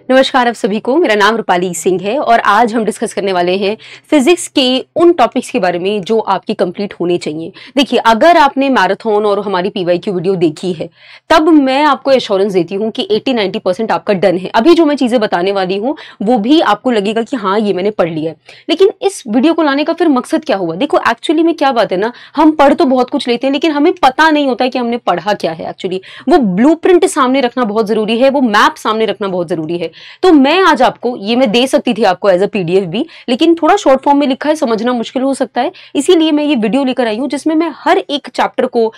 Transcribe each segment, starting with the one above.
नमस्कार आप सभी को, मेरा नाम रूपाली सिंह है और आज हम डिस्कस करने वाले हैं फिजिक्स के उन टॉपिक्स के बारे में जो आपकी कंप्लीट होने चाहिए। देखिए, अगर आपने मैराथन और हमारी पीवाईक्यू वीडियो देखी है तब मैं आपको एश्योरेंस देती हूँ कि 80-90% आपका डन है। अभी जो मैं चीजें बताने वाली हूँ वो भी आपको लगेगा कि हाँ ये मैंने पढ़ लिया है। लेकिन इस वीडियो को लाने का फिर मकसद क्या हुआ? देखो एक्चुअली में क्या बात है ना, हम पढ़ तो बहुत कुछ लेते हैं लेकिन हमें पता नहीं होता कि हमने पढ़ा क्या है। एक्चुअली वो ब्लूप्रिंट सामने रखना बहुत जरूरी है, वो मैप सामने रखना बहुत जरूरी है। तो मैं आज आपको ये मैं दे सकती थी आपको एज अ पीडीएफ भी, लेकिन थोड़ा शॉर्ट फॉर्म में लिखा है, समझना मुश्किल हो सकता है, इसीलिए मैं ये वीडियो लेकर आई हूँ जिसमें मैं हर एक चैप्टर को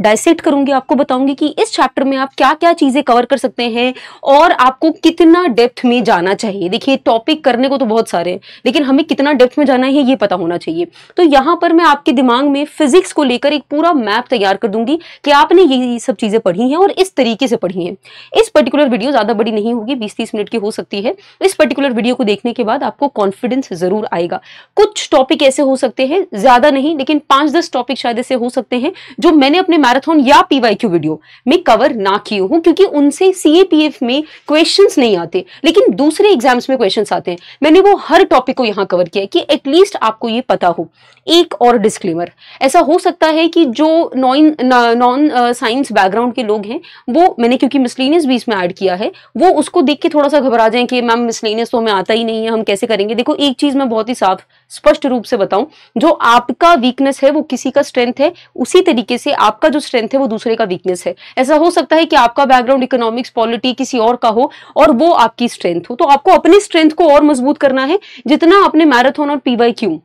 डायसेक्ट करूंगी, आपको बताऊंगी कि इस चैप्टर में आप क्या क्या चीजें कवर कर सकते हैं और आपको कितना डेप्थ में जाना चाहिए। देखिए, टॉपिक करने को तो बहुत सारे हैं लेकिन हमें कितना डेप्थ में जाना है ये पता होना चाहिए। तो यहाँ पर मैं आपके दिमाग में फिजिक्स को लेकर एक पूरा मैप तैयार कर दूंगी कि आपने ये सब चीजें पढ़ी हैं और इस तरीके से पढ़ी हैं। इस पर्टिकुलर वीडियो ज्यादा बड़ी नहीं होगी, 20-30 मिनट की हो सकती है। इस पर्टिकुलर वीडियो को देखने के बाद आपको कॉन्फिडेंस जरूर आएगा। कुछ टॉपिक ऐसे हो सकते हैं, ज्यादा नहीं लेकिन 5-10 टॉपिक शायद ऐसे हो सकते हैं जो मैंने अपने मैराथन या पीवाईक्यू वीडियो में कवर ना किए हूं, क्योंकि उनसे सीएपीएफ में क्वेश्चंस नहीं आते लेकिन दूसरे एग्जाम्स में क्वेश्चंस आते हैं। मैंने वो हर टॉपिक को यहां कवर किया है कि एटलीस्ट आपको ये पता हो। एक और डिस्क्लेमर, ऐसा हो सकता है कि जो नॉन साइंस बैकग्राउंड के लोग हैं वो मैंने क्योंकि मिसलेनियस भी इसमें ऐड किया है, वो उसको देख के थोड़ा सा घबरा जाएं कि मैम मिसलेनियस तो हमें आता ही नहीं है, हम कैसे करेंगे। देखो, एक चीज मैं बहुत ही साफ स्पष्ट रूप से बताऊं, जो आपका वीकनेस है वो किसी का स्ट्रेंथ है, उसी तरीके से आपका जो स्ट्रेंथ है वो दूसरे का वीकनेस है। ऐसा हो सकता है कि आपका बैकग्राउंड इकोनॉमिक्स पॉलिटी किसी और का हो और वो आपकी स्ट्रेंथ हो, तो आपको अपनी स्ट्रेंथ को और मजबूत करना है। जितना आपने मैराथन और पीवाईक्यू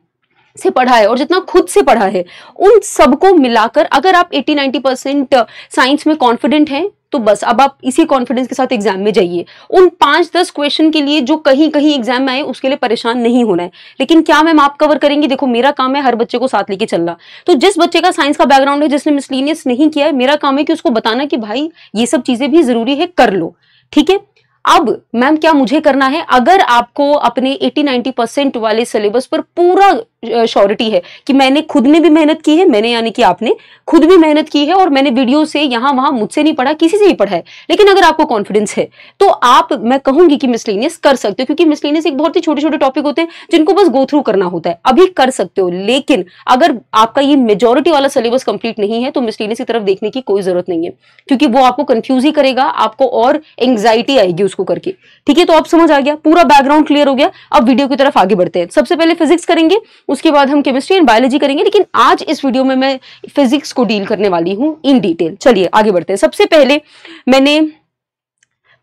से पढ़ा है और जितना खुद से पढ़ा है उन सबको मिलाकर अगर आप 80-90% साइंस में कॉन्फिडेंट हैं तो बस अब आप इसी कॉन्फिडेंस के साथ एग्जाम में जाइए। उन 5-10 क्वेश्चन के लिए जो कहीं कहीं एग्जाम में आए उसके लिए परेशान नहीं होना है। लेकिन क्या मैम आप कवर करेंगे? देखो, मेरा काम है हर बच्चे को साथ लेके चलना। तो जिस बच्चे का साइंस का बैकग्राउंड है, जिसने मिसलेनियस नहीं किया है, मेरा काम है कि उसको बताना कि भाई ये सब चीजें भी जरूरी है, कर लो। ठीक है, अब मैम क्या मुझे करना है? अगर आपको अपने 80-90% वाले सिलेबस पर पूरा श्योरिटी है कि मैंने खुद ने भी मेहनत की है, मैंने यानी कि आपने खुद भी मेहनत की है और मैंने वीडियो से यहां वहां मुझसे नहीं पढ़ा, किसी से ही पढ़ा है, लेकिन अगर आपको कॉन्फिडेंस है तो आप, मैं कहूंगी कि मिसलेनियस कर सकते हो, क्योंकि मिसलेनियस एक बहुत ही छोटे छोटे टॉपिक होते हैं जिनको बस गो थ्रू करना होता है, अभी कर सकते हो। लेकिन अगर आपका ये मेजोरिटी वाला सिलेबस कंप्लीट नहीं है तो मिसलेनियस की तरफ देखने की कोई जरूरत नहीं है, क्योंकि वो आपको कंफ्यूज ही करेगा, आपको और एंग्जाइटी आएगी उसको करके। ठीक है, तो आप समझ आ गया, पूरा बैकग्राउंड क्लियर हो गया। अब वीडियो की तरफ आगे बढ़ते हैं। सबसे पहले फिजिक्स करेंगे, उसके बाद हम केमिस्ट्री एंड बायोलॉजी करेंगे, लेकिन आज इस वीडियो में मैं फिजिक्स को डील करने वाली हूं इन डिटेल। चलिए आगे बढ़ते हैं। सबसे पहले मैंने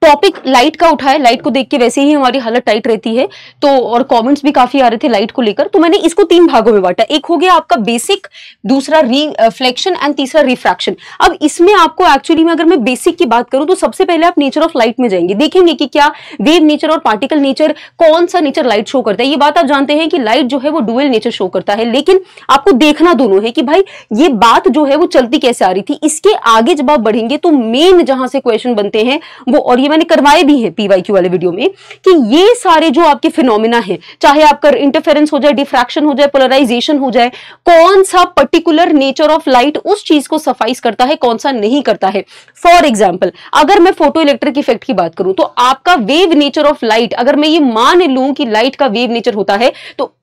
टॉपिक लाइट का उठाया। लाइट को देख के वैसे ही हमारी हालत टाइट रहती है, तो और कमेंट्स भी काफी आ रहे थे लाइट को लेकर, तो मैंने इसको 3 भागों में बांटा। एक हो गया आपका बेसिक, दूसरा रिफ्लेक्शन एंड तीसरा रिफ्रैक्शन। अब इसमें आपको एक्चुअली में अगर मैं बेसिक की बात करूं तो सबसे पहले आप नेचर ऑफ लाइट में जाएंगे, देखेंगे कि क्या वेव नेचर और पार्टिकल नेचर, कौन सा नेचर लाइट शो करता है। ये बात आप जानते हैं कि लाइट जो है वो डुअल नेचर शो करता है, लेकिन आपको देखना दोनों है कि भाई ये बात जो है वो चलती कैसे आ रही थी। इसके आगे जब आप बढ़ेंगे तो मेन जहां से क्वेश्चन बनते हैं वो, और ये मैंने करवाए भी हैं पीवाईक्यू वाले वीडियो में, कि ये सारे जो आपके फिनोमिना हैं, चाहे आपका इंटरफेरेंस हो जाए, डिफ्रैक्शन हो जाए, पोलराइजेशन हो जाए, कौन सा पर्टिकुलर नेचर ऑफ लाइट उस चीज को सफाइस करता है, कौन सा नहीं करता है। फॉर एग्जाम्पल, अगर मैं फोटो इलेक्ट्रिक इफेक्ट की बात करूं तो आपका वेव नेचर ऑफ लाइट, अगर मैं ये मान लूं कि लाइट का वेव नेचर होता है तो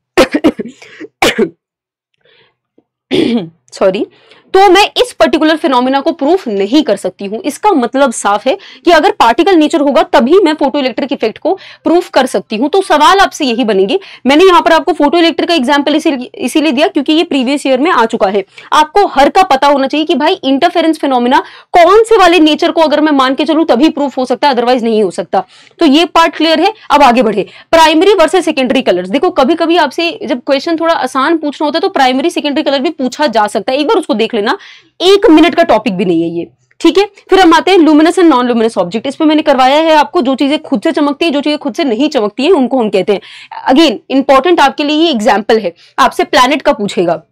सॉरी, तो मैं इस पर्टिकुलर फिनोमिना को प्रूफ नहीं कर सकती हूं। इसका मतलब साफ है कि अगर पार्टिकल नेचर होगा तभी मैं फोटो इलेक्ट्रिक इफेक्ट को प्रूफ कर सकती हूं। तो सवाल आपसे यही बनेंगे। मैंने यहां पर आपको फोटो इलेक्ट्रिक का एग्जांपल इसीलिए दिया क्योंकि ये प्रीवियस ईयर में आ चुका है। आपको हर का पता होना चाहिए कि भाई इंटरफेरेंस फिनोमिना कौन से वाले नेचर को अगर मैं मान के चलूं तभी प्रूफ हो सकता है, अदरवाइज नहीं हो सकता। तो ये पार्ट क्लियर है। अब आगे बढ़े, प्राइमरी वर्सेस सेकेंडरी कलर्स। देखो, कभी कभी आपसे जब क्वेश्चन थोड़ा आसान पूछना होता है तो प्राइमरी सेकेंडरी कलर भी पूछा जा सकता है, एक बार उसको देख लेना, 1 मिनट का टॉपिक भी नहीं है ये। ठीक है, फिर हम आते हैं luminous and non luminous object. इसमें मैंने करवाया है आपको, जो चीजें खुद से चमकती है, जो चीजें खुद से नहीं चमकती है, उनको हम कहते हैं। अगेन इंपॉर्टेंट आपके लिए ये एग्जांपल है, आपसे प्लैनेट का पूछेगा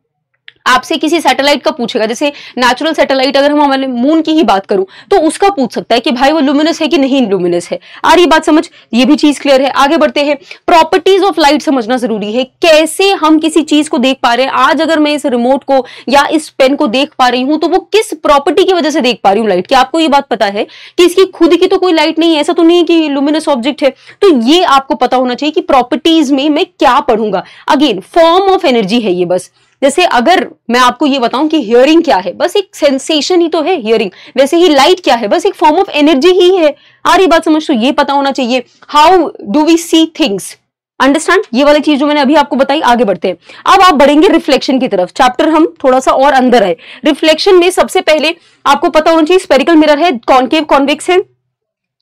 आपसे किसी सैटेलाइट का पूछेगा, जैसे नेचुरल सैटेलाइट अगर हम हमारे मून की ही बात करूं तो उसका पूछ सकता है कि भाई वो लुमिनस है कि नहीं लुमिनस है। आ रही बात समझ, ये भी चीज क्लियर है। आगे बढ़ते हैं, प्रॉपर्टीज ऑफ लाइट समझना जरूरी है, कैसे हम किसी चीज को देख पा रहे हैं। आज अगर मैं इस रिमोट को या इस पेन को देख पा रही हूं तो वो किस प्रॉपर्टी की वजह से देख पा रही हूँ लाइट की। आपको ये बात पता है कि इसकी खुद की तो कोई लाइट नहीं है, ऐसा तो नहीं है कि लुमिनस ऑब्जेक्ट है। तो ये आपको पता होना चाहिए कि प्रॉपर्टीज में मैं क्या पढ़ूंगा। अगेन फॉर्म ऑफ एनर्जी है ये। बस जैसे अगर मैं आपको ये बताऊं कि हियरिंग क्या है, बस एक सेंसेशन ही तो है हियरिंग, वैसे ही लाइट क्या है, बस एक फॉर्म ऑफ एनर्जी ही है। आ रही बात समझ, तो ये पता होना चाहिए। How do we see things, understand, ये वाली चीज जो मैंने अभी आपको बताई। आगे बढ़ते हैं, अब आप बढ़ेंगे रिफ्लेक्शन की तरफ। चैप्टर हम थोड़ा सा और अंदर है। रिफ्लेक्शन में सबसे पहले आपको पता होना चाहिए स्फेरिकल मिरर है, कॉनकेव कॉन्वेक्स है,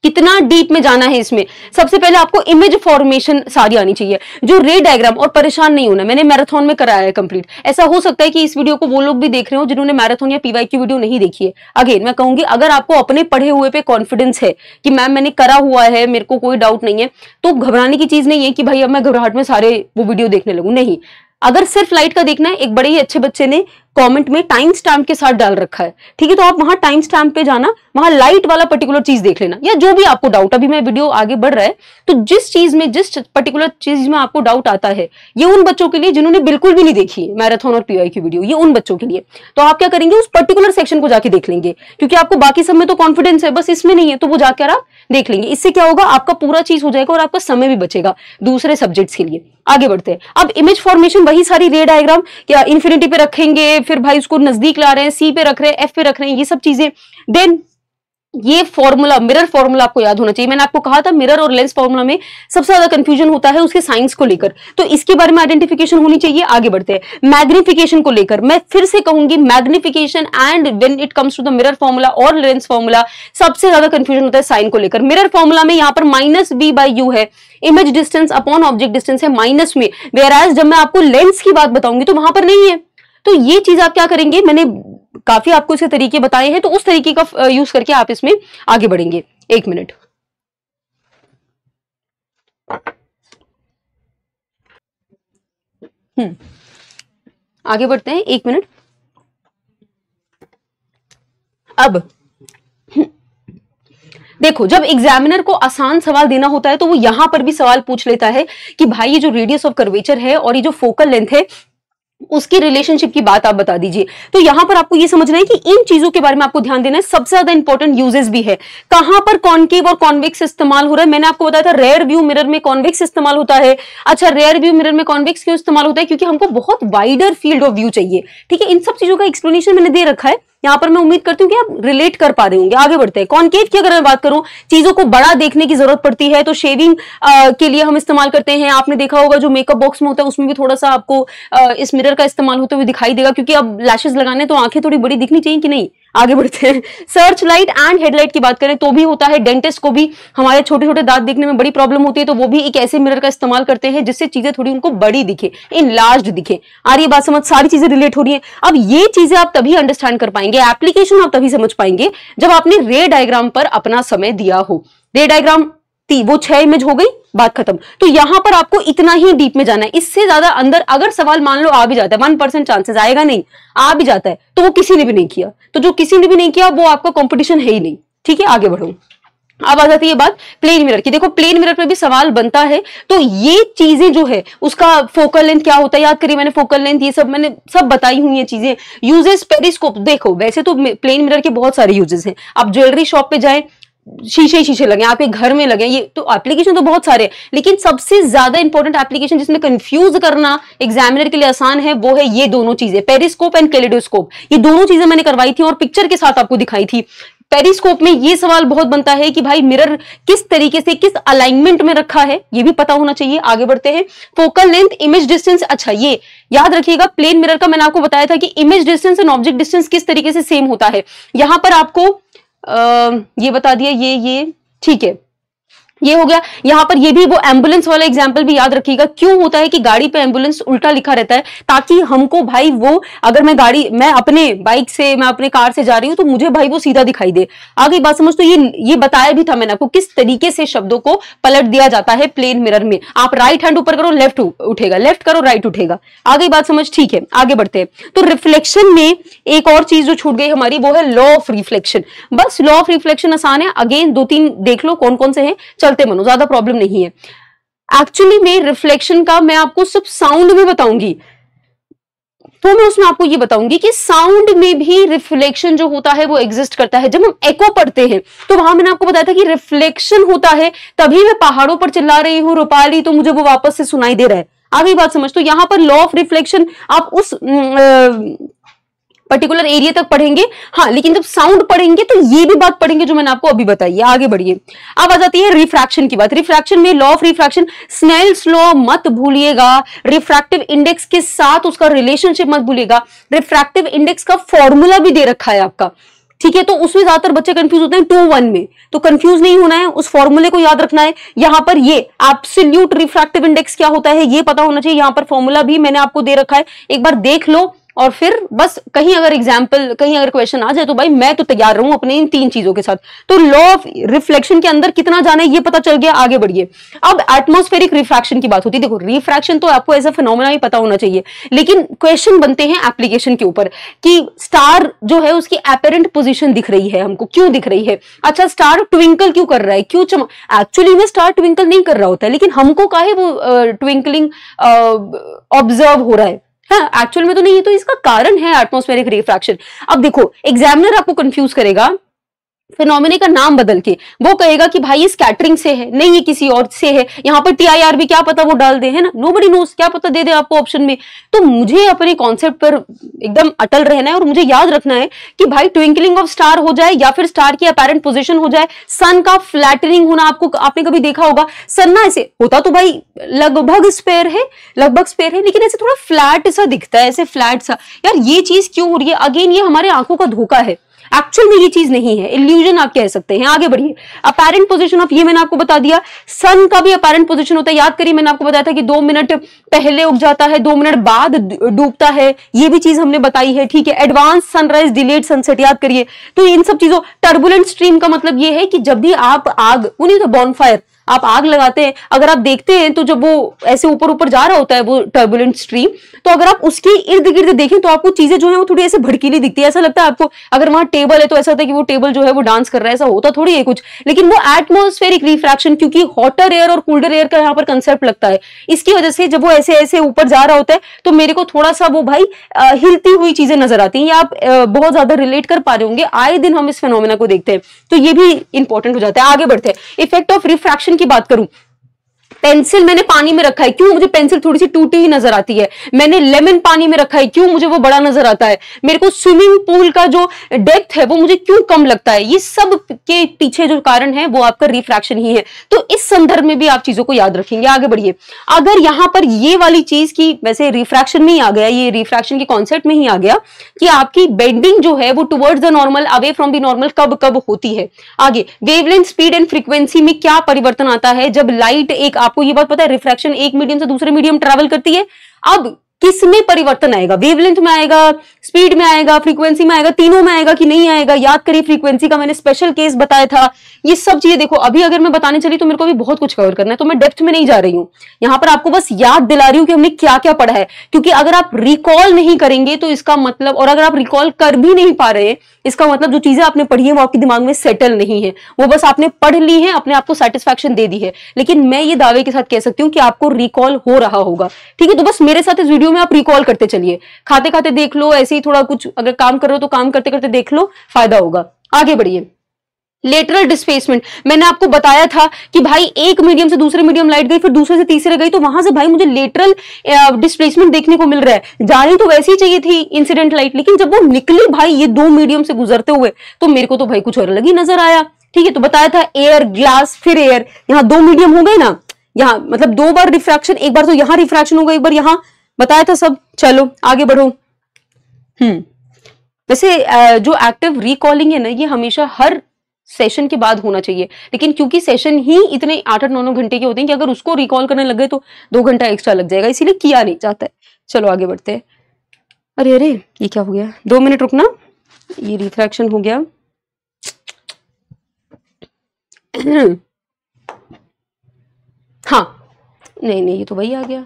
कितना डीप में जाना है इसमें। सबसे पहले आपको इमेज फॉर्मेशन सारी आनी चाहिए, जो रे डायग्राम। और परेशान नहीं होना, मैंने मैराथन में कराया है कंप्लीट। ऐसा हो सकता है कि इस वीडियो को वो लोग भी देख रहे हो जिन्होंने मैराथन या पीवाई की वीडियो नहीं देखी है। अगेन मैं कहूंगी, अगर आपको अपने पढ़े हुए पे कॉन्फिडेंस है कि मैम मैंने करा हुआ है, मेरे को कोई डाउट नहीं है, तो घबराने की चीज नहीं है कि भाई अब मैं घबराहट में सारे वो वीडियो देखने लगूं। नहीं, अगर सिर्फ लाइट का देखना है, एक बड़े ही अच्छे बच्चे ने कमेंट में टाइम स्टैम्प के साथ डाल रखा है, ठीक है, तो आप वहां टाइम स्टैम्प पे जाना, वहां लाइट वाला पर्टिकुलर चीज देख लेना, या जो भी आपको डाउट। अभी मैं वीडियो आगे बढ़ रहा है तो जिस चीज में, जिस पर्टिकुलर चीज में आपको डाउट आता है, ये उन बच्चों के लिए जिन्होंने बिल्कुल भी नहीं देखी है मैराथन और पीवाई की वीडियो, ये उन बच्चों के लिए। तो आप क्या करेंगे, उस पर्टिकुलर सेक्शन को जाके देख लेंगे, क्योंकि आपको बाकी सब में तो कॉन्फिडेंस है, बस इसमें नहीं है, तो वो जाकर आप देख लेंगे। इससे क्या होगा, आपका पूरा चीज हो जाएगा और आपका समय भी बचेगा दूसरे सब्जेक्ट्स के लिए। आगे बढ़ते हैं, अब इमेज फॉर्मेशन वही सारी रे डायग्राम, क्या इन्फिनिटी पे रखेंगे, फिर भाई उसको नजदीक ला रहे हैं, सी पे रख रहे हैं, एफ पे रख रहे हैं, ये सब चीजें। देन ये फॉर्मूला, मिरर फॉर्मूला आपको याद होना चाहिए। मैंने आपको कहा था मिरर और लेंस फॉर्मूला में सबसे ज्यादा कंफ्यूजन होता है उसके साइंस को लेकर, तो इसके बारे में आइडेंटिफिकेशन होनी चाहिए। आगे बढ़ते हैं, मैग्निफिकेशन को लेकर मैं फिर से कहूंगी, magnification and when it comes to the mirror formula और लेंस फॉर्मूला सबसे ज्यादा कंफ्यूजन होता है साइन को लेकर। मिरर फॉर्मूला में यहाँ पर -b/u है, image distance upon object distance है माइनस में, वेयरएज जब मैं आपको लेंस की बात बताऊंगी तो वहां पर नहीं है। तो ये चीज आप क्या करेंगे, मैंने काफी आपको इसके तरीके बताए हैं, तो उस तरीके का यूज करके आप इसमें आगे बढ़ेंगे। एक मिनट, आगे बढ़ते हैं, एक मिनट। अब देखो, जब एग्जामिनर को आसान सवाल देना होता है तो वो यहां पर भी सवाल पूछ लेता है कि भाई ये जो रेडियस ऑफ कर्वेचर है और ये जो फोकल लेंथ है उसकी रिलेशनशिप की बात आप बता दीजिए। तो यहां पर आपको ये समझना है कि इन चीजों के बारे में आपको ध्यान देना है। सबसे ज्यादा इंपॉर्टेंट यूजेस भी है, कहां पर कॉनकेव और कॉन्वेक्स इस्तेमाल हो रहा है। मैंने आपको बताया था रेयर व्यू मिरर में कॉन्वेक्स इस्तेमाल होता है। अच्छा, रेयर व्यू मिरर में कॉन्वेक्स क्यों इस्तेमाल होता है, क्योंकि हमको बहुत वाइडर फील्ड ऑफ व्यू चाहिए, ठीक है। इन सब चीजों का एक्सप्लेनेशन मैंने दे रखा है यहाँ पर, मैं उम्मीद करती हूँ कि आप रिलेट कर पा रहे होंगे। आगे बढ़ते हैं, कॉनकेव की अगर मैं बात करूं, चीजों को बड़ा देखने की जरूरत पड़ती है तो शेविंग के लिए हम इस्तेमाल करते हैं। आपने देखा होगा जो मेकअप बॉक्स में होता है उसमें भी थोड़ा सा आपको इस मिरर का इस्तेमाल होते हुए दिखाई देगा, क्योंकि अब लैशेस लगाने तो आंखें थोड़ी बड़ी दिखनी चाहिए कि नहीं। आगे बढ़ते हैं, सर्च लाइट एंड हेडलाइट की बात करें तो भी होता है। डेंटिस्ट को भी हमारे छोटे छोटे दांत देखने में बड़ी प्रॉब्लम होती है, तो वो भी एक ऐसे मिरर का इस्तेमाल करते हैं जिससे चीजें थोड़ी उनको बड़ी दिखे, इनलार्ज्ड दिखे। आ रही है बात समझ, सारी चीजें रिलेट हो रही है। अब ये चीजें आप तभी अंडरस्टैंड कर पाएंगे, एप्लीकेशन आप तभी समझ पाएंगे जब आपने रे डायग्राम पर अपना समय दिया हो। रे डायग्राम वो 6 इमेज हो गई, बात खत्म। तो यहां पर आपको इतना ही डीप में जाना है, इससे ज्यादा अंदर अगर सवाल मान लो आ भी जाता है, 1% चांसेस आएगा नहीं, आ भी जाता है तो वो किसी ने भी नहीं किया। तो जो किसी ने भी नहीं किया वो आपका कंपटीशन है ही नहीं, ठीक है। आगे बढ़ो, अब आ जाती है बात प्लेन मिरर की। देखो, प्लेन मिरर पे भी सवाल बनता है, तो ये चीजें जो है उसका फोकल लेंथ क्या होता है, याद करिए मैंने फोकल लेंथ ये सब मैंने सब बताई हुई है चीजें। यूजेस, पेरिस्कोप, देखो वैसे तो प्लेन मिरर के बहुत सारे यूजेस हैं। आप ज्वेलरी शॉप पे जाएं, शीशे लगे, आपके घर में लगे, ये तो एप्लीकेशन तो बहुत सारे हैं, लेकिन सबसे ज्यादा इंपॉर्टेंट एप्लीकेशन जिसमें कंफ्यूज करना एग्जामिनर के लिए आसान है वो है ये दोनों चीजें, पेरिस्कोप एंड कैलेडोस्कोप। ये दोनों चीजें मैंने करवाई थी और पिक्चर के साथ आपको दिखाई थी। पेरिस्कोप में ये सवाल बहुत बनता है कि भाई मिरर किस तरीके से, किस अलाइनमेंट में रखा है, ये भी पता होना चाहिए। आगे बढ़ते हैं, फोकल लेंथ, इमेज डिस्टेंस। अच्छा, ये याद रखिएगा, प्लेन मिरर का मैंने आपको बताया था कि image distance and object distance किस तरीके से सेम होता है। यहां पर आपको ये बता दिया, ये ठीक है। ये हो गया। यहाँ पर ये भी वो एम्बुलेंस वाला एग्जांपल भी याद रखिएगा, क्यों होता है कि गाड़ी पे एम्बुलेंस उल्टा लिखा रहता है, ताकि हमको भाई वो, अगर मैं अपने बाइक से, मैं अपने कार से जा रही हूँ तो मुझे भाई वो सीधा दिखाई दे। आगे बात समझ। तो ये बताया भी था मैंने आपको किस तरीके से शब्दों को पलट दिया जाता है प्लेन मिरर में। आप राइट हैंड ऊपर करो लेफ्ट उठेगा, लेफ्ट करो राइट उठेगा। आगे बात समझ, ठीक है आगे बढ़ते हैं। तो रिफ्लेक्शन में एक और चीज जो छूट गई हमारी, वो है लॉ ऑफ रिफ्लेक्शन। बस लॉ ऑफ रिफ्लेक्शन आसान है, अगेन 2-3 देख लो कौन कौन से हैं, चलते बनो, ज्यादा प्रॉब्लम नहीं है। एक्चुअली में रिफ्लेक्शन का मैं आपको सब साउंड में बताऊंगी, तो मैं उसमें आपको ये बताऊंगी कि साउंड में भी रिफ्लेक्शन जो होता है वो एग्जिस्ट करता है। जब हम एको पढ़ते हैं तो वहां मैंने आपको बताया था कि रिफ्लेक्शन होता है, तभी मैं पहाड़ों पर चिल्ला रही हूँ रूपाली तो मुझे वो वापस से सुनाई दे रहा है। आगे बात समझ। तो यहां पर लॉ ऑफ रिफ्लेक्शन आप उस पर्टिकुलर एरिया तक पढ़ेंगे, हाँ, लेकिन जब साउंड पढ़ेंगे तो ये भी बात पढ़ेंगे जो मैंने आपको अभी बताई है। आगे बढ़िए। अब आ जाती है रिफ्रैक्शन की बात। रिफ्रैक्शन में law of refraction, Snell's law मत भूलिएगा, रिफ्रैक्टिव इंडेक्स के साथ उसका रिलेशनशिप मत भूलिएगा। रिफ्रैक्टिव इंडेक्स का फॉर्मूला भी दे रखा है आपका, ठीक है, तो उसमें ज्यादातर बच्चे कंफ्यूज होते हैं 2-1 में, तो कंफ्यूज नहीं होना है, उस फॉर्मूले को याद रखना है। यहां पर ये एब्सोल्यूट रिफ्रैक्टिव इंडेक्स क्या होता है ये पता होना चाहिए। यहां पर फॉर्मूला भी मैंने आपको दे रखा है, एक बार देख लो, और फिर बस कहीं अगर एग्जाम्पल, कहीं अगर क्वेश्चन आ जाए तो भाई मैं तो तैयार रहूं अपने इन 3 चीजों के साथ। तो लॉ ऑफ रिफ्लेक्शन के अंदर कितना जाना है ये पता चल गया। आगे बढ़िए। अब एटमॉस्फेरिक रिफ्रैक्शन की बात होती है। देखो रिफ्रैक्शन तो आपको एज अ फिनोमेना ही पता होना चाहिए, लेकिन क्वेश्चन बनते हैं एप्लीकेशन के ऊपर कि स्टार जो है उसकी एपेरेंट पोजीशन दिख रही है हमको, क्यों दिख रही है? अच्छा, स्टार ट्विंकल क्यों कर रहा है, क्यों एक्चुअली में स्टार ट्विंकल नहीं कर रहा होता है, लेकिन हमको काहे वो ट्विंकलिंग ऑब्जर्व हो रहा है, हाँ, एक्चुअल में तो नहीं है। तो इसका कारण है एटमॉस्फेरिक रिफ्रैक्शन। अब देखो एग्जामिनर आपको कंफ्यूज करेगा फिनोमेना का नाम बदल के, वो कहेगा कि भाई ये स्कैटरिंग से है, नहीं ये किसी और से है, यहाँ पर TIR भी क्या पता वो डाल दे, है ना, नोबडी नोस, क्या पता दे दे आपको ऑप्शन में। तो मुझे अपने कॉन्सेप्ट पर एकदम अटल रहना है और मुझे याद रखना है कि भाई ट्विंकलिंग ऑफ स्टार हो जाए या फिर स्टार की अपैरेंट पोजीशन हो जाए, सन का फ्लैटनिंग होना, आपने कभी देखा होगा सन ना ऐसे होता तो भाई लगभग स्पेयर है, लेकिन ऐसे थोड़ा फ्लैट सा दिखता है, ऐसे फ्लैट सा। यार ये चीज क्यों हो रही है? अगेन ये हमारे आंखों का धोखा है, एक्चुअल में ये चीज नहीं है, इल्यूजन आप कह सकते हैं। आगे बढ़िए। अपैरेंट पोजीशन ऑफ, ये मैंने आपको बता दिया। सन का भी अपैरेंट पोजीशन होता है, याद करिए मैंने आपको बताया था कि 2 मिनट पहले उग जाता है, 2 मिनट बाद डूबता है, ये भी चीज हमने बताई है, ठीक है। एडवांस सनराइज, डिलेड सनसेट, याद करिए। तो इन सब चीजों, टर्बुलेंट स्ट्रीम का मतलब ये है कि जब भी आप आग, वो नहीं तो बॉनफायर, आप आग लगाते हैं, अगर आप देखते हैं तो जब वो ऐसे ऊपर ऊपर जा रहा होता है वो टर्बुलेंट स्ट्रीम, तो अगर आप उसके इर्द गिर्द देखें तो आपको चीजें जो है वो थोड़ी ऐसे भड़कीली दिखती है, ऐसा लगता है आपको। अगर वहां टेबल है तो ऐसा होता है कि वो टेबल जो है वो डांस कर रहा है, ऐसा होता थोड़ी है कुछ। लेकिन वो एटमॉस्फेरिक रिफ्रैक्शन, क्योंकि हॉटर एयर और कूल्डर एयर का यहाँ पर कंसेप्ट लगता है, इसकी वजह से जब वो ऐसे ऐसे ऊपर जा रहा होता है तो मेरे को थोड़ा सा वो भाई हिलती हुई चीजें नजर आती हैं। ये आप बहुत ज्यादा रिलेट कर पा रहे होंगे, आए दिन हम इस फिनोमेना को देखते हैं, तो ये भी इंपॉर्टेंट हो जाता है। आगे बढ़ते हैं। इफेक्ट ऑफ रिफ्रैक्शन की बात करूं, पेंसिल मैंने पानी में रखा है, क्यों मुझे पेंसिल थोड़ी सी टूटी हुई नजर आती है। मैंने लेमन पानी में रखा है, क्यों मुझे वो बड़ा नजर आता है। मेरे को स्विमिंग पूल का जो डेप्थ है वो मुझे क्यों कम लगता है। ये सब के पीछे जो कारण है वो आपका रिफ्रैक्शन ही है। तो इस संदर्भ में भी आप चीजों को याद रखेंगे। आगे बढ़िए। अगर यहां पर ये वाली चीज की, वैसे रिफ्रैक्शन में ही आ गया, ये रिफ्रैक्शन के कॉन्सेप्ट में ही आ गया कि आपकी बेंडिंग जो है वो towards the normal, away from the normal कब कब होती है। आगे वेवलेंथ, स्पीड एंड फ्रीक्वेंसी में क्या परिवर्तन आता है जब लाइट, एक आपको ये बात पता है रिफ्रैक्शन एक मीडियम से दूसरे मीडियम ट्रैवल करती है। अब किस में परिवर्तन आएगा? वेवलेंथ में आएगा, स्पीड में आएगा, फ्रीक्वेंसी में आएगा, तीनों में आएगा कि नहीं आएगा? याद करिए, फ्रीक्वेंसी का मैंने स्पेशल केस बताया था। ये सब चीजें देखो, अभी अगर मैं बताने चली तो मेरे को भी बहुत कुछ कवर करना है, तो मैं डेप्थ में नहीं जा रही हूं, यहां पर आपको बस याद दिला रही हूं कि हमने क्या क्या पढ़ा है। क्योंकि अगर आप रिकॉल नहीं करेंगे तो इसका मतलब, और अगर आप रिकॉल कर भी नहीं पा रहे इसका मतलब जो चीजें आपने पढ़ी है वो आपके दिमाग में सेटल नहीं है, वो बस आपने पढ़ ली है, अपने आप को सेटिस्फैक्शन दे दी है। लेकिन मैं ये दावे के साथ कह सकती हूँ कि आपको रिकॉल हो रहा होगा, ठीक है। तो बस मेरे साथ इस वीडियो में आप रिकॉल करते चलिए, खाते खाते देख लो, ऐसे ही थोड़ा कुछ अगर काम कर रहे हो तो काम करते करते देख लो, फायदा होगा। आगे बढ़िए। लेटरल डिस्प्लेसमेंट, मैंने आपको बताया था कि भाई एक मीडियम से दूसरे मीडियम लाइट गई, फिर दूसरे से तीसरे गई, तो वहां से भाई मुझे लेटरल डिस्प्लेसमेंट देखने को मिल रहा है। जानी तो वैसे ही चाहिए थी इंसिडेंट लाइट, लेकिन जब वो निकली भाई ये 2 मीडियम से गुजरते हुए, तो मेरे को तो भाई कुछ और अलग ही नजर आया, ठीक है। तो बताया था एयर, ग्लास, फिर एयर, यहाँ 2 मीडियम हो गए ना, यहाँ मतलब 2 बार रिफ्रैक्शन, एक बार तो यहाँ रिफ्रैक्शन होगा, एक बार यहाँ, बताया था सब। चलो आगे बढ़ो। वैसे जो एक्टिव रिकॉलिंग है ना, ये हमेशा हर सेशन के बाद होना चाहिए, लेकिन क्योंकि सेशन ही इतने 8-8, 9-9 घंटे के होते हैं कि अगर उसको रिकॉल करने लग गए तो 2 घंटा एक्स्ट्रा लग जाएगा, इसीलिए किया नहीं जाता है। चलो आगे बढ़ते हैं। अरे अरे ये क्या हो गया, 2 मिनट रुकना, ये रिफ्रैक्शन हो गया। हाँ नहीं ये तो वही आ गया,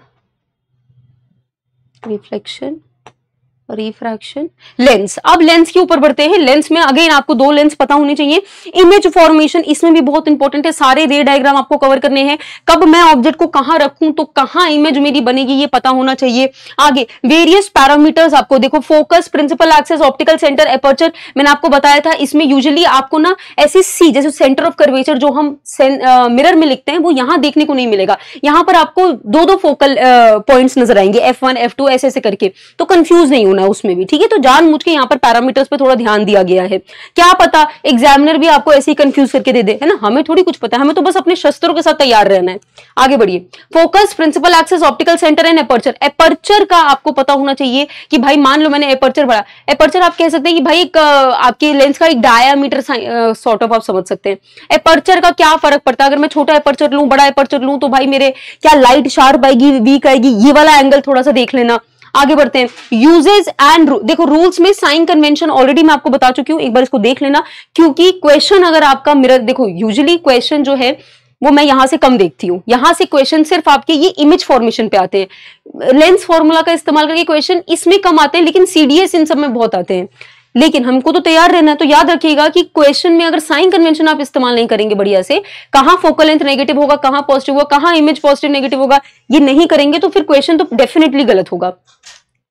रिफ्लेक्शन, रिफ्रैक्शन, लेंस। अब लेंस के ऊपर बढ़ते हैं। लेंस में अगेन आपको 2 लेंस पता होने चाहिए। इमेज फॉर्मेशन इसमें भी बहुत इंपॉर्टेंट है, सारे रे डायग्राम आपको कवर करने हैं। कब मैं ऑब्जेक्ट को कहां रखूं तो कहां इमेज मेरी बनेगी ये पता होना चाहिए। आगे वेरियस पैरामीटर्स आपको देखो, focus, principal axis, optical centre, aperture, मैंने आपको बताया था। इसमें यूजुअली आपको ना ऐसे सी जैसे सेंटर ऑफ कर्वेचर जो हम मिरर में लिखते हैं वो यहां देखने को नहीं मिलेगा। यहां पर आपको 2-2 फोकल पॉइंट्स नजर आएंगे, F1 F2 ऐसे करके, तो कंफ्यूज नहीं होना उसमें भी, ठीक है। तो जानबूझ के यहाँ पर पैरामीटर्स पे थोड़ा ध्यान दिया गया है। क्या पता एग्जामिनर भी आपको ऐसे ही कंफ्यूज करके दे दे, है ना, हमें थोड़ी कुछ पता है, हमें तो बस अपने शस्त्रों के साथ तैयार रहना है। आगे बढ़िए। Focus, principal axis, optical centre and aperture. Aperture का आपको पता होना चाहिए कि भाई मान लो मैंने एपर्चर बढ़ा, एपर्चर आप कह सकते हैं कि भाई एक आपके लेंस का एक डायामीटर सॉर्ट ऑफ आप समझ सकते हैं। एपर्चर का क्या फर्क पड़ता है, अगर मैं छोटा एपर्चर लूं, बड़ा एपर्चर लूं, तो भाई मेरे क्या लाइट शार्प आएगी, वीक आएगी, ये वाला एंगल थोड़ा सा देख लेना। आगे बढ़ते हैं। यूजेस एंड देखो, रूल्स में साइन कन्वेंशन ऑलरेडी मैं आपको बता चुकी हूं, एक बार इसको देख लेना, क्योंकि क्वेश्चन अगर आपका मिरर देखो, यूजुअली क्वेश्चन जो है वो मैं यहां से कम देखती हूं, यहां से क्वेश्चन सिर्फ आपके ये इमेज फॉर्मेशन पे आते हैं। लेंस फॉर्मूला का इस्तेमाल करके क्वेश्चन इसमें कम आते हैं, लेकिन सीडीएस इन सब में बहुत आते हैं। लेकिन हमको तो तैयार रहना है, तो याद रखिएगा कि क्वेश्चन में अगर साइन कन्वेंशन आप इस्तेमाल नहीं करेंगे बढ़िया से, कहां फोकल लेंथ नेगेटिव होगा, कहां पॉजिटिव होगा, कहां इमेज पॉजिटिव नेगेटिव होगा, ये नहीं करेंगे तो फिर क्वेश्चन तो डेफिनेटली गलत होगा।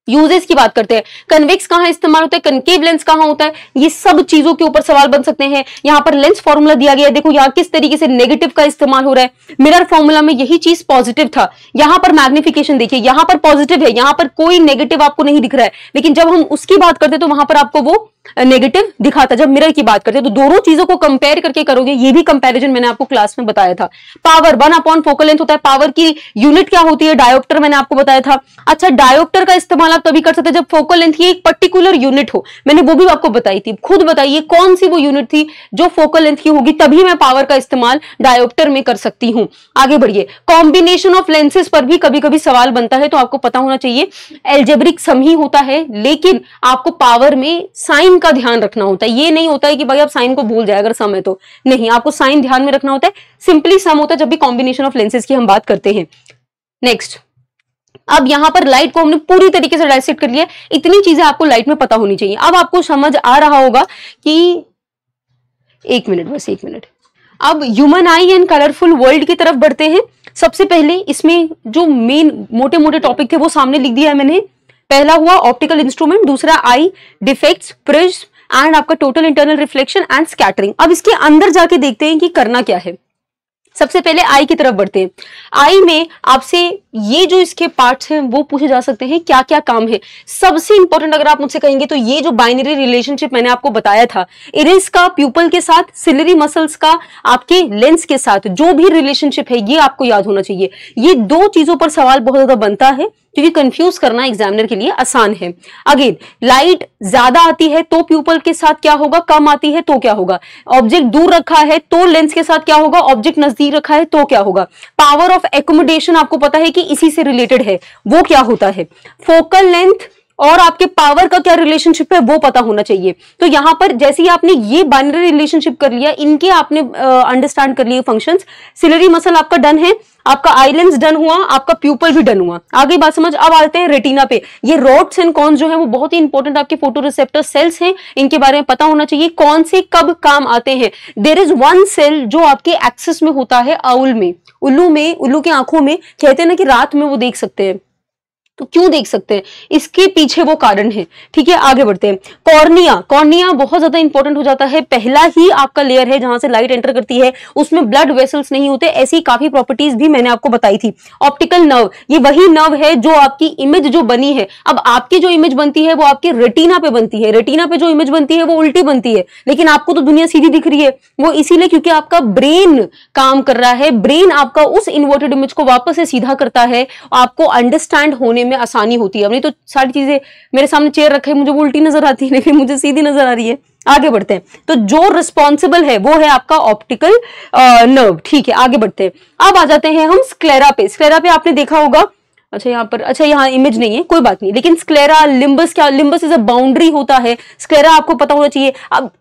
यूजेस की बात करते हैं, कन्वेक्स कहां इस्तेमाल होता है, कनकेव लेंस कहां होता है, ये सब चीजों के ऊपर सवाल बन सकते हैं। यहां पर लेंस फॉर्मूला दिया गया है, देखो यहां किस तरीके से नेगेटिव का इस्तेमाल हो रहा है। मिरर फॉर्मूला में यही चीज पॉजिटिव था, यहां पर मैग्निफिकेशन देखिए, यहां पर पॉजिटिव है, यहां पर कोई नेगेटिव आपको नहीं दिख रहा है, लेकिन जब हम उसकी बात करते तो वहां पर आपको वो नेगेटिव दिखाता। जब मिरर की बात करते हैं तो दोनों चीजों को कंपेयर करके करोगे, ये भी कंपैरिजन मैंने आपको क्लास में बताया था। पावर 1 फोकल लेंथ होता है, पावर की यूनिट क्या होती है, डायोप्टर, मैंने आपको बताया था। अच्छा, डायोप्टर का इस्तेमाल आप तभी कर सकते हैं जब फोकल लेंथ की एक पर्टिकुलर यूनिट हो, मैंने वो भी आपको बताई थी। खुद बताइए कौन सी वो यूनिट थी जो फोकल लेंथ की होगी, तभी मैं पावर का इस्तेमाल डायोप्टर में कर सकती हूं। आगे बढ़िए। कॉम्बिनेशन ऑफ लेंसेज पर भी कभी कभी सवाल बनता है, तो आपको पता होना चाहिए एल्जेब्रिक सम ही होता है, लेकिन आपको पावर में साइन का ध्यान रखना होता है। ये नहीं होता है कि भाई आप साइन को भूल जाए अगर सम है तो, नहीं, आपको साइन ध्यान में रखना होता है। सिंपली सम होता है जब भी कॉम्बिनेशन ऑफ लेंसेज की हम बात करते हैं। नेक्स्ट, अब यहां पर लाइट को हमने पूरी तरीके से डाइसेक्ट कर लिया, इतनी चीजें आपको लाइट में पता होनी चाहिए। अब आपको समझ आ रहा होगा कि 1 मिनट, बस 1 मिनट। अब human I and colourful world की तरफ बढ़ते हैं। सबसे पहले इसमें जो मेन मोटे मोटे टॉपिक थे वो सामने लिख दिया है मैंने। पहला हुआ ऑप्टिकल इंस्ट्रूमेंट, दूसरा आई, डिफेक्ट्स, प्रिज्म एंड आपका total internal reflection and scattering. अब इसके अंदर जाके देखते हैं कि करना क्या है। सबसे पहले आई की तरफ बढ़ते हैं। आई में आपसे ये जो इसके पार्ट्स हैं वो पूछे जा सकते हैं, क्या क्या काम है। सबसे इंपॉर्टेंट अगर आप मुझसे कहेंगे तो ये जो बाइनरी रिलेशनशिप मैंने आपको बताया था, इरिस का प्यूपल के साथ, सिलरी मसल्स का आपके लेंस के साथ जो भी रिलेशनशिप है, ये आपको याद होना चाहिए। ये 2 चीजों पर सवाल बहुत ज्यादा बनता है, क्योंकि कंफ्यूज करना एग्जामिनर के लिए आसान है। अगेन, लाइट ज्यादा आती है तो प्यूपल के साथ क्या होगा, कम आती है तो क्या होगा। ऑब्जेक्ट दूर रखा है तो लेंस के साथ क्या होगा, ऑब्जेक्ट नजदीक रखा है तो क्या होगा। पावर ऑफ एकोमोडेशन आपको पता है कि इसी से रिलेटेड है, वो क्या होता है। फोकल लेंथ और आपके पावर का क्या रिलेशनशिप है वो पता होना चाहिए। तो यहां पर जैसे ही आपने ये बाइनरी रिलेशनशिप कर लिया, इनके आपने अंडरस्टैंड कर लिए फंक्शंस। सिलरी मसल आपका डन है, आपका आई लेंस डन हुआ, आपका प्यूपल भी डन हुआ। आगे बात समझ। अब आते हैं रेटिना पे। ये रॉड्स एंड कॉन्स जो है वो बहुत ही इंपॉर्टेंट आपके फोटो रिसेप्टर सेल्स हैं, इनके बारे में पता होना चाहिए कौन से कब काम आते हैं। देयर इज वन सेल जो आपके एक्सिस में होता है, आउल में, उल्लू में, उल्लू की आंखों में, कहते हैं ना कि रात में वो देख सकते हैं, तो क्यों देख सकते हैं, इसके पीछे वो कारण है। ठीक है, आगे बढ़ते हैं। कॉर्निया, कॉर्निया बहुत ज्यादा इंपॉर्टेंट हो जाता है, पहला ही आपका लेयर है जहां से लाइट एंटर करती है, उसमें ब्लड वेसल्स नहीं होते, ऐसी काफी प्रॉपर्टीज भी मैंने आपको बताई थी। ऑप्टिकल नर्व, ये वही नर्व है जो आपकी इमेज जो बनी है, अब आपकी जो इमेज बनती है वो आपके रेटिना पे बनती है, रेटिना पे जो इमेज बनती है वो उल्टी बनती है, लेकिन आपको तो दुनिया सीधी दिख रही है। वो इसीलिए क्योंकि आपका ब्रेन काम कर रहा है, ब्रेन आपका उस इन्वर्टेड इमेज को वापस से सीधा करता है, आपको अंडरस्टैंड होने में आसानी होती है। नहीं तो सारी चीजें मेरे सामने चेयर रखे, मुझे वो उल्टी नजर आती है, लेकिन मुझे सीधी नजर आ रही है। आगे बढ़ते हैं। तो जो रिस्पॉन्सिबल है वो है आपका ऑप्टिकल नर्व। ठीक है, आगे बढ़ते हैं। अब आ जाते हैं हम स्क्लेरा पे। स्क्लेरा पे आपने देखा होगा, अच्छा यहाँ पर, अच्छा यहाँ इमेज नहीं है, कोई बात नहीं, लेकिन स्क्लेरा, लिम्बस, क्या लिम्बस इज अ बाउंड्री होता है, स्क्लेरा आपको पता होना चाहिए। अब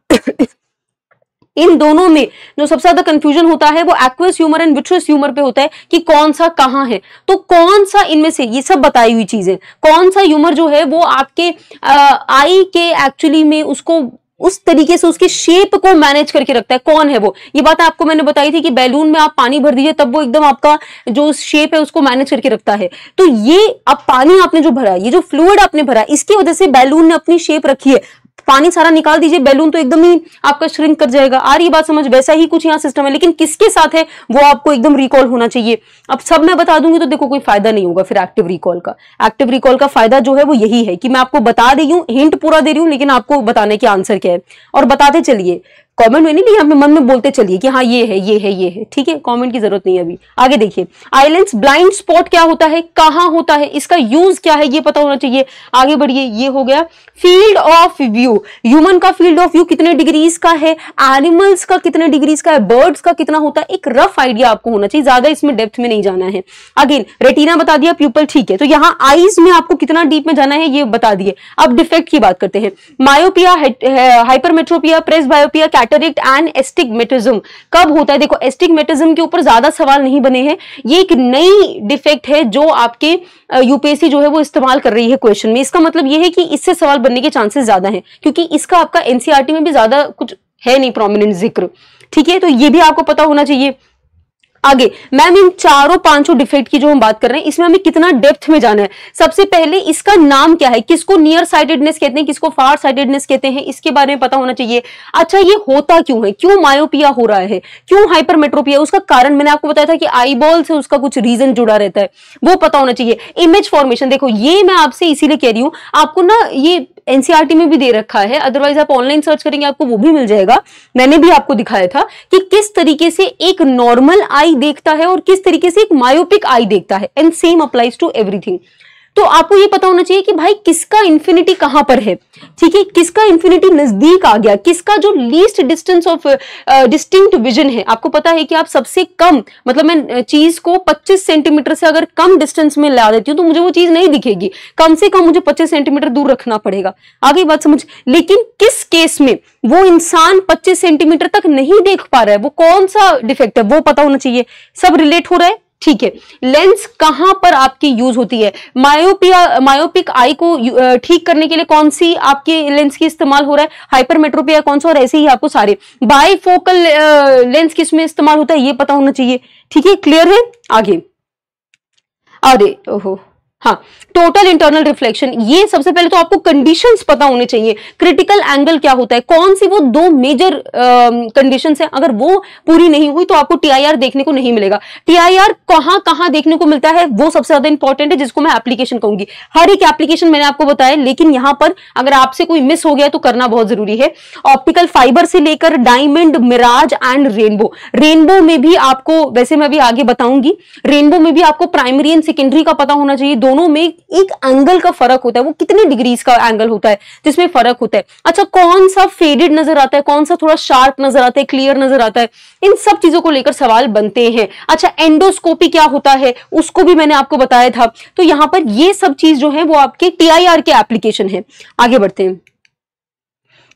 इन दोनों में जो सबसे ज्यादा कंफ्यूजन होता है वो aqueous humour and vitreous humour पे होता है कि कौन सा कहाँ है। तो कौन सा इनमें से, ये सब बताई हुई चीजें, कौन सा ह्यूमर जो है वो आपके आई के एक्चुअली में उसको उस तरीके से उसके शेप को मैनेज करके रखता है, कौन है वो। ये बात आपको मैंने बताई थी कि बैलून में आप पानी भर दीजिए तब वो एकदम आपका जो शेप है उसको मैनेज करके रखता है। तो ये अब पानी आपने जो भरा है, ये जो फ्लूइड आपने भरा है, इसकी वजह से बैलून ने अपनी शेप रखी है। पानी सारा निकाल दीजिए, बैलून तो एकदम ही आपका श्रिंक कर जाएगा। आ रही बात समझ? वैसा ही कुछ यहाँ सिस्टम है, लेकिन किसके साथ है वो आपको एकदम रिकॉल होना चाहिए। अब सब मैं बता दूंगी तो देखो कोई फायदा नहीं होगा फिर एक्टिव रिकॉल का। एक्टिव रिकॉल का फायदा जो है वो यही है कि मैं आपको बता रही हूँ, हिंट पूरा दे रही हूँ, लेकिन आपको बताने के आंसर क्या है और बताते चलिए। कमेंट में नहीं, अपने मन में बोलते चलिए कि हाँ ये है, ये है, ये है। ठीक है, कमेंट की जरूरत नहीं है अभी। आगे देखिए, आइलैंड्स, ब्लाइंड स्पॉट क्या होता है, कहाँ होता है, इसका यूज क्या है, ये पता होना चाहिए। आगे बढ़िए, ये हो गया फील्ड ऑफ व्यू। ह्यूमन का फील्ड ऑफ व्यू कितने डिग्रीज का है, एनिमल्स का कितने डिग्रीज का है, बर्ड्स का कितना होता है, एक रफ आइडिया आपको होना चाहिए, ज्यादा इसमें डेप्थ में नहीं जाना है। अगेन रेटिना बता दिया, प्यूपल ठीक है। तो यहाँ आईज में आपको कितना डीप में जाना है ये बता दिए। अब डिफेक्ट की बात करते हैं। Myopia, hypermetropia, presbyopia, cataract and astigmatism कब होता है। देखो एस्टिग्मेटिज्म के ऊपर ज्यादा सवाल नहीं बने हैं, ये एक नई डिफेक्ट है जो आपके यूपीएससी जो है वो इस्तेमाल कर रही है क्वेश्चन में। इसका मतलब ये है कि इससे सवाल बनने के चांसेस ज्यादा हैं, क्योंकि इसका आपका एनसीईआरटी में भी ज्यादा कुछ है नहीं प्रोमिनेंट जिक्र। ठीक है, तो ये भी आपको पता होना चाहिए। आगे मैम, इन चारों पांचों डिफेक्ट की जो हम बात कर रहे हैं इसमें हमें कितना डेप्थ में जाना है। सबसे पहले इसका नाम क्या है, किसको नियर साइटेडनेस कहते हैं, किसको फार साइटेडनेस कहते हैं, इसके बारे में पता होना चाहिए। अच्छा, ये होता क्यों है, क्यों मायोपिया हो रहा है, क्यों हाइपरमेट्रोपिया, उसका कारण मैंने आपको बताया था कि आईबॉल से उसका कुछ रीजन जुड़ा रहता है, वो पता होना चाहिए। इमेज फॉर्मेशन, देखो ये मैं आपसे इसीलिए कह रही हूं, आपको ना ये एनसीईआरटी में भी दे रखा है, अदरवाइज आप ऑनलाइन सर्च करेंगे आपको वो भी मिल जाएगा। मैंने भी आपको दिखाया था कि किस तरीके से एक नॉर्मल आई देखता है और किस तरीके से एक मायोपिक आई देखता है, and same applies to everything. तो आपको ये पता होना चाहिए कि भाई किसका इंफिनिटी कहां पर है। ठीक है, किसका इंफिनिटी नजदीक आ गया, किसका जो least distance of distinct vision है। आपको पता है कि आप सबसे कम, मतलब मैं चीज को 25 सेंटीमीटर से अगर कम डिस्टेंस में ला देती हूँ तो मुझे वो चीज नहीं दिखेगी, कम से कम मुझे 25 सेंटीमीटर दूर रखना पड़ेगा। आगे बात समझ। लेकिन किस केस में वो इंसान 25 सेंटीमीटर तक नहीं देख पा रहा है, वो कौन सा डिफेक्ट है वो पता होना चाहिए। सब रिलेट हो रहा है। ठीक है, लेंस कहां पर आपकी यूज होती है, मायोपिक आई को ठीक करने के लिए कौन सी आपके लेंस की इस्तेमाल हो रहा है, हाइपरमेट्रोपिया कौन सा, और ऐसे ही आपको सारे बाइफोकल लेंस किस में इस्तेमाल होता है ये पता होना चाहिए। ठीक है, क्लियर है। आगे अरे ओहो हाँ, टोटल इंटरनल रिफ्लेक्शन, ये सबसे पहले तो आपको कंडीशंस पता होने चाहिए। क्रिटिकल एंगल क्या होता है, कौन सी वो दो मेजर कंडीशंस हैं, अगर वो पूरी नहीं हुई तो आपको टीआईआर देखने को नहीं मिलेगा। टीआईआर कहां कहां देखने को मिलता है वो सबसे ज्यादा इंपॉर्टेंट है, जिसको मैं एप्लीकेशन कहूंगी। हर एक एप्लीकेशन मैंने आपको बताया, लेकिन यहां पर अगर आपसे कोई मिस हो गया तो करना बहुत जरूरी है। ऑप्टिकल फाइबर से लेकर diamond, mirage and rainbow. Rainbow में भी आपको, वैसे मैं भी आगे बताऊंगी, रेनबो में भी आपको प्राइमरी एंड सेकेंडरी का पता होना चाहिए। दोनों में एक एंगल का फर्क होता है, वो कितने डिग्रीज का एंगल होता है जिसमें फर्क होता है। अच्छा, कौन सा फेडेड नजर आता है, कौन सा थोड़ा शार्प नजर आता है, क्लियर नजर आता है, इन सब चीजों को लेकर सवाल बनते हैं। अच्छा, एंडोस्कोपी क्या होता है उसको भी मैंने आपको बताया था। तो यहां पर ये सब चीज जो है वो आपके टीआईआर के एप्लीकेशन है। आगे बढ़ते हैं।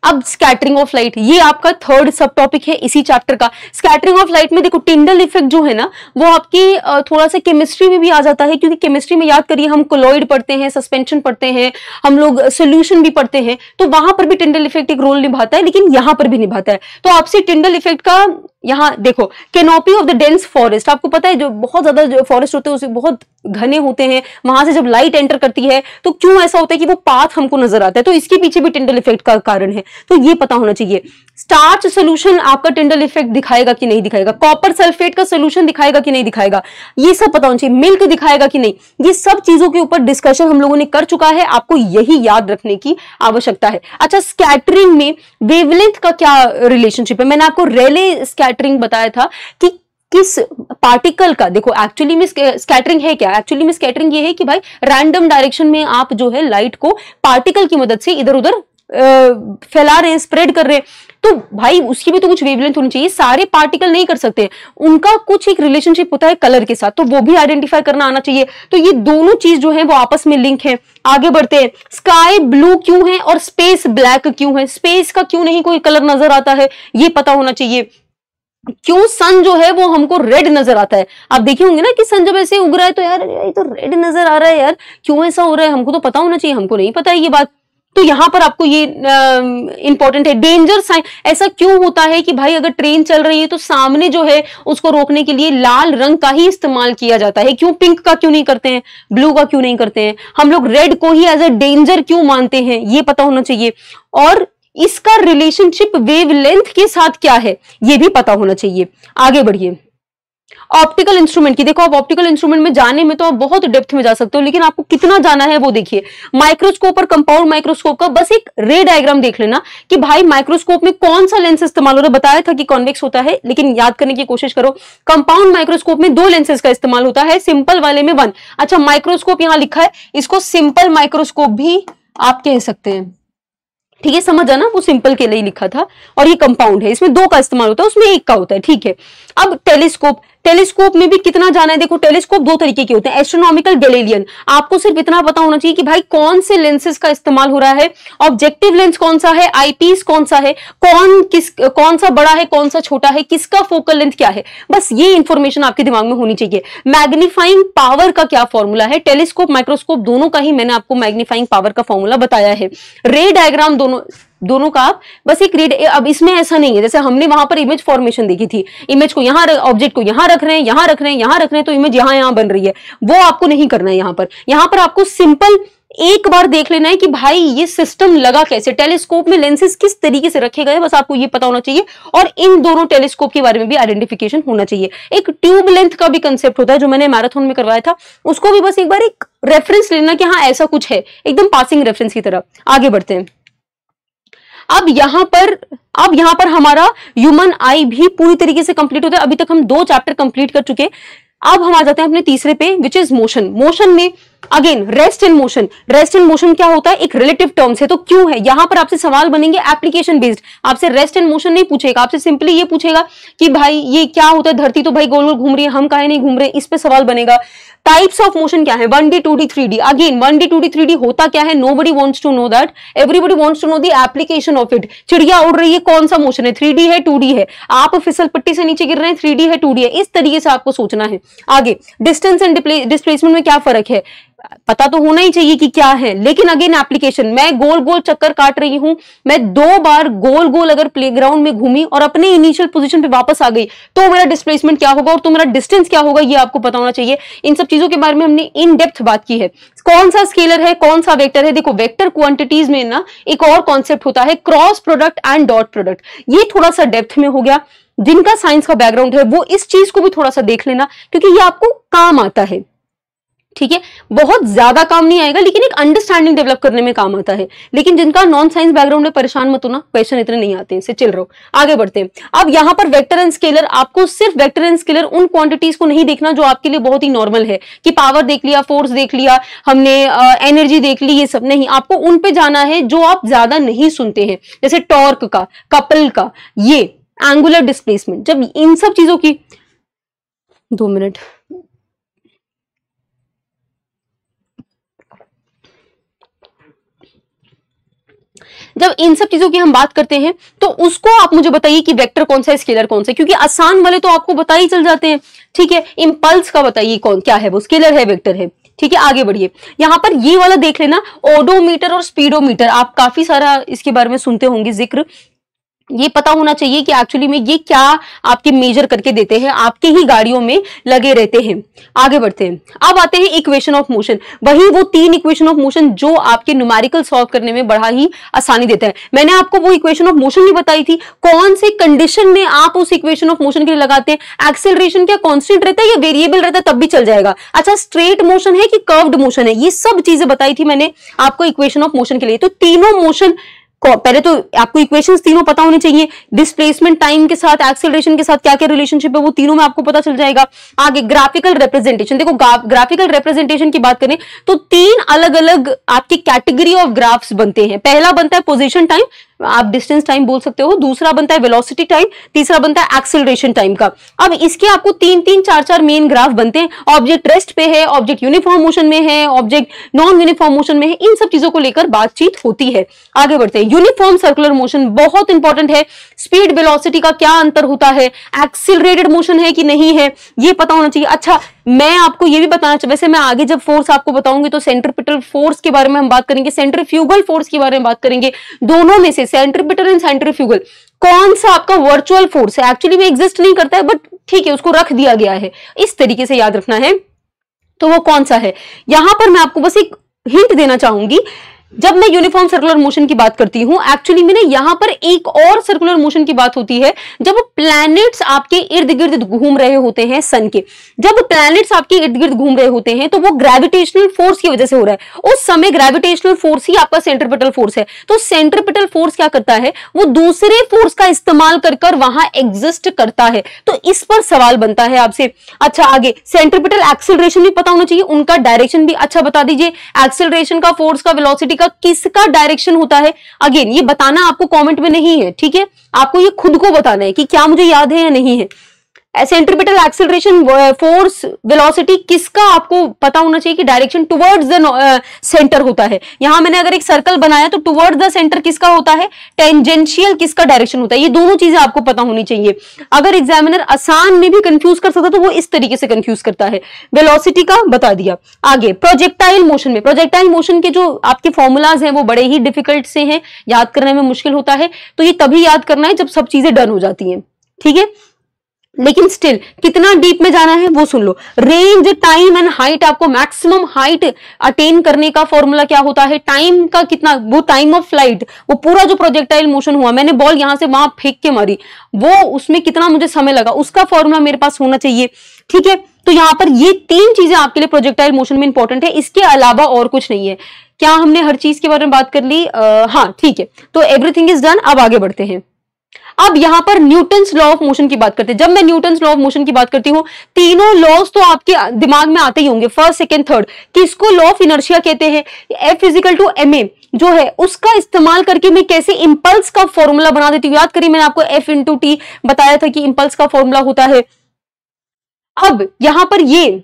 अब स्कैटरिंग ऑफ लाइट, ये आपका थर्ड सब टॉपिक है इसी चैप्टर का। स्कैटरिंग ऑफ लाइट में देखो टिंडल इफेक्ट जो है ना वो आपकी थोड़ा सा केमिस्ट्री में भी आ जाता है, क्योंकि केमिस्ट्री में याद करिए हम कोलॉइड पढ़ते हैं, सस्पेंशन पढ़ते हैं, हम लोग सोल्यूशन भी पढ़ते हैं, तो वहां पर भी टिंडल इफेक्ट एक रोल निभाता है, लेकिन यहां पर भी निभाता है। तो आपसे टिंडल इफेक्ट का यहाँ देखो, canopy of the dense forest, आपको पता है जो बहुत ज्यादा जो फॉरेस्ट होते हैं उसे बहुत घने होते हैं, वहां से जब लाइट एंटर करती है तो क्यों ऐसा होता है कि वो पाथ हमको नजर आता है, तो इसके पीछे भी टिंडल इफेक्ट का कारण है, तो ये पता होना चाहिए। स्टार्च सोल्यूशन आपका टिंडल इफेक्ट दिखाएगा कि नहीं दिखाएगा, कॉपर सल्फेट का सोल्यूशन दिखाएगा कि नहीं दिखाएगा, ये सब पता होना चाहिए। मिल्क दिखाएगा कि नहीं, ये सब चीजों के ऊपर डिस्कशन हम लोगों ने कर चुका है, आपको यही याद रखने की आवश्यकता है। अच्छा, स्कैटरिंग में वेवलेंथ का क्या रिलेशनशिप है, मैंने आपको रेले स्कैटरिंग बताया था कि किस पार्टिकल का, देखो एक्चुअली में स्कैटरिंग है क्या, एक्चुअली में स्कैटरिंग ये है कि भाई रैंडम डायरेक्शन में आप जो है लाइट को पार्टिकल की मदद से इधर उधर फैला रहे हैं, स्प्रेड कर रहे हैं, तो भाई उसकी भी तो कुछ वेवलेंथ होनी चाहिए। सारे पार्टिकल नहीं कर सकते, उनका कुछ एक रिलेशनशिप होता है कलर के साथ, तो वो भी आइडेंटिफाई करना आना चाहिए। तो ये दोनों चीज जो है वो आपस में लिंक है। आगे बढ़ते हैं, स्काई ब्लू क्यों है और स्पेस ब्लैक क्यों है? स्पेस का क्यों नहीं कोई कलर नजर आता है, ये पता होना चाहिए। क्यों सन जो है वो हमको रेड नजर आता है? आप देखे होंगे ना कि सन जब ऐसे उग रहा है तो यार ये तो रेड नजर आ रहा है, यार क्यों ऐसा हो रहा है? हमको तो पता होना चाहिए, हमको नहीं पता है ये बात। तो यहां पर आपको ये इंपॉर्टेंट है। डेंजर साइन ऐसा क्यों होता है कि भाई अगर ट्रेन चल रही है तो सामने जो है उसको रोकने के लिए लाल रंग का ही इस्तेमाल किया जाता है, क्यों पिंक का क्यों नहीं करते हैं, ब्लू का क्यों नहीं करते हैं? हम लोग रेड को ही एज अ डेंजर क्यों मानते हैं, ये पता होना चाहिए। और इसका रिलेशनशिप वेवलेंथ के साथ क्या है, ये भी पता होना चाहिए। आगे बढ़िए, ऑप्टिकल इंस्ट्रूमेंट की देखो, आप ऑप्टिकल इंस्ट्रूमेंट में जाने में तो आप बहुत डेप्थ में जा सकते हो, लेकिन आपको कितना जाना है वो देखिए। माइक्रोस्कोप और कंपाउंड माइक्रोस्कोप का बस एक रे डायग्राम देख लेना कि भाई माइक्रोस्कोप में कौन सा लेंस इस्तेमाल हो रहा है। बताया था कि कॉन्वेक्स होता है, लेकिन याद करने की कोशिश करो। कंपाउंड माइक्रोस्कोप में 2 लेंसेज का इस्तेमाल होता है, सिंपल वाले में 1। अच्छा, माइक्रोस्कोप यहां लिखा है, इसको सिंपल माइक्रोस्कोप भी आप कह सकते हैं, ठीक है, समझ आना, वो सिंपल के लिए लिखा था। और ये कंपाउंड है, इसमें 2 का इस्तेमाल होता है, उसमें 1 का होता है, ठीक है। अब टेलीस्कोप, टेलीस्कोप में भी कितना जाना है? देखो टेलीस्कोप 2 तरीके के होते हैं, एस्ट्रोनॉमिकल, गैलीलियन। आपको सिर्फ इतना पता होना चाहिए कि भाई कौन से लेंसेज का इस्तेमाल हो रहा है, ऑब्जेक्टिव लेंस कौन सा है, आईपीस कौन सा है, कौन सा बड़ा है, कौन सा छोटा है, किसका फोकल लेंथ क्या है, बस ये इंफॉर्मेशन आपके दिमाग में होनी चाहिए। मैग्नीफाइंग पावर का क्या फॉर्मूला है? टेलीस्कोप माइक्रोस्कोप दोनों का ही मैंने आपको मैग्नीफाइंग पावर का फॉर्मूला बताया है। रे डायग्राम दोनों का आप बस एक रीड। अब इसमें ऐसा नहीं है जैसे हमने वहां पर इमेज फॉर्मेशन देखी थी, इमेज को यहां, ऑब्जेक्ट को यहां रख रहे हैं, यहां रख रहे हैं, यहां रख रहे हैं, तो इमेज यहां बन रही है, वो आपको नहीं करना है। यहां पर आपको सिंपल एक बार देख लेना है कि भाई ये सिस्टम लगा कैसे, टेलीस्कोप में लेंसेज किस तरीके से रखे गए, बस आपको ये पता होना चाहिए। और इन दोनों टेलीस्कोप के बारे में भी आइडेंटिफिकेशन होना चाहिए। एक ट्यूब लेंथ का भी कंसेप्ट होता है जो मैंने मैराथन में करवाया था, उसको भी बस एक बार एक रेफरेंस लेना कि हाँ ऐसा कुछ है, एकदम पासिंग रेफरेंस की तरह। आगे बढ़ते हैं। अब यहां पर हमारा ह्यूमन आई भी पूरी तरीके से कंप्लीट होता है। अभी तक हम 2 चैप्टर कंप्लीट कर चुके। अब हम आ जाते हैं अपने तीसरे पे, विच इज मोशन। मोशन में again rest and motion. Rest and motion क्या होता है? एक रिलेटिव टर्म्स है, तो क्यों है? यहां पर आपसे सवाल बनेंगे एप्लीकेशन बेस्ड। आपसे रेस्ट एंड मोशन नहीं पूछेगा, आपसे सिंपली ये पूछेगा कि भाई ये क्या होता है, धरती तो भाई गोल गोल घूम रही है, हम काहे नहीं घूम रहे, इस पे सवाल बनेगा। टाइप्स ऑफ मोशन क्या है? 1D 2D 3D। Again 1D 2D 3D होता क्या है? Nobody wants to know that, everybody wants to know the application of it. चिड़िया उड़ रही है, कौन सा मोशन है? 3D है 2D है? आप फिसल पट्टी से नीचे गिर रहे हैं, 3D है 2D है? इस तरीके से आपको सोचना है। आगे डिस्टेंस एंड डिस्प्लेसमेंट में क्या फर्क है? पता तो होना ही चाहिए कि क्या है, लेकिन अगेन एप्लीकेशन। मैं गोल गोल चक्कर काट रही हूं, मैं 2 बार गोल गोल अगर प्लेग्राउंड में घूमी और अपने इनिशियल पोजीशन पे वापस आ गई तो मेरा डिस्प्लेसमेंट क्या होगा और तो मेरा डिस्टेंस क्या होगा, ये आपको पता होना चाहिए। इन सब चीजों के बारे में हमने इन डेप्थ बात की है। कौन सा स्केलर है, कौन सा वेक्टर है? देखो वेक्टर क्वांटिटीज में ना एक और कॉन्सेप्ट होता है, cross product and dot product. ये थोड़ा सा डेप्थ में हो गया। जिनका साइंस का बैकग्राउंड है वो इस चीज को भी थोड़ा सा देख लेना, क्योंकि ये आपको काम आता है, ठीक है। बहुत ज्यादा काम नहीं आएगा, लेकिन एक अंडरस्टैंडिंग डेवलप करने में काम आता है। लेकिन जिनका नॉन साइंस बैकग्राउंड है, परेशान मत होना, क्वेश्चन इतने नहीं आते हैं, इससे चिल रहो। आगे बढ़ते हैं। अब यहां पर वेक्टर एंड स्केलर, आपको सिर्फ वेक्टर एंड स्केलर उन क्वांटिटीज को नहीं देखना जो आपके लिए बहुत ही नॉर्मल है, कि पावर देख लिया, फोर्स देख लिया हमने, एनर्जी देख ली, ये सब नहीं। आपको उन पे जाना है जो आप ज्यादा नहीं सुनते हैं, जैसे टॉर्क का, कपल का, ये एंगुलर डिस्प्लेसमेंट। जब इन सब चीजों की 2 मिनट, जब इन सब चीजों की हम बात करते हैं तो उसको आप मुझे बताइए कि वेक्टर कौन सा है, स्केलर कौन सा है, क्योंकि आसान वाले तो आपको बता ही चल जाते हैं, ठीक है। इंपल्स का बताइए कौन क्या है, वो स्केलर है, वेक्टर है, ठीक है। आगे बढ़िए। यहां पर ये वाला देख लेना, ओडोमीटर और स्पीडोमीटर। आप काफी सारा इसके बारे में सुनते होंगे जिक्र। ये पता होना चाहिए कि एक्चुअली में ये क्या आपके मेजर करके देते हैं, आपके ही गाड़ियों में लगे रहते हैं। आगे बढ़ते हैं। अब आते हैं इक्वेशन ऑफ मोशन, वही वो 3 इक्वेशन ऑफ मोशन जो आपके न्यूमेरिकल सॉल्व करने में बड़ा ही आसानी देता है। मैंने आपको वो इक्वेशन ऑफ मोशन नहीं बताई थी, कौन से कंडीशन में आप उस इक्वेशन ऑफ मोशन के लिए लगाते हैं। एक्सेलरेशन क्या कांस्टेंट रहता है या वेरिएबल रहता है, तब भी चल जाएगा। अच्छा, स्ट्रेट मोशन है कि कर्व्ड मोशन है, ये सब चीजें बताई थी मैंने आपको इक्वेशन ऑफ मोशन के लिए। तो तीनों मोशन पहले तो आपको इक्वेशंस तीनों पता होने चाहिए, डिस्प्लेसमेंट टाइम के साथ एक्सेलरेशन के साथ क्या क्या रिलेशनशिप है वो तीनों में आपको पता चल जाएगा। आगे ग्राफिकल रिप्रेजेंटेशन, देखो ग्राफिकल रिप्रेजेंटेशन की बात करें तो 3 अलग अलग आपकी कैटेगरी ऑफ ग्राफ्स बनते हैं। पहला बनता है पोजीशन टाइम, आप डिस्टेंस टाइम बोल सकते हो, दूसरा बनता है वेलोसिटी टाइम, तीसरा बनता है एक्सेलरेशन टाइम का। अब इसके आपको 3-3, 4-4 मेन ग्राफ बनते हैं। ऑब्जेक्ट रेस्ट पे है, ऑब्जेक्ट यूनिफॉर्म मोशन में है, ऑब्जेक्ट नॉन यूनिफॉर्म मोशन में है, इन सब चीजों को लेकर बातचीत होती है। आगे बढ़ते हैं। यूनिफॉर्म सर्कुलर मोशन बहुत इंपॉर्टेंट है, स्पीड वेलोसिटी का क्या अंतर होता है, एक्सिलरेटेड मोशन है कि नहीं है, ये पता होना चाहिए। अच्छा, मैं आपको ये भी बताना चाहिए, वैसे मैं आगे जब फोर्स आपको बताऊंगी तो सेंट्रीपिटल फोर्स के बारे में हम बात करेंगे, सेंट्रीफ्यूगल फोर्स के बारे में बात करेंगे। दोनों में से सेंट्रीपिटल एंड सेंट्रीफ्यूगल कौन सा आपका वर्चुअल फोर्स है, एक्चुअली में एग्जिस्ट नहीं करता है बट ठीक है उसको रख दिया गया है, इस तरीके से याद रखना है। तो वो कौन सा है, यहां पर मैं आपको बस एक हिंट देना चाहूंगी। जब मैं यूनिफॉर्म सर्कुलर मोशन की बात करती हूं, एक्चुअली में यहां पर एक और सर्कुलर मोशन की बात होती है, जब प्लैनेट्स आपके इर्द गिर्द घूम रहे होते हैं सन के। जब प्लैनेट्स आपके इर्द गिर्द घूम रहे होते हैं तो वो ग्रेविटेशनल फोर्स की वजह से हो रहा है, उस समय ग्रेविटेशनल फोर्स ही आपका सेंट्रीपिटल फोर्स है। तो सेंट्रीपिटल फोर्स क्या करता है, वो दूसरे फोर्स का इस्तेमाल कर वहां एग्जिस्ट करता है। तो इस पर सवाल बनता है आपसे। अच्छा, आगे सेंट्रीपिटल एक्सेलरेशन भी पता होना चाहिए, उनका डायरेक्शन भी अच्छा बता दीजिए। एक्सेलरेशन का, फोर्स का, वेलोसिटी का किसका डायरेक्शन होता है, अगेन ये बताना आपको कमेंट में नहीं है, ठीक है, आपको ये खुद को बताना है कि क्या मुझे याद है या नहीं है। सेंट्रीपिटल एक्सेलरेशन, फोर्स, वेलोसिटी किसका आपको पता होना चाहिए कि डायरेक्शन टुवर्ड्स द सेंटर होता है। यहां मैंने अगर एक सर्कल बनाया तो टुवर्ड्स द सेंटर किसका होता है, टेंजेंशियल किसका डायरेक्शन होता है। ये दोनों चीजें आपको पता होनी चाहिए। अगर एग्जामिनर आसान में भी कंफ्यूज कर सकता तो वो इस तरीके से कंफ्यूज करता है। वेलोसिटी का बता दिया। आगे प्रोजेक्टाइल मोशन में, प्रोजेक्टाइल मोशन के जो आपके फॉर्मूलाज हैं वो बड़े ही डिफिकल्ट से हैं, याद करने में मुश्किल होता है, तो ये तभी याद करना है जब सब चीजें डन हो जाती हैं, ठीक है। लेकिन स्टिल कितना डीप में जाना है वो सुन लो। रेंज, टाइम एंड हाइट, आपको मैक्सिमम हाइट अटेन करने का फॉर्मूला क्या होता है, टाइम का कितना, वो टाइम ऑफ फ्लाइट, वो पूरा जो प्रोजेक्टाइल मोशन हुआ, मैंने बॉल यहां से वहां फेंक के मारी, वो उसमें कितना मुझे समय लगा, उसका फॉर्मूला मेरे पास होना चाहिए, ठीक है। तो यहां पर ये 3 चीजें आपके लिए प्रोजेक्टाइल मोशन में इंपॉर्टेंट है, इसके अलावा और कुछ नहीं है। क्या हमने हर चीज के बारे में बात कर ली? हाँ, ठीक है, तो एवरीथिंग इज डन। अब आगे बढ़ते हैं। अब यहां पर न्यूटन्स लॉ ऑफ मोशन की बात करते हैं। जब मैं न्यूटन्स लॉ ऑफ मोशन की बात करती हूं, तीनों लॉज तो आपके दिमाग में आते ही होंगे, फर्स्ट, सेकंड, थर्ड। किसको लॉ ऑफ इनर्शिया कहते हैं? F = ma जो है उसका इस्तेमाल करके मैं कैसे इंपल्स का फॉर्मूला बना देती हूँ। याद करिए, मैंने आपको F × t बताया था कि इंपल्स का फॉर्मूला होता है। अब यहां पर ये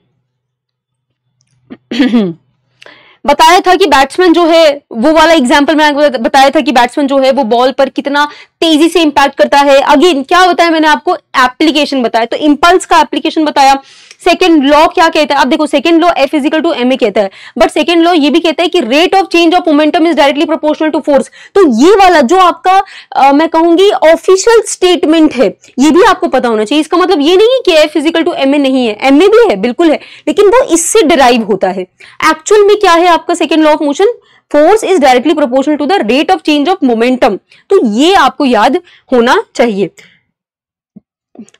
बताया था कि बैट्समैन जो है, वो वाला एग्जांपल मैंने बताया था कि बैट्समैन जो है वो बॉल पर कितना तेजी से इंपैक्ट करता है। अगेन क्या बताया मैंने आपको, एप्लीकेशन बताया, तो इंपल्स का एप्लीकेशन बताया। सेकंड लॉ क्या कहता है? अब देखो, सेकंड लॉ F = ma कहता है, बट सेकंड लॉ ये भी कहता है कि rate of change of momentum is directly proportional to force. तो ये वाला जो आपका मैं कहूंगी ऑफिशियल स्टेटमेंट है, ये भी आपको पता होना चाहिए। इसका मतलब ये नहीं है कि F = ma नहीं है, ma भी है, बिल्कुल है, लेकिन वो इससे डिराइव होता है। एक्चुअल में क्या है आपका second law of motion? Force is directly proportional to the rate of change of momentum. तो ये आपको याद होना चाहिए।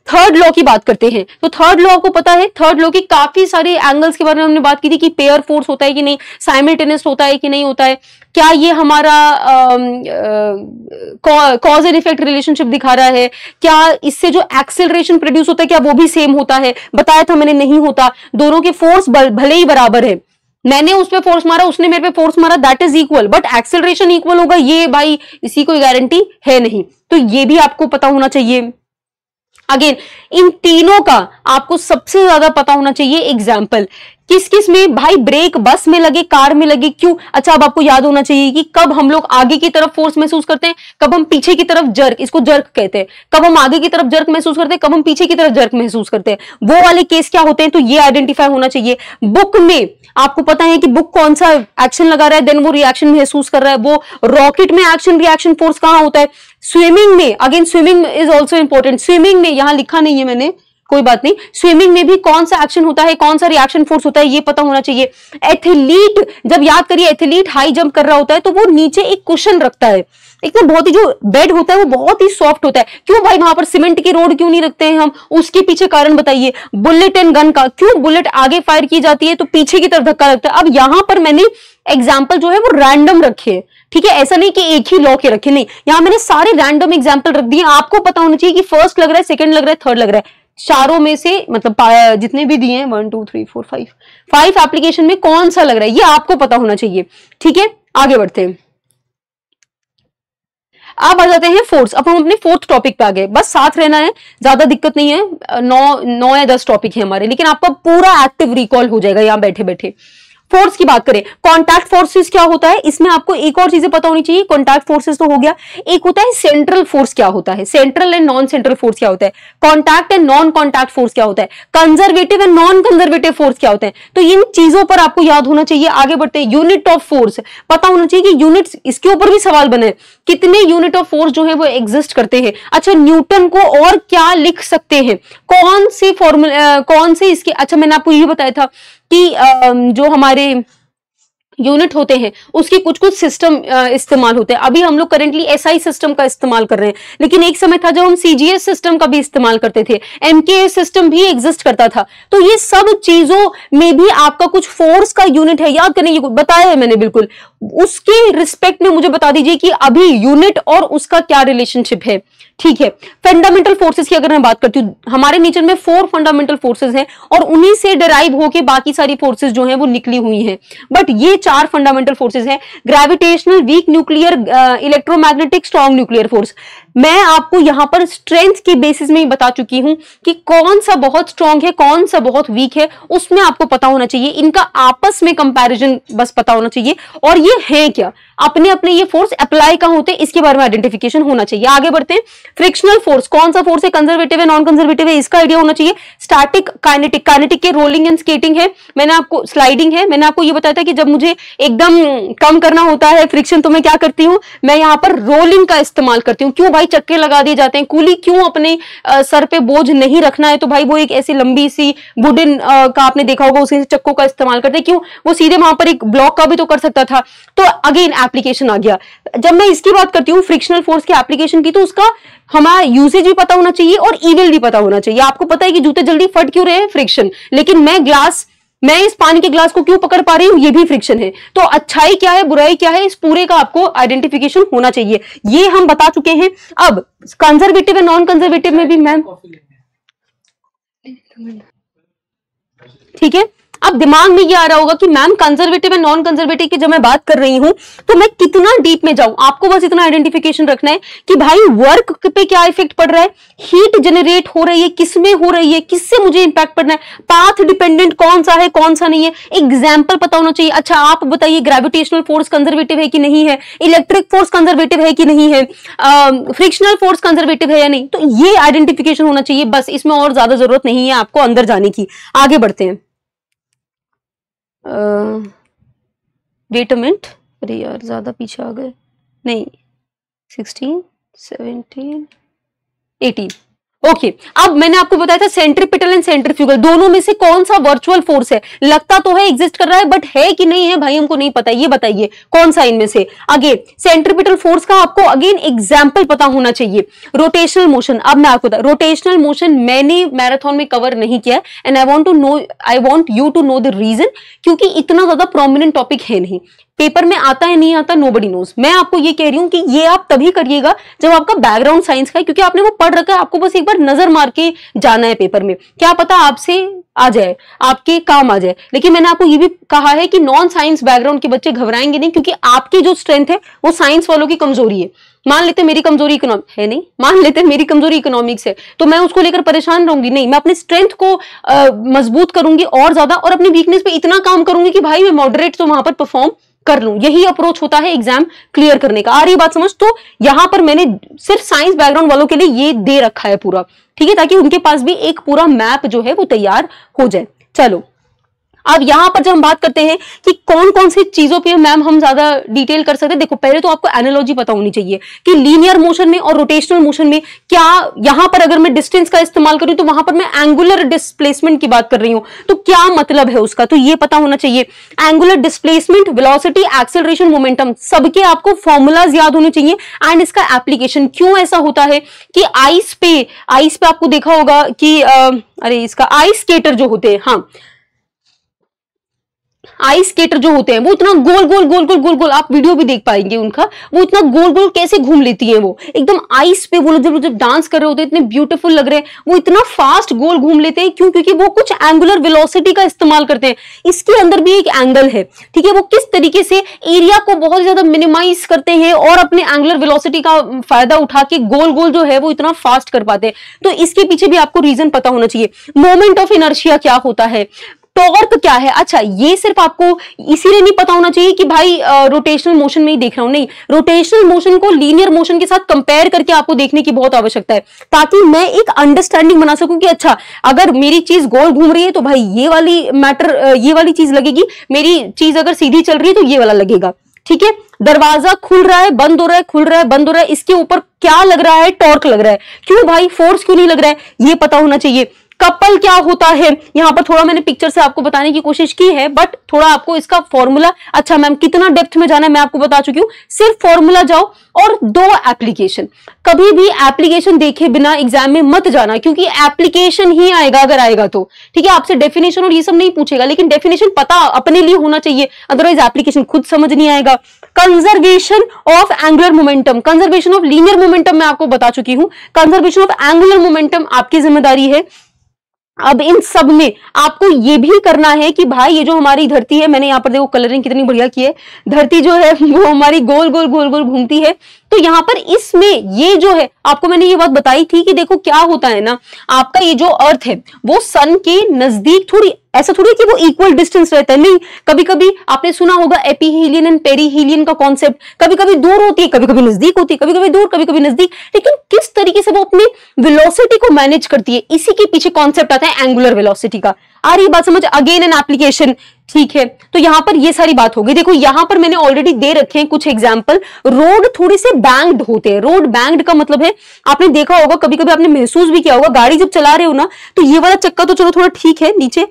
थर्ड लॉ की बात करते हैं, तो थर्ड लॉ आपको पता है, थर्ड लॉ की काफी सारे एंगल्स के बारे में हमने बात की थी कि पेयर फोर्स होता है कि नहीं, साइमल्टेनियस होता है कि नहीं होता है, क्या ये हमारा कॉज एंड इफेक्ट रिलेशनशिप दिखा रहा है, क्या इससे जो एक्सेलरेशन प्रोड्यूस होता है क्या वो भी सेम होता है? बताया था मैंने नहीं होता। दोनों के फोर्स भले ही बराबर है, मैंने उस पे फोर्स मारा, उसने मेरे पे फोर्स मारा, that is equal, but acceleration equal होगा ये भाई इसी कोई गारंटी है नहीं। तो ये भी आपको पता होना चाहिए। अगेन इन तीनों का आपको सबसे ज्यादा पता होना चाहिए एग्जाम्पल। किस किस में भाई? ब्रेक बस में लगे, कार में लगे, क्यों? अच्छा, अब आपको याद होना चाहिए कि कब हम लोग आगे की तरफ फोर्स महसूस करते हैं, कब हम पीछे की तरफ जर्क, इसको जर्क कहते हैं, कब हम आगे की तरफ जर्क महसूस करते हैं, कब हम पीछे की तरफ जर्क महसूस करते हैं, वो वाले केस क्या होते हैं, तो ये आइडेंटिफाई होना चाहिए। बुक में आपको पता है कि बुक कौन सा एक्शन लगा रहा है, देन वो रिएक्शन महसूस कर रहा है, वो रॉकेट में एक्शन रिएक्शन फोर्स कहां होता है? स्विमिंग में, again swimming is also important. Swimming में यहां लिखा नहीं है मैंने, कोई बात नहीं। स्विमिंग में भी कौन सा एक्शन होता है, कौन सा रिएक्शन फोर्स होता है, ये पता होना चाहिए। एथलीट, जब याद करिए एथलीट हाई जंप कर रहा होता है तो वो नीचे एक कुशन रखता है, एक ना बहुत ही जो बेड होता है वो बहुत ही सॉफ्ट होता है। क्यों भाई वहां पर सीमेंट की रोड क्यों नहीं रखते हैं हम, उसके पीछे कारण बताइए। बुलेट एंड गन का, क्यों बुलेट आगे फायर की जाती है तो पीछे की तरफ धक्का लगता है। अब यहां पर मैंने एग्जाम्पल जो है वो रैंडम रखे, ठीक है, ऐसा नहीं कि एक ही लॉ के रखे, नहीं, यहां मैंने सारे रैंडम एग्जाम्पल रख दिए। आपको पता होना चाहिए कि फर्स्ट लग रहा है, सेकंड लग रहा है, थर्ड लग रहा है, चारों में से मतलब जितने भी दिए हैं 1 2 3 4 5 एप्लीकेशन में कौन सा लग रहा है ये आपको पता होना चाहिए, ठीक है। आगे बढ़ते हैं, अब आ जाते हैं फोर्स। अब हम अपने फोर्थ टॉपिक पे आ गए, बस साथ रहना है, ज्यादा दिक्कत नहीं है। 9 या 10 टॉपिक है हमारे, लेकिन आपका पूरा एक्टिव रिकॉल हो जाएगा यहां बैठे बैठे। फोर्स की बात करें, कॉन्टैक्ट फोर्सेस क्या होता है, इसमें आपको एक और चीजें पता होनी चाहिए। कॉन्टैक्ट फोर्सेस तो हो गया, एक होता है सेंट्रल फोर्स क्या होता है, central and non central force क्या होता है, contact and non contact force क्या होता है, conservative and non conservative force क्या होता है। तो इन चीजों पर आपको याद होना चाहिए। आगे बढ़ते हैं, यूनिट ऑफ फोर्स पता होना चाहिए कि यूनिट्स, इसके ऊपर भी सवाल बने, कितने यूनिट ऑफ फोर्स जो है वो एग्जिस्ट करते हैं। अच्छा, न्यूटन को और क्या लिख सकते हैं, कौन से फॉर्मूला, कौन से इसके, अच्छा मैंने आपको ये बताया था कि जो हमारे यूनिट होते हैं उसके कुछ कुछ सिस्टम इस्तेमाल होते हैं। अभी हम लोग करेंटली एसआई सिस्टम का इस्तेमाल कर रहे हैं, लेकिन एक समय था जब हम सीजीएस सिस्टम का भी इस्तेमाल करते थे, एमकेएस सिस्टम भी एग्जिस्ट करता था। तो ये सब चीजों में भी आपका कुछ फोर्स का यूनिट है, याद करने, ये बताया है मैंने बिल्कुल, उसके रिस्पेक्ट में मुझे बता दीजिए कि अभी यूनिट और उसका क्या रिलेशनशिप है, ठीक है। फंडामेंटल फोर्सेस की अगर मैं बात करती हूँ, हमारे नेचर में 4 फंडामेंटल फोर्सेस हैं और उन्हीं से डिराइव होके बाकी सारी फोर्सेस जो हैं वो निकली हुई हैं। बट ये 4 फंडामेंटल फोर्सेस हैं, gravitational, weak nuclear, electromagnetic, strong nuclear force. मैं आपको यहां पर स्ट्रेंथ की बेसिस में ही बता चुकी हूं कि कौन सा बहुत स्ट्रॉन्ग है, कौन सा बहुत वीक है, उसमें आपको पता होना चाहिए। इनका आपस में कंपैरिजन बस पता होना चाहिए, और ये है क्या, अपने अपने ये फोर्स अप्लाई कहां होते हैं, इसके बारे में आइडेंटिफिकेशन होना चाहिए। आगे बढ़ते हैं, फ्रिक्शनल फोर्स कौन सा फोर्स है, कंजर्वेटिव है, नॉन कंजर्वेटिव है, इसका आइडिया होना चाहिए। स्टैटिक, काइनेटिक, काइनेटिक के रोलिंग एंड स्केटिंग है, मैंने आपको स्लाइडिंग है, मैंने आपको ये बताया था कि जब मुझे एकदम कम करना होता है फ्रिक्शन तो मैं क्या करती हूं, मैं यहां पर रोलिंग का इस्तेमाल करती हूं। क्यों भाई, चक्के लगा दिए जाते हैं, कूली क्यों अपने सर पे बोझ नहीं रखना है, तो भाई वो एक ऐसी लंबी सी वुडन का आपने देखा होगा, उसी चक्कों का इस्तेमाल करते हैं। क्यों, वो सीधे वहां पर एक ब्लॉक का भी तो कर सकता था। तो अगेन एप्लीकेशन आ गया। जब मैं इसकी बात करती हूँ फ्रिक्शनल फोर्स के एप्लीकेशन की, तो उसका हमारा यूसेज भी पता होना चाहिए और इविल भी पता होना चाहिए। आपको पता है कि जूते जल्दी फट क्यों रहे हैं, फ्रिक्शन, लेकिन मैं इस पानी के ग्लास को क्यों पकड़ पा रही हूं, ये भी फ्रिक्शन है। तो अच्छाई क्या है, बुराई क्या है, इस पूरे का आपको आइडेंटिफिकेशन होना चाहिए। ये हम बता चुके हैं। अब कंजर्वेटिव और नॉन कंजर्वेटिव में भी मैम, ठीक है, अब दिमाग में ये आ रहा होगा कि ma'am conservative and non conservative की जब मैं बात कर रही हूं तो मैं कितना डीप में जाऊं। आपको बस इतना आइडेंटिफिकेशन रखना है कि भाई वर्क पे क्या इफेक्ट पड़ रहा है, हीट जनरेट हो रही है, किसमें हो रही है, किससे मुझे इंपैक्ट पड़ना है, पाथ डिपेंडेंट कौन सा है, कौन सा नहीं है, एग्जाम्पल पता होना चाहिए। अच्छा आप बताइए, ग्रेविटेशनल फोर्स कंजर्वेटिव है कि नहीं है, इलेक्ट्रिक फोर्स कंजर्वेटिव है कि नहीं है, फ्रिक्शनल फोर्स कंजर्वेटिव है या नहीं, तो ये आइडेंटिफिकेशन होना चाहिए बस, इसमें और ज्यादा जरूरत नहीं है आपको अंदर जाने की। आगे बढ़ते हैं। वेट अ मिनट, अरे यार ज्यादा पीछे आ गए, नहीं 16 17 18 ओके। अब मैंने आपको बताया था सेंट्रीपिटल एंड सेंट्रीफ्यूगल, दोनों में से कौन सा वर्चुअल फोर्स है, लगता तो है एग्जिस्ट कर रहा है बट है कि नहीं है भाई हमको नहीं पता, ये बताइए कौन सा इनमें से। अगेन सेंट्रीपिटल फोर्स का आपको अगेन एग्जाम्पल पता होना चाहिए। रोटेशनल मोशन, अब मैं आपको बता, रोटेशनल मोशन मैंने मैराथन में कवर नहीं किया and I want you to know the reason, क्योंकि इतना ज्यादा प्रोमिनेंट टॉपिक है नहीं, पेपर में आता है नहीं आता नोबडी नोज। मैं आपको ये कह रही हूं कि ये आप तभी करिएगा जब आपका बैकग्राउंड साइंस का है, क्योंकि आपने वो पढ़ रखा है, आपको बस एक बार नजर मार के जाना है पेपर में, क्या पता आपसे आ जाए, आपके काम आ जाए। लेकिन मैंने आपको ये भी कहा है कि नॉन साइंस बैकग्राउंड के बच्चे घबराएंगे नहीं, क्योंकि आपकी जो स्ट्रेंथ है वो साइंस वालों की कमजोरी है। मान लेते मेरी कमजोरी है नहीं, मान लेते मेरी कमजोरी इकोनॉमिक्स है, तो मैं उसको लेकर परेशान रहूंगी नहीं, मैं अपनी स्ट्रेंथ को मजबूत करूंगी और ज्यादा, और अपनी वीकनेस पे इतना काम करूंगी कि भाई मैं मॉडरेट तो वहां पर परफॉर्म कर लूं। यही अप्रोच होता है एग्जाम क्लियर करने का। आ रही बात समझ? तो यहां पर मैंने सिर्फ साइंस बैकग्राउंड वालों के लिए ये दे रखा है पूरा, ठीक है, ताकि उनके पास भी एक पूरा मैप जो है वो तैयार हो जाए। चलो अब यहाँ पर जब हम बात करते हैं कि कौन कौन सी चीजों पे मैम हम ज्यादा डिटेल कर सकते हैं, देखो पहले तो आपको एनालॉजी पता होनी चाहिए कि लीनियर मोशन में और रोटेशनल मोशन में क्या, यहाँ पर अगर मैं डिस्टेंस का इस्तेमाल करूं तो वहां पर मैं एंगुलर डिस्प्लेसमेंट की बात कर रही हूं, तो क्या मतलब है उसका, तो ये पता होना चाहिए। Angular displacement, velocity, acceleration, momentum, सबके आपको फॉर्मूलाज याद होने चाहिए एंड इसका एप्लीकेशन। क्यों ऐसा होता है कि आइस पे आपको देखा होगा कि अरे इसका आइस स्केटर जो होते हैं, हाँ आइस स्केटर जो होते हैं वो इतना गोल गोल गोल गोल गोल गोल, आप वीडियो भी देख पाएंगे उनका, वो इतना गोल गोल कैसे घूम लेती है, वो एकदम आइस पे वो जब डांस कर रहे होते हैं इतने ब्यूटीफुल लग रहे हैं, वो इतना फास्ट गोल घूम लेते हैं। क्यों? क्योंकि वो कुछ एंगुलर वेलोसिटी का इस्तेमाल करते हैं। इसके अंदर भी एक एंगल है, ठीक है, वो किस तरीके से एरिया को बहुत ज्यादा मिनिमाइज करते हैं और अपने एंगुलर वेलोसिटी का फायदा उठा के गोल गोल जो है वो इतना फास्ट कर पाते हैं। तो इसके पीछे भी आपको रीजन पता होना चाहिए। मोमेंट ऑफ इनर्शिया क्या होता है, टॉर्क क्या है, अच्छा ये सिर्फ आपको इसीलिए नहीं पता होना चाहिए कि भाई रोटेशनल मोशन में ही देख रहा हूं, नहीं, रोटेशनल मोशन को लीनियर मोशन के साथ कंपेयर करके आपको देखने की बहुत आवश्यकता है, ताकि मैं एक अंडरस्टैंडिंग बना सकूं कि अच्छा अगर मेरी चीज गोल घूम रही है तो भाई ये वाली चीज लगेगी, मेरी चीज अगर सीधी चल रही है तो ये वाला लगेगा, ठीक है। दरवाजा खुल रहा है, बंद हो रहा है, खुल रहा है, बंद हो रहा है, इसके ऊपर क्या लग रहा है, टॉर्क लग रहा है, क्यों भाई, फोर्स क्यों नहीं लग रहा है, ये पता होना चाहिए। कपल क्या होता है, यहां पर थोड़ा मैंने पिक्चर से आपको बताने की कोशिश की है, बट थोड़ा आपको इसका फॉर्मूला, अच्छा मैम कितना डेप्थ में जाना है मैं आपको बता चुकी हूं, सिर्फ फॉर्मूला जाओ और 2 एप्लीकेशन। कभी भी एप्लीकेशन देखे बिना एग्जाम में मत जाना, क्योंकि एप्लीकेशन ही आएगा अगर आएगा तो, ठीक है, आपसे डेफिनेशन और ये सब नहीं पूछेगा, लेकिन डेफिनेशन पता अपने लिए होना चाहिए, अदरवाइज एप्लीकेशन खुद समझ नहीं आएगा। Conservation of angular momentum, conservation of linear momentum मैं आपको बता चुकी हूं, कंजर्वेशन ऑफ एंगुलर मोमेंटम आपकी जिम्मेदारी है। अब इन सब में आपको ये भी करना है कि भाई ये जो हमारी धरती है, मैंने यहाँ पर देखो कलरिंग कितनी बढ़िया की है, धरती जो है वो हमारी गोल गोल गोल गोल घूमती है, तो यहाँ पर इसमें ये जो है आपको मैंने ये बात बताई थी कि देखो क्या होता है ना, आपका ये जो अर्थ है वो सन के नजदीक, थोड़ी ऐसा थोड़ी कि वो इक्वल डिस्टेंस रहता है, नहीं, कभी कभी आपने सुना होगा एपीहीलियन एंड पेरीहीलियन का कॉन्सेप्ट, कभी कभी दूर होती है, कभी कभी नजदीक होती है, कभी कभी दूर, कभी कभी नजदीक, लेकिन किस तरीके से वो अपनी वेलोसिटी को मैनेज करती है, इसी के पीछे कॉन्सेप्ट आता है एंगुलर वेलोसिटी का। आ रही बात समझ, अगेन एन एप्लीकेशन, ठीक है। तो यहां पर ये सारी बात होगी। देखो यहां पर मैंने ऑलरेडी दे रखे हैं कुछ एग्जांपल, रोड थोड़े से बैंक्ड होते हैं। रोड बैंक्ड का मतलब है, आपने देखा होगा, कभी कभी आपने महसूस भी किया होगा, गाड़ी जब चला रहे हो ना तो ये वाला चक्का तो चलो थोड़ा ठीक है नीचे,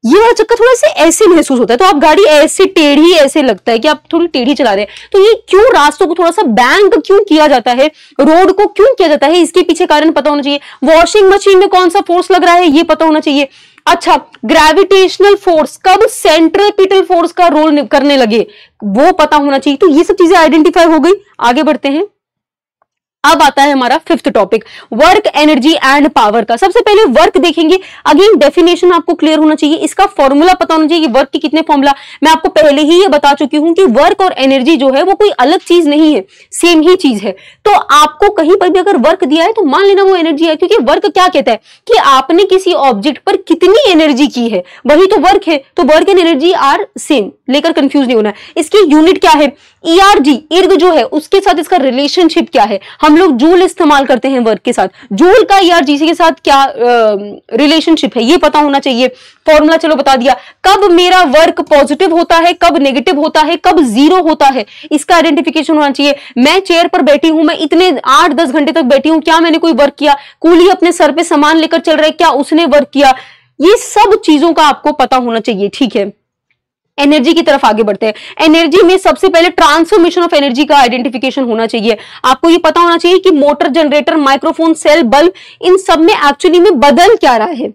ये वाला चक्का थोड़ा सा ऐसे महसूस होता है, तो आप गाड़ी ऐसे टेढ़ी, ऐसे लगता है कि आप थोड़ी टेढ़ी चला रहे हैं। तो ये क्यों, रास्तों को थोड़ा सा बैंक क्यों किया जाता है, रोड को क्यों किया जाता है, इसके पीछे कारण पता होना चाहिए। वॉशिंग मशीन में कौन सा फोर्स लग रहा है ये पता होना चाहिए। अच्छा, ग्रेविटेशनल फोर्स कब सेंट्रिपिटल फोर्स का रोल करने लगे वो पता होना चाहिए। तो ये सब चीजें आइडेंटिफाई हो गई, आगे बढ़ते हैं। अब आता है हमारा 5th topic, work, energy and power का। सबसे पहले वर्क देखेंगे, अगेन डेफिनेशन आपको क्लियर होना चाहिए, इसका फॉर्मूला पता होना चाहिए कि वर्क के कितने फॉर्मूला, मैं आपको पहले ही ये बता चुकी हूं कि वर्क और एनर्जी जो है वो कोई अलग चीज नहीं है, सेम ही चीज है। तो आपको कहीं पर भी अगर वर्क दिया है तो मान लेना वो एनर्जी है, क्योंकि वर्क क्या कहता है कि आपने किसी ऑब्जेक्ट पर कितनी एनर्जी की है, वही तो वर्क है। तो work and energy are same, लेकर कंफ्यूज नहीं होना। इसकी यूनिट क्या है, ERG, इर्ग जो है उसके साथ इसका रिलेशनशिप क्या है, हम लोग जूल इस्तेमाल करते हैं वर्क के साथ, जूल का ERG के साथ क्या रिलेशनशिप है ये पता होना चाहिए। फॉर्मूला चलो बता दिया। कब मेरा वर्क पॉजिटिव होता है, कब नेगेटिव होता है, कब जीरो होता है, इसका आइडेंटिफिकेशन होना चाहिए। मैं चेयर पर बैठी हूं, मैं इतने 8-10 घंटे तक बैठी हूं, क्या मैंने कोई वर्क किया, कूली अपने सर पे सामान लेकर चल रहा है, क्या उसने वर्क किया, ये सब चीजों का आपको पता होना चाहिए, ठीक है। एनर्जी की तरफ आगे बढ़ते हैं। एनर्जी में सबसे पहले ट्रांसफॉर्मेशन ऑफ एनर्जी का आइडेंटिफिकेशन होना चाहिए। आपको ये पता होना चाहिए कि motor, generator, microphone, cell, bulb, इन सब में एक्चुअली में बदल क्या रहा है।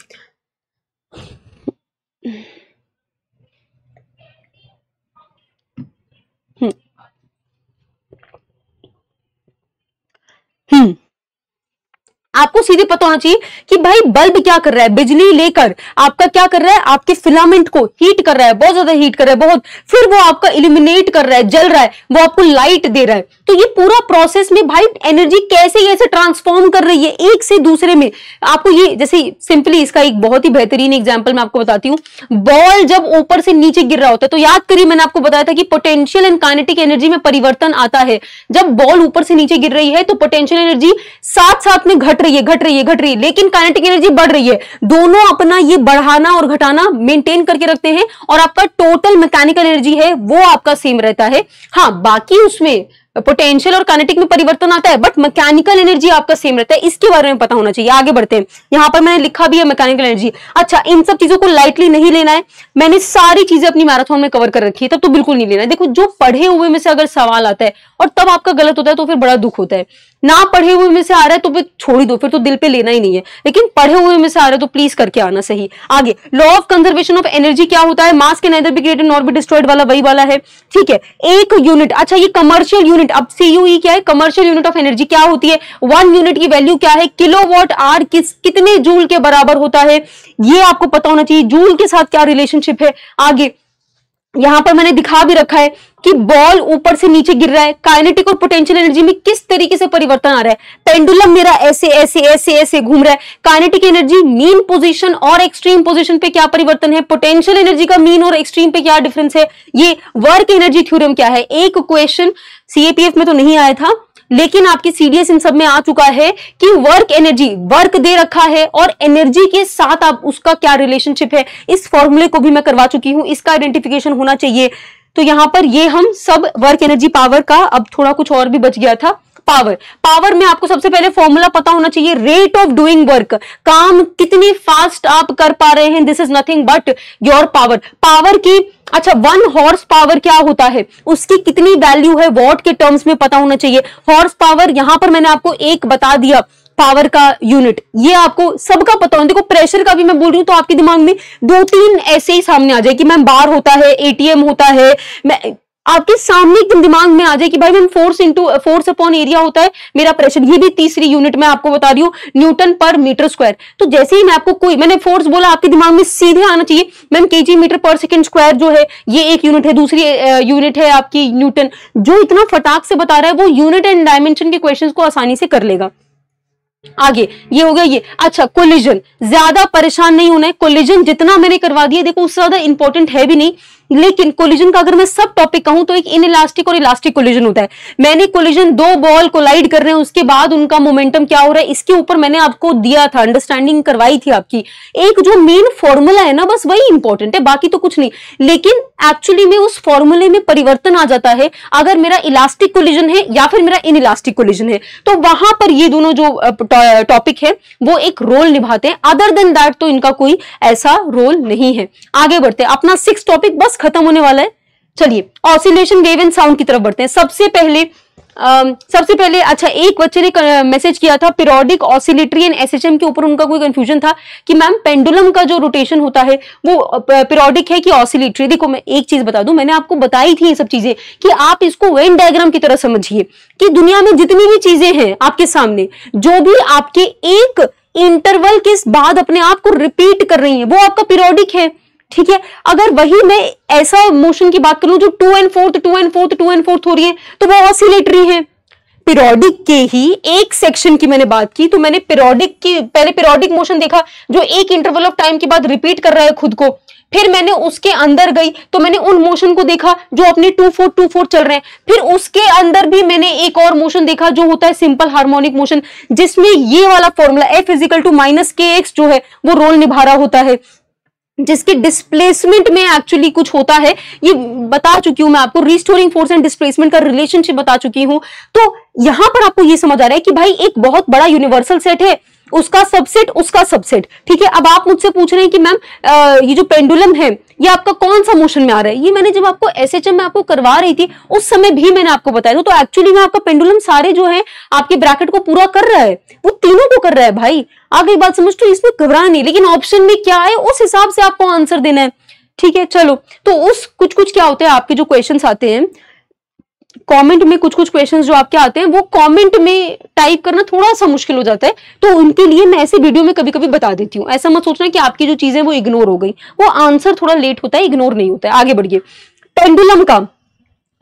आपको सीधे पता होना चाहिए कि भाई बल्ब क्या कर रहा है, बिजली लेकर आपका क्या कर रहा है, आपके फिलामेंट को हीट कर रहा है, बहुत ज्यादा हीट कर रहा है, बहुत, फिर वो आपका इल्यूमिनेट कर रहा है, जल रहा है, वो आपको लाइट दे रहा है। तो ये पूरा प्रोसेस में भाई एनर्जी कैसे ट्रांसफॉर्म कर रही है एक से दूसरे में। आपको ये, जैसे सिंपली इसका एक बहुत ही बेहतरीन एग्जाम्पल मैं आपको बताती हूँ। बॉल जब ऊपर से नीचे गिर रहा होता है, तो याद करिए मैंने आपको बताया था कि पोटेंशियल एंड काइनेटिक एनर्जी में परिवर्तन आता है। जब बॉल ऊपर से नीचे गिर रही है तो पोटेंशियल एनर्जी साथ साथ में घट रही रही है, घट रही है, घट रही है, लेकिन काइनेटिक एनर्जी बढ़ रही है। दोनों अपना ये बढ़ाना और घटाना मेंटेन करके रखते हैं और आपका टोटल मैकेनिकल एनर्जी है वो आपका सेम रहता है। हाँ, बाकी उसमें पोटेंशियल और काइनेटिक में परिवर्तन आता है, बट मैकेनिकल एनर्जी आपका सेम रहता है। इसके बारे में पता होना चाहिए। आगे बढ़ते हैं, यहां पर मैंने लिखा भी है मैकेनिकल एनर्जी। अच्छा, इन सब चीजों को लाइटली नहीं लेना है। मैंने सारी चीजें अपनी मैराथन में कवर कर रखी है, तब तो बिल्कुल नहीं लेना है। देखो, जो पढ़े हुए में से अगर सवाल आता है और तब आपका गलत होता है तो फिर बड़ा दुख होता है। ना पढ़े हुए में से आ रहा है तो फिर छोड़ ही दो, फिर तो दिल पे लेना ही नहीं है। लेकिन पढ़े हुए में से आ रहा है तो प्लीज करके आना सही। आगे, law of conservation of energy क्या होता है? मास can nether be created nor be destroyed वाला वही वाला है। ठीक है, एक यूनिट, अच्छा ये कमर्शियल यूनिट, अब CUE क्या है? कमर्शियल यूनिट ऑफ एनर्जी क्या होती है? 1 यूनिट की वैल्यू क्या है? किलोवाट आवर कितने जूल के बराबर होता है, ये आपको पता होना चाहिए। जूल के साथ क्या रिलेशनशिप है। आगे यहां पर मैंने दिखा भी रखा है कि बॉल ऊपर से नीचे गिर रहा है, काइनेटिक और पोटेंशियल एनर्जी में किस तरीके से परिवर्तन आ रहा है। पेंडुलम मेरा ऐसे ऐसे ऐसे ऐसे घूम रहा है। काइनेटिक एनर्जी मीन पोजीशन और एक्सट्रीम पोजीशन पे क्या परिवर्तन है, पोटेंशियल एनर्जी का मीन और एक्सट्रीम पे क्या डिफरेंस है। ये वर्क एनर्जी थ्योरम क्या है। एक क्वेश्चन CAPF में तो नहीं आया था, लेकिन आपकी CDS इन सब में आ चुका है कि वर्क एनर्जी, वर्क दे रखा है और एनर्जी के साथ आप उसका क्या रिलेशनशिप है। इस फॉर्मूले को भी मैं करवा चुकी हूं, इसका आइडेंटिफिकेशन होना चाहिए। तो यहां पर ये हम सब वर्क एनर्जी पावर का, अब थोड़ा कुछ और भी बच गया था। पावर में आपको सबसे पहले फॉर्मूला पता होना चाहिए, रेट ऑफ डूइंग वर्क, काम कितनी फास्ट आप कर पा रहे हैं, this is nothing but your power की। अच्छा, 1 हॉर्स पावर क्या होता है, उसकी कितनी वैल्यू है वॉट के टर्म्स में पता होना चाहिए। हॉर्स पावर यहां पर मैंने आपको एक बता दिया, पावर का यूनिट, ये आपको सबका पता होना। देखो, प्रेशर का भी मैं बोल रही हूं तो आपके दिमाग में 2-3 ऐसे ही सामने आ जाए कि मैम बार होता है, ATM होता है, मैं आपके सामने एकदम दिमाग में आ जाए कि भाई मैम फोर्स अपॉन एरिया होता है मेरा प्रेशर। ये भी तीसरी यूनिट मैं आपको बता रही हूँ, न्यूटन पर मीटर स्क्वायर। तो जैसे ही मैं आपको मैंने फोर्स बोला, आपके दिमाग में सीधे आना चाहिए मैम kg मीटर पर सेकंड स्क्वायर जो है ये एक यूनिट है, दूसरी यूनिट है आपकी न्यूटन। जो इतना फटाक से बता रहा है वो यूनिट एंड डायमेंशन के क्वेश्चन को आसानी से कर लेगा। आगे ये हो गया ये। अच्छा, कोलिजन, ज्यादा परेशान नहीं होना है। कोलिजन जितना मैंने करवा दिया, देखो उससे ज्यादा इंपॉर्टेंट है भी नहीं, लेकिन कोलिजन का अगर मैं सब टॉपिक कहूं तो एक इनइलास्टिक और इलास्टिक कोलिजन होता है। मैंने कोलिजन 2 बॉल कोलाइड कर रहे हैं, उसके बाद उनका मोमेंटम क्या हो रहा है, इसके ऊपर मैंने आपको दिया था, अंडरस्टैंडिंग करवाई थी आपकी। एक जो मेन फॉर्मूला है ना, बस वही इंपॉर्टेंट है, बाकी तो कुछ नहीं। लेकिन एक्चुअली में उस फॉर्मूले में परिवर्तन आ जाता है अगर मेरा इलास्टिक कोलिजन है या फिर मेरा इनइलास्टिक कोलिजन है, तो वहां पर ये दोनों जो टॉपिक है वो एक रोल निभाते हैं। अदर देन दैट तो इनका कोई ऐसा रोल नहीं है। आगे बढ़ते हैं, अपना 6 टॉपिक बस खत्म होने वाला है। चलिए ऑसिलेशन, वेव एंड साउंड की तरफ बढ़ते हैं। सबसे पहले अच्छा, एक बच्चे ने मैसेज किया था पीरियोडिक, ऑसिलेटरी एंड SHM के ऊपर उनका कोई कंफ्यूजन था कि मैम पेंडुलम का जो रोटेशन होता है वो पीरियोडिक है कि ऑसिलेटरी। देखो, मैं एक चीज बता दूं, मैंने आपको बताई थी ये सब चीजें कि आप इसको वेन डायग्राम की तरह समझिए कि दुनिया में जितनी भी चीजें हैं आपके सामने, जो भी आपके एक इंटरवल के बाद अपने आप को रिपीट कर रही है, वो आपका पीरियोडिक है। ठीक है, अगर वही मैं ऐसा मोशन की बात करूं जो 2 and 4th हो रही है, तो वो ऑसिलेटरी है। पीरियोडिक के ही एक सेक्शन की मैंने बात की, तो मैंने पहले पीरियोडिक मोशन देखा जो एक इंटरवल ऑफ टाइम के बाद रिपीट कर रहा है खुद को। फिर मैंने उसके अंदर गई तो मैंने उन मोशन को देखा जो अपने 2-4 चल रहे हैं। फिर उसके अंदर भी मैंने एक और मोशन देखा जो होता है सिंपल हार्मोनिक मोशन, जिसमें ये वाला फॉर्मूला F=-kx जो है वो रोल निभा रहा होता है, जिसके डिस्प्लेसमेंट में एक्चुअली कुछ होता है। ये बता चुकी हूं मैं आपको, रिस्टोरिंग फोर्स एंड डिस्प्लेसमेंट का रिलेशनशिप बता चुकी हूं। तो यहां पर आपको ये समझ आ रहा है कि भाई एक बहुत बड़ा यूनिवर्सल सेट है, उसका सबसेट। ठीक है, अब आप मुझसे पूछ रहे हैं कि मैम ये जो पेंडुलम है ये आपका कौन सा मोशन में आ रहा है। ये मैंने जब आपको SHM में आपको करवा रही थी उस समय भी मैंने आपको बताया था। तो एक्चुअली में आपका पेंडुलम सारे जो है आपके ब्रैकेट को पूरा कर रहा है, वो तीनों को कर रहा है भाई। आगे बात समझ, तो इसमें घबराना नहीं, लेकिन ऑप्शन में क्या है उस हिसाब से आपको आंसर देना है। ठीक है, चलो, तो उस कुछ क्या होते हैं आपके जो क्वेश्चंस आते हैं कमेंट में, कुछ क्वेश्चंस जो आपके आते हैं वो कमेंट में टाइप करना थोड़ा सा मुश्किल हो जाता है, तो उनके लिए मैं ऐसे वीडियो में कभी-कभी बता देती हूँ। ऐसा मत सोचना कि आपकी जो चीजें वो इग्नोर हो गई, वो आंसर थोड़ा लेट होता है, इग्नोर नहीं होता है। आगे बढ़िए, पेंडुलम का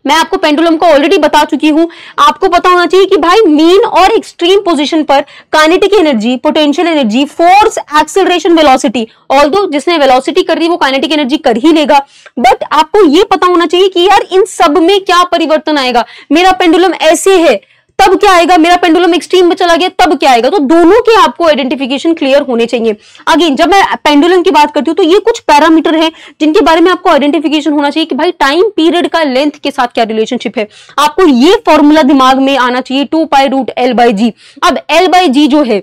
मैं आपको पेंडुलम को ऑलरेडी बता चुकी हूं। आपको पता होना चाहिए कि भाई मीन और एक्सट्रीम पोजीशन पर kinetic energy, potential energy, force, acceleration, velocity, although जिसने वेलोसिटी कर दी वो काइनेटिक एनर्जी कर ही लेगा, बट आपको ये पता होना चाहिए कि यार इन सब में क्या परिवर्तन आएगा। मेरा पेंडुलम ऐसे है तब क्या आएगा, मेरा पेंडुलम एक्सट्रीम में चला गया तब क्या आएगा। तो दोनों के आपको आइडेंटिफिकेशन क्लियर होने चाहिए। अगेन जब मैं पेंडुलम की बात करती हूँ तो ये कुछ पैरामीटर है जिनके बारे में आपको आइडेंटिफिकेशन होना चाहिए कि भाई टाइम पीरियड का लेंथ के साथ क्या रिलेशनशिप है। आपको ये फॉर्मूला दिमाग में आना चाहिए 2π√L/g। अब L/g जो है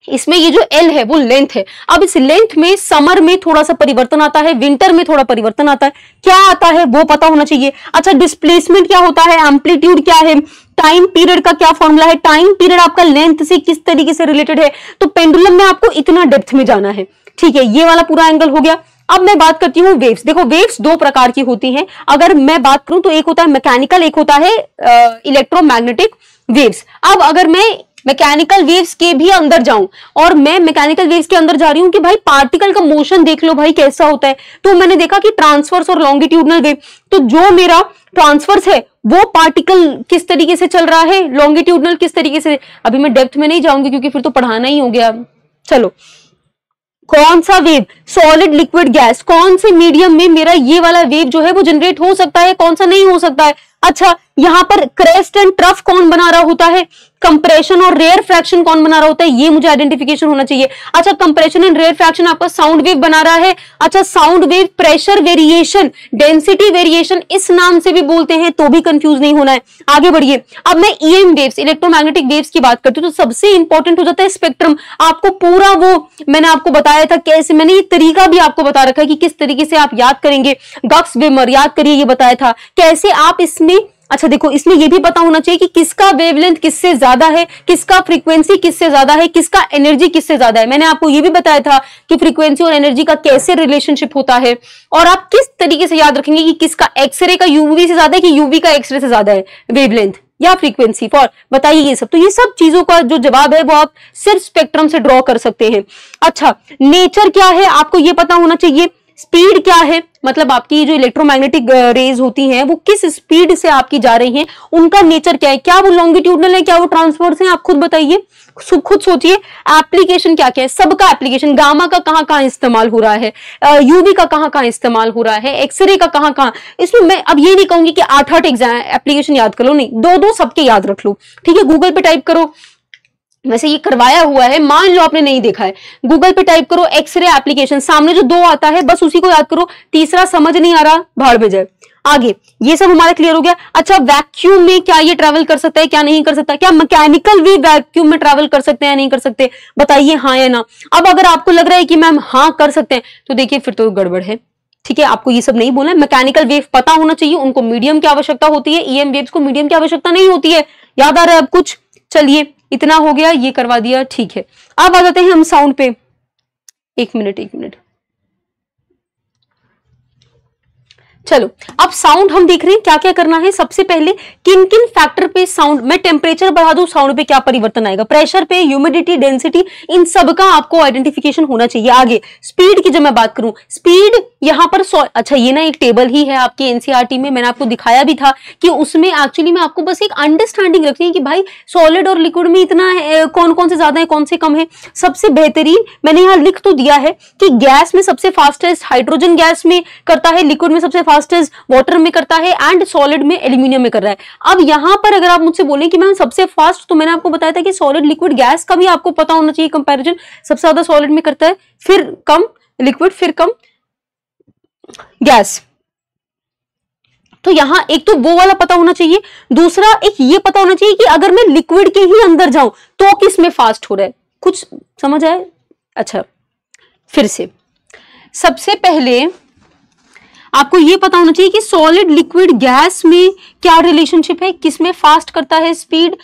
इसमें ये जो L है वो लेंथ है। अब इस लेंथ में समर में थोड़ा सा परिवर्तन आता है, विंटर में थोड़ा परिवर्तन आता है, क्या आता है वो पता होना चाहिए। अच्छा डिस्प्लेसमेंट क्या होता है, एम्पलीट्यूड क्या है, टाइम पीरियड का क्या फॉर्मूला है, टाइम पीरियड आपका लेंथ से किस तरीके से रिलेटेड है। तो पेंडुलम में आपको इतना डेप्थ में जाना है, ठीक है। ये वाला पूरा एंगल हो गया। अब मैं बात करती हूँ वेव्स। देखो वेव्स दो प्रकार की होती हैं। अगर मैं बात करूं तो एक होता है मैकेनिकल, एक होता है इलेक्ट्रोमैग्नेटिक वेव्स। अब अगर मैं मैकेनिकल वेव्स के भी अंदर जाऊं और मैं मैकेनिकल वेव्स के अंदर जा रही हूं कि भाई पार्टिकल का मोशन देख लो भाई कैसा होता है, तो मैंने देखा कि ट्रांसवर्स और लॉन्गिट्यूडनल वेव, तो जो मेरा ट्रांसवर्स है वो पार्टिकल किस तरीके से चल रहा है, लॉन्गिट्यूडनल किस तरीके से। अभी मैं डेप्थ में नहीं जाऊंगी क्योंकि फिर तो पढ़ाना ही हो गया। चलो कौन सा वेव, सॉलिड लिक्विड गैस, कौन से मीडियम में मेरा ये वाला वेव जो है वो जनरेट हो सकता है, कौन सा नहीं हो सकता है। अच्छा यहां पर क्रेस्ट एंड ट्रफ कौन बना रहा होता है, कंप्रेशन और रेयर फ्रैक्शन कौन बना रहा होता है, ये मुझे आइडेंटिफिकेशन होना चाहिए। अच्छा कंप्रेशन एंड रेयर फ्रैक्शन आपका साउंड वेव बना रहा है। अच्छा sound wave pressure variation, density variation इस नाम से भी बोलते हैं, तो भी कंफ्यूज नहीं होना है। आगे बढ़िए। अब मैं ईएम वेव्स, इलेक्ट्रोमैग्नेटिक वेव्स की बात करती हूँ तो सबसे इंपॉर्टेंट हो जाता है स्पेक्ट्रम। आपको पूरा वो मैंने आपको बताया था कैसे, मैंने ये तरीका भी आपको बता रखा है कि किस तरीके से आप याद करेंगे। गक्स वेमर याद करिए, ये बताया था कैसे आप इसमें। अच्छा देखो इसमें यह भी पता होना चाहिए कि किसका वेवलेंथ किससे ज्यादा है, किसका फ्रीक्वेंसी किससे ज्यादा है, किसका एनर्जी किससे ज्यादा है। मैंने आपको यह भी बताया था कि फ्रीक्वेंसी और एनर्जी का कैसे रिलेशनशिप होता है, और आप किस तरीके से याद रखेंगे कि किसका एक्सरे का यूवी से ज्यादा है कि यूवी का एक्सरे से ज्यादा है वेवलेंथ या फ्रीक्वेंसी फॉर, बताइए ये सब। तो ये सब चीजों का जो जवाब है वो आप सिर्फ स्पेक्ट्रम से ड्रॉ कर सकते हैं। अच्छा नेचर क्या है आपको ये पता होना चाहिए। स्पीड क्या है, मतलब आपकी जो इलेक्ट्रोमैग्नेटिक रेज होती हैं वो किस स्पीड से आपकी जा रही हैं, उनका नेचर क्या है, क्या वो लॉन्गिट्यूडनल है, क्या वो ट्रांसवर्स है, आप खुद बताइए, खुद सोचिए। एप्लीकेशन क्या क्या है, सबका एप्लीकेशन, गामा का कहाँ कहाँ इस्तेमाल हो रहा है, यूवी का कहाँ कहाँ इस्तेमाल हो रहा है, एक्सरे का कहाँ कहाँ। इसमें मैं अब ये नहीं कहूंगी कि 8 एप्लीकेशन याद कर लो, नहीं, 2 सबके याद रख लो, ठीक है। गूगल पे टाइप करो, वैसे ये करवाया हुआ है, मान लो आपने नहीं देखा है, गूगल पे टाइप करो एक्सरे एप्लीकेशन, सामने जो 2 आता है बस उसी को याद करो, तीसरा समझ नहीं आ रहा भाड़ में जाए। आगे ये सब हमारा क्लियर हो गया। अच्छा वैक्यूम में क्या ये ट्रैवल कर सकता है, क्या नहीं कर सकता, क्या मैकेनिकल वेव वैक्यूम में ट्रैवल कर सकते हैं या नहीं कर सकते, बताइए हाँ या ना। अब अगर आपको लग रहा है कि मैम हाँ कर सकते हैं तो देखिए फिर तो गड़बड़ है, ठीक है। आपको ये सब नहीं बोलना है, मैकेनिकल वेव पता होना चाहिए, उनको मीडियम की आवश्यकता होती है, ईएम वेव्स को मीडियम की आवश्यकता नहीं होती है। याद आ रहा है अब कुछ, चलिए इतना हो गया, ये करवा दिया, ठीक है। अब आ जाते हैं हम साउंड पे। एक मिनट चलो अब साउंड हम देख रहे हैं क्या क्या करना है। सबसे पहले किन किन फैक्टर पे साउंड, मैं टेम्परेचर बढ़ा दूं साउंड पे क्या परिवर्तन आएगा, प्रेशर पे, ह्यूमिडिटी, डेंसिटी, इन सब का आपको आइडेंटिफिकेशन होना चाहिए। आगे स्पीड की जब मैं बात करूं, स्पीड यहां पर अच्छा ये ना एक टेबल ही है आपकी एनसीईआरटी में, मैंने आपको दिखाया भी था कि उसमें एक्चुअली में आपको बस एक अंडरस्टैंडिंग रखनी है कि भाई सॉलिड और लिक्विड में इतना कौन कौन से ज्यादा है कौन से कम है। सबसे बेहतरीन मैंने यहाँ लिख तो दिया है कि गैस में सबसे फास्टेस्ट हाइड्रोजन गैस में करता है, लिक्विड में सबसे फास्टेस्ट वाटर में करता है, एंड सॉलिड में एल्यूमिनियम में कर रहा है। अब यहां पर अगर आप मुझसे बोलें कि मैम सबसे फास्ट, तो मैंने आपको बताया था कि सॉलिड लिक्विड गैस का भी आपको पता होना चाहिए कंपैरिजन, सबसे ज्यादा सॉलिड में करता है, फिर कम लिक्विड, फिर कम गैस। तो यहां एक तो वो वाला पता होना चाहिए, दूसरा एक ये पता होना चाहिए कि अगर मैं लिक्विड के ही अंदर जाऊं तो किस में फास्ट हो रहा है, कुछ समझ आए। अच्छा फिर से सबसे पहले आपको ये पता होना चाहिए कि सॉलिड लिक्विड गैस में क्या रिलेशनशिप है, किसमें फास्ट करता है स्पीड,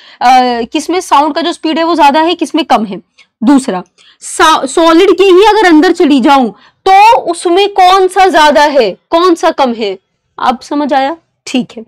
किसमें साउंड का जो स्पीड है वो ज्यादा है, किसमें कम है। दूसरा सॉलिड के ही अगर अंदर चली जाऊं तो उसमें कौन सा ज्यादा है कौन सा कम है, अब समझ आया, ठीक है।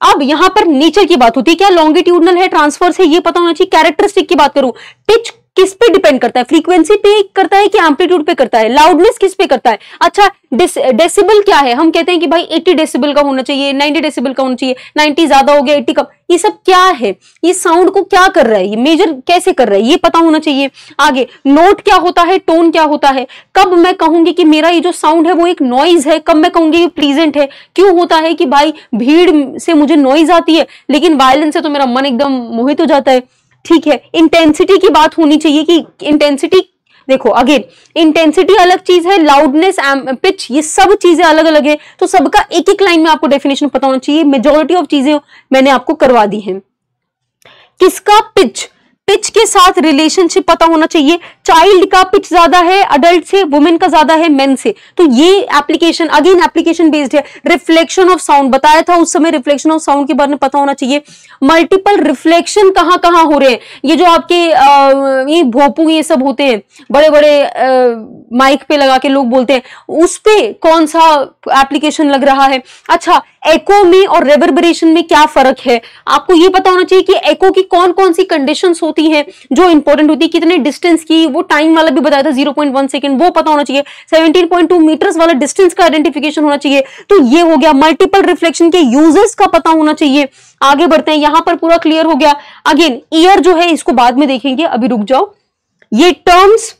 अब यहां पर नेचर की बात होती है, क्या लॉन्गिट्यूडनल है, ट्रांसवर्स है, ये पता होना चाहिए। कैरेक्टरिस्टिक की बात करूं, पिच किस पे डिपेंड करता है, फ्रीक्वेंसी पे करता है कि एम्पलीट्यूड पे करता है, लाउडनेस किस पे करता है। अच्छा डेसिबल क्या है, हम कहते हैं कि भाई 80 डेसिबल का होना चाहिए, 90 डेसिबल का होना चाहिए, 90 ज्यादा हो गया 80 कम, ये सब क्या है, ये साउंड को क्या कर रहा है, ये मेजर कैसे कर रहा है, ये पता होना चाहिए। आगे नोट क्या होता है, टोन क्या होता है, कब मैं कहूंगी कि मेरा ये जो साउंड है वो एक नॉइज है, कब मैं कहूंगी ये प्लीजेंट है। क्यों होता है कि भाई भीड़ से मुझे नॉइज आती है लेकिन वायलेंस से तो मेरा मन एकदम मोहित हो जाता है। ठीक है, इंटेंसिटी की बात होनी चाहिए कि इंटेंसिटी, देखो अगेन इंटेंसिटी अलग चीज है, लाउडनेस, पिच, ये सब चीजें अलग अलग है, तो सबका एक एक लाइन में आपको डेफिनेशन पता होना चाहिए। मेजॉरिटी ऑफ चीजें मैंने आपको करवा दी हैं। किसका पिच, पिच के साथ रिलेशनशिप पता होना चाहिए। चाइल्ड का पिच ज्यादा है अडल्ट से, वुमेन का ज्यादा है मेन से, तो ये एप्लीकेशन अगेन एप्लीकेशन बेस्ड है। रिफ्लेक्शन ऑफ साउंड बताया था उस समय, रिफ्लेक्शन ऑफ साउंड के बारे में पता होना चाहिए। मल्टीपल रिफ्लेक्शन कहां कहां हो रहे हैं, ये जो आपके ये भोपू ये सब होते हैं बड़े बड़े माइक पे लगा के लोग बोलते हैं, उस पे कौन सा एप्लीकेशन लग रहा है। अच्छा एको में और रेवर्बरेशन में क्या फर्क है, आपको ये पता होना चाहिए कि एको की कौन कौन सी कंडीशंस होती हैं जो इंपॉर्टेंट होती है, कितने डिस्टेंस की, वो टाइम वाला भी बताया था 0.1 सेकंड, वो पता होना चाहिए। 17.2 मीटर्स वाला डिस्टेंस का आइडेंटिफिकेशन होना चाहिए। तो ये हो गया, मल्टीपल रिफ्लेक्शन के यूजेस का पता होना चाहिए। आगे बढ़ते हैं, यहां पर पूरा क्लियर हो गया। अगेन ईयर जो है इसको बाद में देखेंगे, अभी रुक जाओ। ये टर्म्स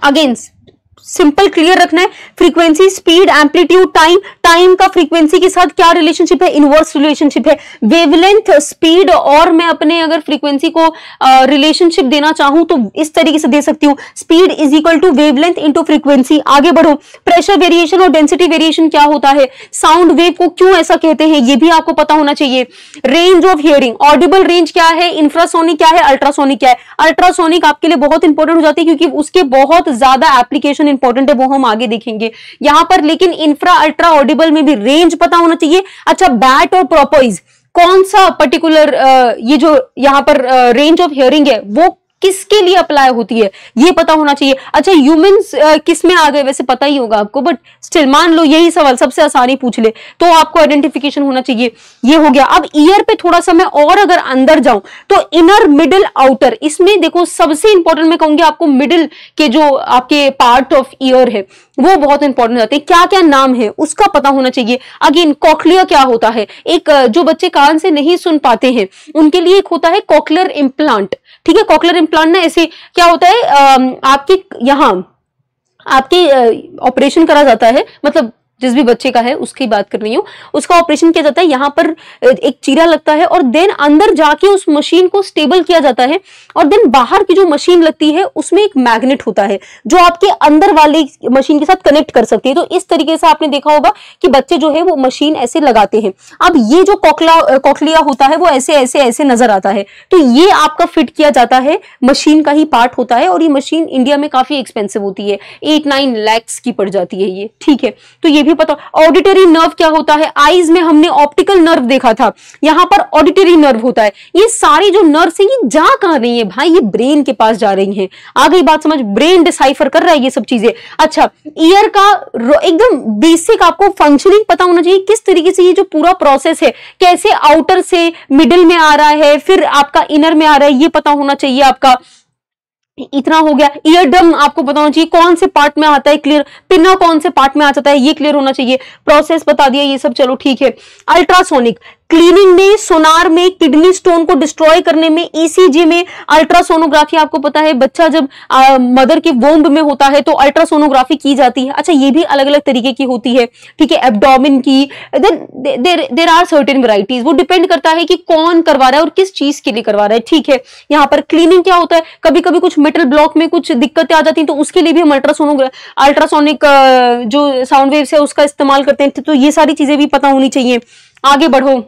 अगेन सिंपल क्लियर रखना है। Frequency, speed, amplitude, time, time का फ्रीक्वेंसी के साथ क्या रिलेशनशिप है, इनवर्स रिलेशनशिप है। वेवलेंथ, स्पीड, और मैं अपने अगर फ्रीक्वेंसी को रिलेशनशिप देना चाहूं तो इस तरीके से दे सकती हूं, speed is equal to wavelength into frequency. आगे बढ़ो, प्रेशर वेरिएशन और डेंसिटी वेरिएशन क्या होता है, साउंड वेव को क्यों ऐसा कहते हैं, ये भी आपको पता होना चाहिए। Range of hearing, Audible range क्या है, इंफ्रासोनिक क्या है, अल्ट्रासोनिक क्या है। अल्ट्रासोनिक आपके लिए बहुत इंपॉर्टेंट हो जाती है क्योंकि उसके बहुत ज्यादा एप्लीकेशन इंपॉर्टेंट है, वो हम आगे देखेंगे यहां पर। लेकिन इंफ्रा अल्ट्रा ऑडिबल में भी रेंज पता होना चाहिए। अच्छा बैट और प्रोपोइज, कौन सा पर्टिकुलर ये जो यहां पर रेंज ऑफ हियरिंग है वो किसके लिए अप्लाई होती है, ये पता होना चाहिए। अच्छा ह्यूमंस किस में आ गए, वैसे पता ही होगा आपको, बट स्टिल मान लो यही सवाल सबसे आसानी पूछ ले तो आपको आइडेंटिफिकेशन होना चाहिए। ये हो गया। अब ईयर पे थोड़ा सा मैं और अगर अंदर जाऊं तो इनर, मिडिल, आउटर, इसमें देखो सबसे इंपॉर्टेंट मैं कहूंगी आपको मिडिल के जो आपके पार्ट ऑफ ईयर है वो बहुत इंपॉर्टेंट होते हैं। क्या क्या नाम है उसका पता होना चाहिए। अगेन कॉक्लिया क्या होता है, एक जो बच्चे कान से नहीं सुन पाते हैं उनके लिए एक होता है कॉक्लियर इम्प्लांट। ठीक है, कॉक्लियर इम्प्लांट ना ऐसे क्या होता है, आपके यहां आपके ऑपरेशन करा जाता है, मतलब जिस भी बच्चे का है उसकी बात कर रही हूं, उसका ऑपरेशन किया जाता है, यहां पर एक चीरा लगता है और देन अंदर जाके उस मशीन को स्टेबल किया जाता है और देन बाहर की जो मशीन लगती है उसमें एक मैग्नेट होता है जो आपके अंदर वाले मशीन के साथ कनेक्ट कर सकती है। तो इस तरीके से आपने देखा होगा कि बच्चे जो है वो मशीन ऐसे लगाते हैं। अब ये जो कॉक्लिया होता है वो ऐसे ऐसे ऐसे नजर आता है, तो ये आपका फिट किया जाता है, मशीन का ही पार्ट होता है और ये मशीन इंडिया में काफी एक्सपेंसिव होती है, 8-9 लाख की पड़ जाती है ये। ठीक है, तो ये भी पता। ऑडिटरी नर्व क्या होता है, आईज में हमने ऑप्टिकल नर्व देखा था, यहां पर ऑडिटरी नर्व होता है। ये सारी जो नर्व है ये जा कहां रही है भाई, ये ब्रेन के पास जा रही हैं। आ गई बात समझ, ब्रेन डिसाइफर कर रहा है ये सब चीजें। अच्छा ईयर का एकदम बेसिक आपको फंक्शनिंग पता होना चाहिए, किस तरीके से ये जो पूरा प्रोसेस है कैसे आउटर से मिडिल में आ रहा है फिर आपका इनर में आ रहा है, ये पता होना चाहिए आपका। इतना हो गया। ईयर ड्रम आपको पता होना चाहिए कौन से पार्ट में आता है, क्लियर। पिना कौन से पार्ट में आ जाता है ये क्लियर होना चाहिए। प्रोसेस बता दिया ये सब, चलो ठीक है। अल्ट्रासोनिक, क्लीनिंग में, सोनार में, किडनी स्टोन को डिस्ट्रॉय करने में, ईसीजी में, अल्ट्रासोनोग्राफी आपको पता है बच्चा जब मदर के वोम्ब में होता है तो अल्ट्रासोनोग्राफी की जाती है। अच्छा ये भी अलग अलग तरीके की होती है, ठीक है, एब्डोमेन की। देर आर सर्टेन वैरायटीज, वो डिपेंड करता है कि कौन करवा रहा है और किस चीज के लिए करवा रहा है। ठीक है, यहाँ पर क्लीनिंग क्या होता है, कभी कभी कुछ मेटल ब्लॉक में कुछ दिक्कतें आ जाती हैं तो उसके लिए भी हम अल्ट्रासोनिक जो साउंड वेव्स है उसका इस्तेमाल करते हैं। तो ये सारी चीजें भी पता होनी चाहिए। आगे बढ़ो।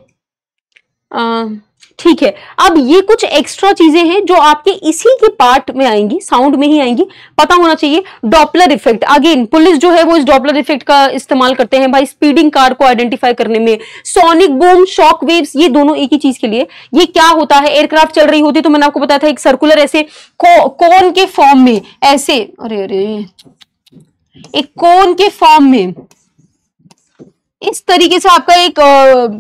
ठीक है, अब ये कुछ एक्स्ट्रा चीजें हैं जो आपके इसी के पार्ट में आएंगी, साउंड में ही आएंगी, पता होना चाहिए। डॉपलर इफेक्ट, अगेन पुलिस जो है वो इस डॉपलर इफेक्ट का इस्तेमाल करते हैं भाई स्पीडिंग कार को आइडेंटिफाई करने में। सोनिक बूम, शॉक वेव्स, ये दोनों एक ही चीज के लिए। ये क्या होता है, एयरक्राफ्ट चल रही होती है तो मैंने आपको बताया था एक सर्कुलर ऐसे कोन के फॉर्म में ऐसे, अरे एक कोन के फॉर्म में इस तरीके से आपका एक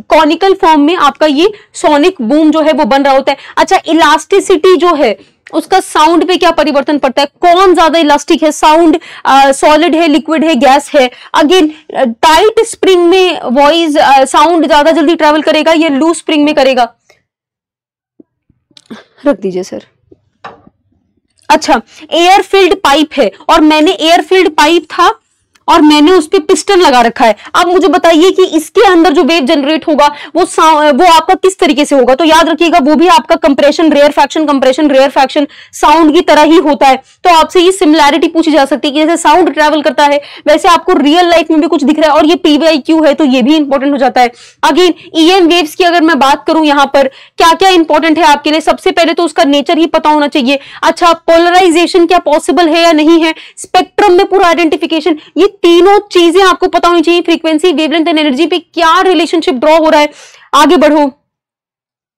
कॉनिकल फॉर्म में आपका ये सोनिक बूम जो है वो बन रहा होता है। अच्छा इलास्टिसिटी जो है उसका साउंड पे क्या परिवर्तन पड़ता है, कौन ज्यादा इलास्टिक है, साउंड सॉलिड है, लिक्विड है, गैस है। अगेन टाइट स्प्रिंग में वॉइस साउंड ज्यादा जल्दी ट्रेवल करेगा या लूज स्प्रिंग में करेगा। रख दीजिए सर। अच्छा, एयर फिल्ड पाइप है और मैंने एयर फिल्ड पाइप था और मैंने उस पे पिस्टन लगा रखा है। अब मुझे बताइए कि इसके अंदर जो वेव जनरेट होगा वो आपका किस तरीके से होगा। तो याद रखिएगा वो भी आपका कंप्रेशन रेयर फैक्शन साउंड की तरह ही होता है। तो आपसे ये सिमिलैरिटी पूछी जा सकती है कि जैसे साउंड ट्रैवल करता है वैसे आपको रियल लाइफ में भी कुछ दिख रहा है, और ये PYQ है तो ये भी इंपॉर्टेंट हो जाता है। अगेन EM वेव्स की अगर मैं बात करूं यहाँ पर क्या क्या इंपॉर्टेंट है आपके लिए, सबसे पहले तो उसका नेचर ही पता होना चाहिए। अच्छा, पोलराइजेशन क्या पॉसिबल है या नहीं है, स्पेक्ट्रम में पूरा आइडेंटिफिकेशन, ये तीनों चीजें आपको पता होनी चाहिए। फ्रीक्वेंसी, वेवलेंथ एंड एनर्जी पे क्या रिलेशनशिप ड्रॉ हो रहा है। आगे बढ़ो,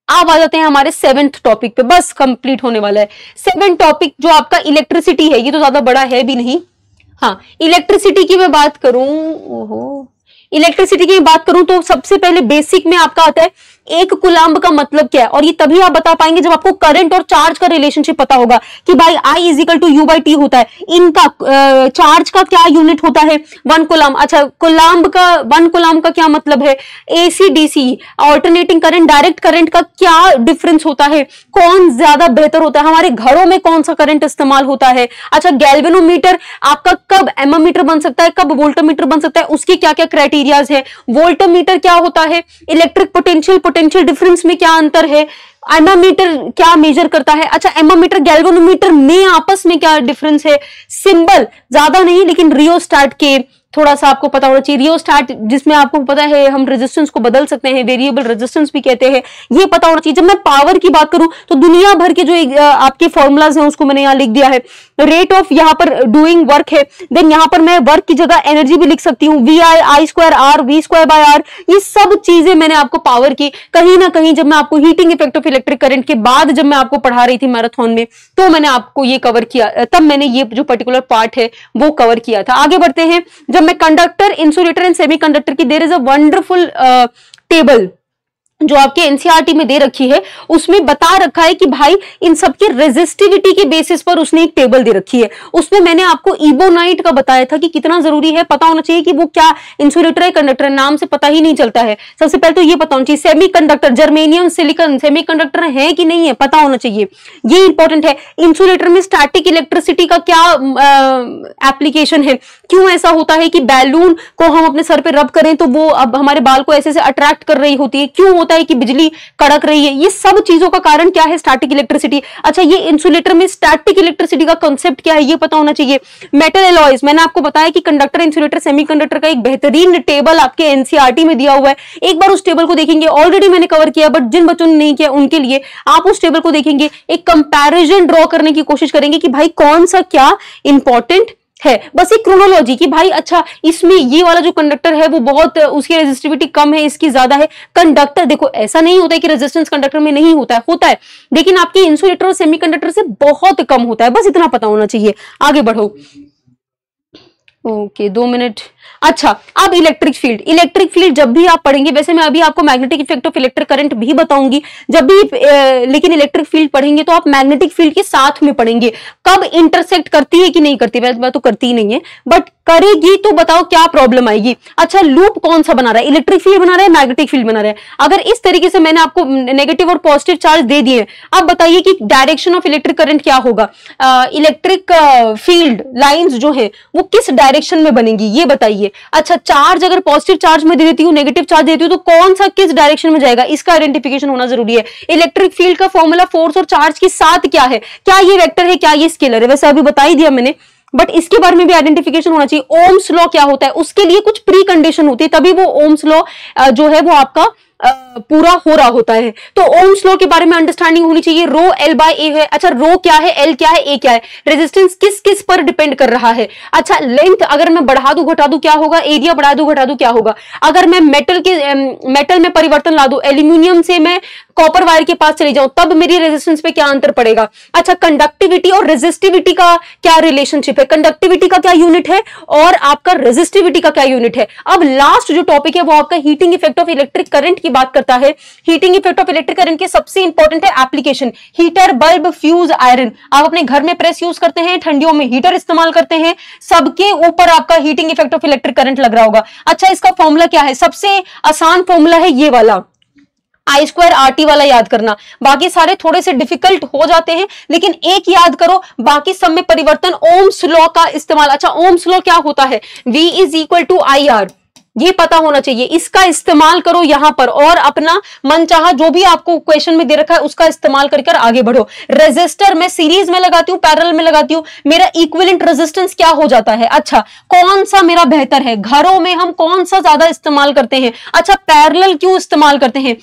आप आ जाते हैं हमारे 7th टॉपिक पे, बस कंप्लीट होने वाला है 7th टॉपिक जो आपका इलेक्ट्रिसिटी है। ये तो ज्यादा बड़ा है भी नहीं। हाँ, इलेक्ट्रिसिटी की मैं बात करूं, इलेक्ट्रिसिटी की बात करूं तो सबसे पहले बेसिक में आपका आता है एक कुलाम्ब का मतलब क्या है, और ये तभी आप बता पाएंगे जब आपको करंट और चार्ज का रिलेशनशिप पता होगा कि भाई I = U/T होता है। इनका चार्ज का क्या यूनिट होता है, 1 कुलाम्ब। अच्छा, कुलाम्ब का 1 कुलाम्ब का क्या मतलब है, AC DC alternating current direct current का क्या डिफरेंस होता है, कौन ज्यादा बेहतर होता है, हमारे घरों में कौन सा करंट इस्तेमाल होता है। अच्छा, गैल्वेनोमीटर आपका कब एमोमीटर बन सकता है, कब वोल्टमीटर बन सकता है, उसके क्या क्या क्राइटेरियाज है। वोल्टमीटर क्या होता है, इलेक्ट्रिक पोटेंशियल डिफरेंस में क्या अंतर है, एमोमीटर क्या मेजर करता है। अच्छा, एमोमीटर गैल्वेनोमीटर में आपस में क्या डिफरेंस है। सिंबल ज्यादा नहीं लेकिन रियोस्टेट के थोड़ा सा आपको पता होना चाहिए। रियोस्टेट जिसमें आपको पता है हम रेजिस्टेंस को बदल सकते हैं, वेरिएबल रेजिस्टेंस भी कहते हैं, ये पता होना चाहिए। जब मैं पावर की बात करूं तो दुनिया भर के जो आपके फॉर्मूलाज हैं उसको मैंने यहाँ लिख दिया है। रेट ऑफ यहाँ पर डूइंग वर्क है, देन यहाँ पर मैं वर्क की जगह एनर्जी भी लिख सकती हूँ, VI I² R V²/R। ये सब चीजें मैंने आपको पावर की कहीं ना कहीं जब मैं आपको heating effect of electric current के बाद जब मैं आपको पढ़ा रही थी मैराथन में तो मैंने आपको ये कवर किया, तब मैंने ये जो पर्टिकुलर पार्ट है वो कवर किया था। आगे बढ़ते हैं, जब मैं कंडक्टर, इंसुलेटर एंड सेमीकंडक्टर की there is a wonderful table जो आपके एनसीईआरटी में दे रखी है, उसमें बता रखा है कि भाई इन सबके रेजिस्टिविटी के बेसिस पर उसने एक टेबल दे रखी है। उसमें मैंने आपको इबोनाइट का बताया था कि कितना जरूरी है, पता होना चाहिए कि वो क्या इंसुलेटर है कंडक्टर है, नाम से पता ही नहीं चलता है। सबसे पहले तो ये पता होना चाहिए। सेमीकंडक्टर, जर्मेनियम सिलिकॉन सेमीकंडक्टर है कि नहीं है पता होना चाहिए, ये इंपॉर्टेंट है। इंसुलेटर में स्टैटिक इलेक्ट्रिसिटी का क्या एप्लीकेशन है, क्यों ऐसा होता है कि बैलून को हम अपने सर पे रब करें तो वो अब हमारे बाल को ऐसे से अट्रैक्ट कर रही होती है, क्यों होता है कि बिजली कड़क रही है, ये सब चीजों का कारण क्या है, स्टैटिक इलेक्ट्रिसिटी। अच्छा, ये इंसुलेटर में स्टैटिक इलेक्ट्रिसिटी का कांसेप्ट क्या है ये पता होना चाहिए। मेटल एलॉयज, मैंने आपको बताया कि कंडक्टर, इंसुलेटर, सेमीकंडक्टर का एक बेहतरीन टेबल आपके एनसीईआरटी में दिया हुआ है। एक बार उस टेबल को देखेंगे, ऑलरेडी मैंने कवर किया बट जिन बच्चों ने नहीं किया उनके लिए आप उस टेबल को देखेंगे, एक कंपैरिजन ड्रॉ करने की कोशिश करेंगे कि भाई कौन सा क्या इंपॉर्टेंट है। बस एक क्रोनोलॉजी कि भाई अच्छा इसमें ये वाला जो कंडक्टर है वो बहुत उसकी रेजिस्टिविटी कम है, इसकी ज्यादा है। कंडक्टर देखो ऐसा नहीं होता है कि रेजिस्टेंस कंडक्टर में नहीं होता है लेकिन आपके इंसुलेटर और सेमीकंडक्टर से बहुत कम होता है, बस इतना पता होना चाहिए। आगे बढ़ो, ओके 2 मिनट। अच्छा, अब इलेक्ट्रिक फील्ड जब भी आप पढ़ेंगे, वैसे मैं अभी आपको magnetic effect of electric current भी बताऊंगी जब भी लेकिन इलेक्ट्रिक फील्ड पढ़ेंगे तो आप मैग्नेटिक फील्ड के साथ में पढ़ेंगे। कब इंटरसेक्ट करती है कि नहीं करती, वैसे तो करती ही नहीं है बट करेगी तो बताओ क्या प्रॉब्लम आएगी। अच्छा, लूप कौन सा बना रहा है, इलेक्ट्रिक फील्ड बना रहा है, मैग्नेटिक फील्ड बना रहा है। अगर इस तरीके से मैंने आपको नेगेटिव और पॉजिटिव चार्ज दे दिए, अब बताइए कि डायरेक्शन ऑफ इलेक्ट्रिक करंट क्या होगा। इलेक्ट्रिक फील्ड लाइंस जो है वो किस डायरेक्शन में बनेंगी ये बताइए। अच्छा, चार्ज अगर पॉजिटिव चार्ज में दे देती हूँ, नेगेटिव चार्ज देती हूँ तो कौन सा किस डायरेक्शन में जाएगा, इसका आइडेंटिफिकेशन होना जरूरी है। इलेक्ट्रिक फील्ड का फॉर्मूला फोर्स और चार्ज के साथ क्या है, क्या ये वेक्टर है, क्या ये स्केलर है, वैसे अभी बता ही दिया मैंने बट इसके बारे में भी आइडेंटिफिकेशन होना चाहिए। ओम्स लॉ क्या होता है, उसके लिए कुछ प्री कंडीशन होती है तभी वो ओम्स लॉ जो है वो आपका पूरा हो रहा होता है। तो ओम्स लॉ के बारे में अंडरस्टैंडिंग होनी चाहिए। रो L/A है। अच्छा, रो क्या है, L क्या है, A क्या है, रेजिस्टेंस किस किस पर डिपेंड कर रहा है। अच्छा, लेंथ अगर मैं बढ़ा दूं घटा दूं क्या होगा, एरिया बढ़ा दूं घटा दूं क्या होगा। अगर मैं मेटल में परिवर्तन ला दूं, एल्यूमिनियम से मैं कॉपर वायर के पास चली जाऊं तब मेरी रेजिस्टेंस पे क्या अंतर पड़ेगा। अच्छा, कंडक्टिविटी और रेजिस्टिविटी का क्या रिलेशनशिप है, कंडक्टिविटी का क्या यूनिट है और आपका रेजिस्टिविटी का क्या यूनिट है। अब लास्ट जो टॉपिक है वो आपका heating effect of electric current की बात करता है। Heating effect of electric current के सबसे इंपॉर्टेंट है application, heater, bulb, fuse, iron. आप अपने घर में प्रेस यूज करते हैं, ठंडियों में हीटर इस्तेमाल करते हैं, सबके ऊपर आपका heating effect of electric current लग रहा होगा। अच्छा, इसका फॉर्मूला क्या है? सबसे आसान फॉर्मूला है ये वाला, I² RT वाला याद करना। बाकी सारे थोड़े से डिफिकल्ट हो जाते हैं, लेकिन एक याद करो, बाकी सब में परिवर्तन ओम्स लॉ का इस्तेमाल। अच्छा, ओम्स लॉ क्या होता है? V = IR, ये पता होना चाहिए। इसका इस्तेमाल करो यहां पर और अपना मनचाहा जो भी आपको क्वेश्चन में दे रखा है उसका इस्तेमाल करके आगे बढ़ो। रेजिस्टर मैं सीरीज में लगाती हूँ, पैरेलल में लगाती हूँ, मेरा इक्विवेलेंट रेजिस्टेंस क्या हो जाता है? अच्छा, कौन सा मेरा बेहतर है? घरों में हम कौन सा ज्यादा इस्तेमाल करते हैं? अच्छा, पैरेलल क्यों इस्तेमाल करते हैं?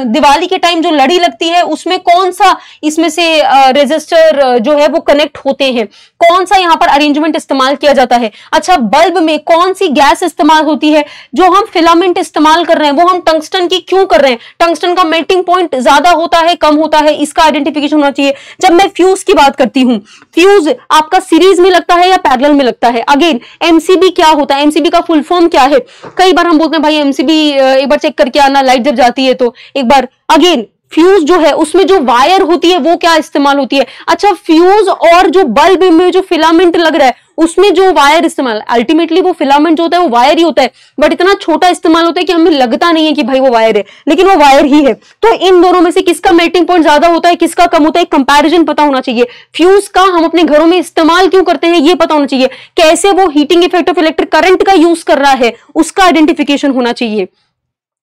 दिवाली के टाइम जो लड़ी लगती है उसमें कौन सा इसमें से रेजिस्टर जो है वो कनेक्ट होते हैं? कौन सा यहाँ पर अरेंजमेंट इस्तेमाल किया जाता है? अच्छा, बल्ब में कौन सी गैस इस्तेमाल होती है? जो हम फिलामेंट इस्तेमाल कर रहे हैं वो हम टंगस्टन की क्यों कर रहे हैं? टंगस्टन का मेल्टिंग पॉइंट ज्यादा होता है, कम होता है, इसका आइडेंटिफिकेशन होना चाहिए। जब मैं फ्यूज की बात करती हूं, फ्यूज आपका सीरीज में लगता है या पैरेलल में लगता है? अगेन, एमसीबी क्या होता है? एमसीबी का फुल फॉर्म क्या है? कई बार हम बोलते हैं भाई एमसीबी एक बार चेक करके आना, लाइट जब जाती है तो एक बार। अगेन, फ्यूज जो है उसमें जो वायर होती है वो क्या इस्तेमाल होती है? अच्छा, फ्यूज और जो बल्ब में जो फिलामेंट लग रहा है उसमें जो वायर इस्तेमाल, अल्टीमेटली वो फिलामेंट जो होता है वो वायर ही होता है, बट इतना छोटा इस्तेमाल होता है कि हमें लगता नहीं है कि भाई वो वायर है, लेकिन वो वायर ही है। तो इन दोनों में से किसका मेल्टिंग पॉइंट ज्यादा होता है, किसका कम होता है? कंपैरिजन पता होना चाहिए। फ्यूज का हम अपने घरों में इस्तेमाल क्यों करते हैं ये पता होना चाहिए। कैसे वो heating effect of electric current का यूज कर रहा है उसका आइडेंटिफिकेशन होना चाहिए।